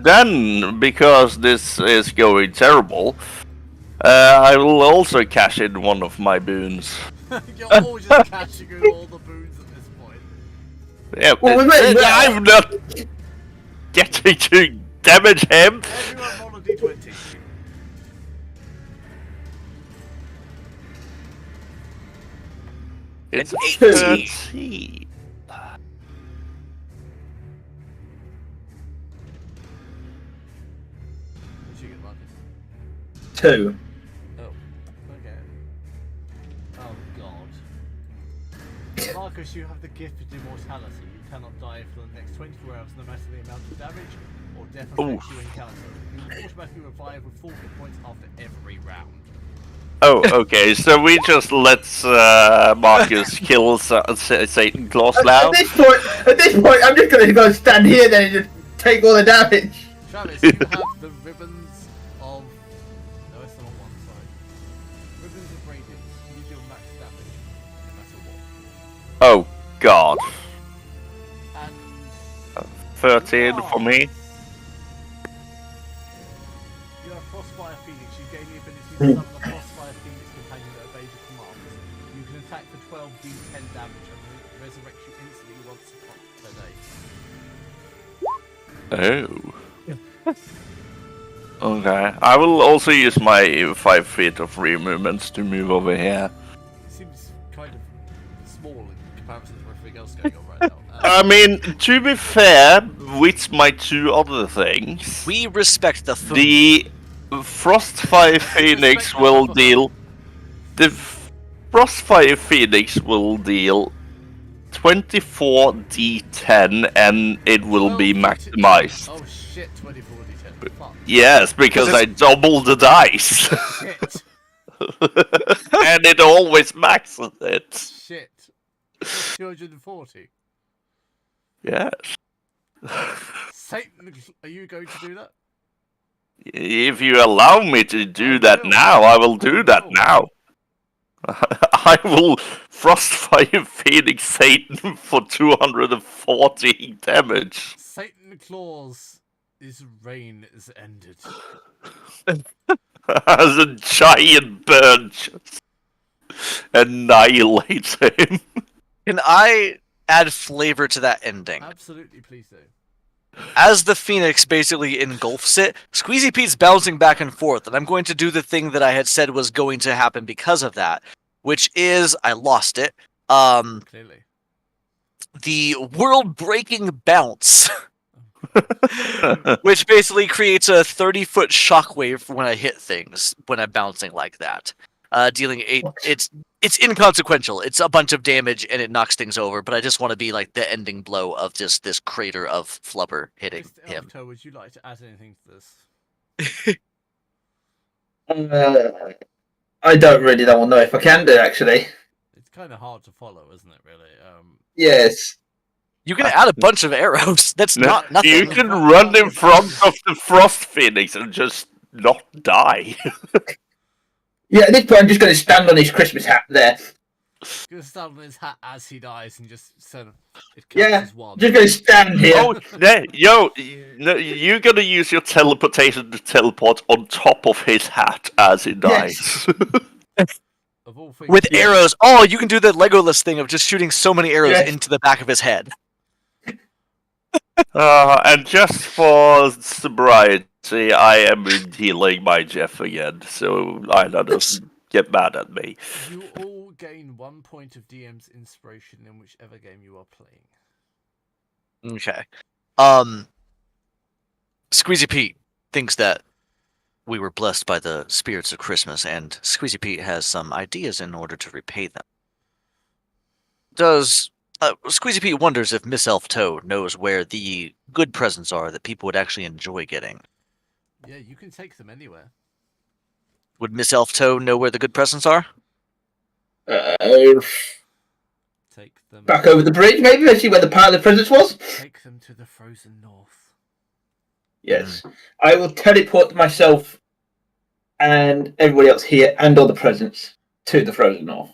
Then, because this is going terrible, I will also cash in one of my boons. you're all just catching in all the boons at this point. Yeah, Well, wait, I'm not getting to damage him. Everyone roll a d20. It's An 13. 2. Oh, okay. Oh god. Marcus, you have the gift of immortality. You cannot die for the next 24 hours, no matter the amount of damage or death effects you encounter. You will automatically revive with 4 hit points after every round. Oh, okay. So we just let Marcus kill Satan Claus now. At this point, I'm just going to go stand here then and just take all the damage. Travis, you have the ribbons of... No, it's the wrong one, sorry. Ribbons of radiance. You deal max damage, no matter what. Oh God. And... 13 for me. You have Frostfire Phoenix. You gain the ability to summon the Frostfire Phoenix companion that obeys your commands. You can attack for 12d10 damage and resurrect you instantly once per day. Oh. Okay. I will also use my 5 feet of free movements to move over here. It seems kind of small in comparison to everything else going on right now. I mean, to be fair, with my 2 other things, We respect the food. the Frostfire Phoenix will deal. The Frostfire Phoenix will deal 24d10, and it will be 12d10. maximized. Oh shit, 24d10. Fuck. Yes, because I doubled the dice, Shit. and it always maxes it. Shit. 240. Yes. Satan, are you going to do that? If you allow me to do that now, I will do that now. I will Frostfire Phoenix Satan for 240 damage. Satan Claus, his reign is ended. As a giant bird just annihilates him. Can I add flavor to that ending? Absolutely, please do. As the Phoenix basically engulfs it, Squeezy Pete's bouncing back and forth, and I'm going to do the thing that I had said was going to happen because of that, which is I lost it. Clearly. The world-breaking bounce, which basically creates a 30-foot shockwave when I hit things when I'm bouncing like that. Dealing 8. It's inconsequential. It's a bunch of damage and it knocks things over, but I just want to be like the ending blow of just this crater of flubber hitting Mr. him. Elfto, would you like to add anything to this? I don't really know if I can do, actually. It's kind of hard to follow, isn't it, really? Yes. You can add a bunch of arrows. That's not nothing. You can run in front of the Frost Phoenix and just not die. Yeah, at this point, I'm just going to stand on his Christmas hat there. Gonna stand on his hat as he dies and just sort of... It counts Yeah, as one. just going to stand here. Oh, no, you're gonna use your teleportation to teleport on top of his hat as he dies. Of all things, With arrows. Oh, you can do the Legolas thing of just shooting so many arrows Yes. into the back of his head. And just for sobriety, I am healing my Jeff again, so Ida doesn't get mad at me. you all gain 1 point of DM's inspiration in whichever game you are playing. Okay. Squeezy Pete thinks that we were blessed by the spirits of Christmas, and Squeezy Pete has some ideas in order to repay them. Squeezy Pete wonders if Miss Elf Toad knows where the good presents are that people would actually enjoy getting. Yeah, you can take them anywhere. Would Miss Elf Toad know where the good presents are? Take them. Back over the bridge, maybe? Let's see where the pile of presents was? Take them to the frozen north. Yes. I will teleport myself and everybody else here and all the presents to the frozen north.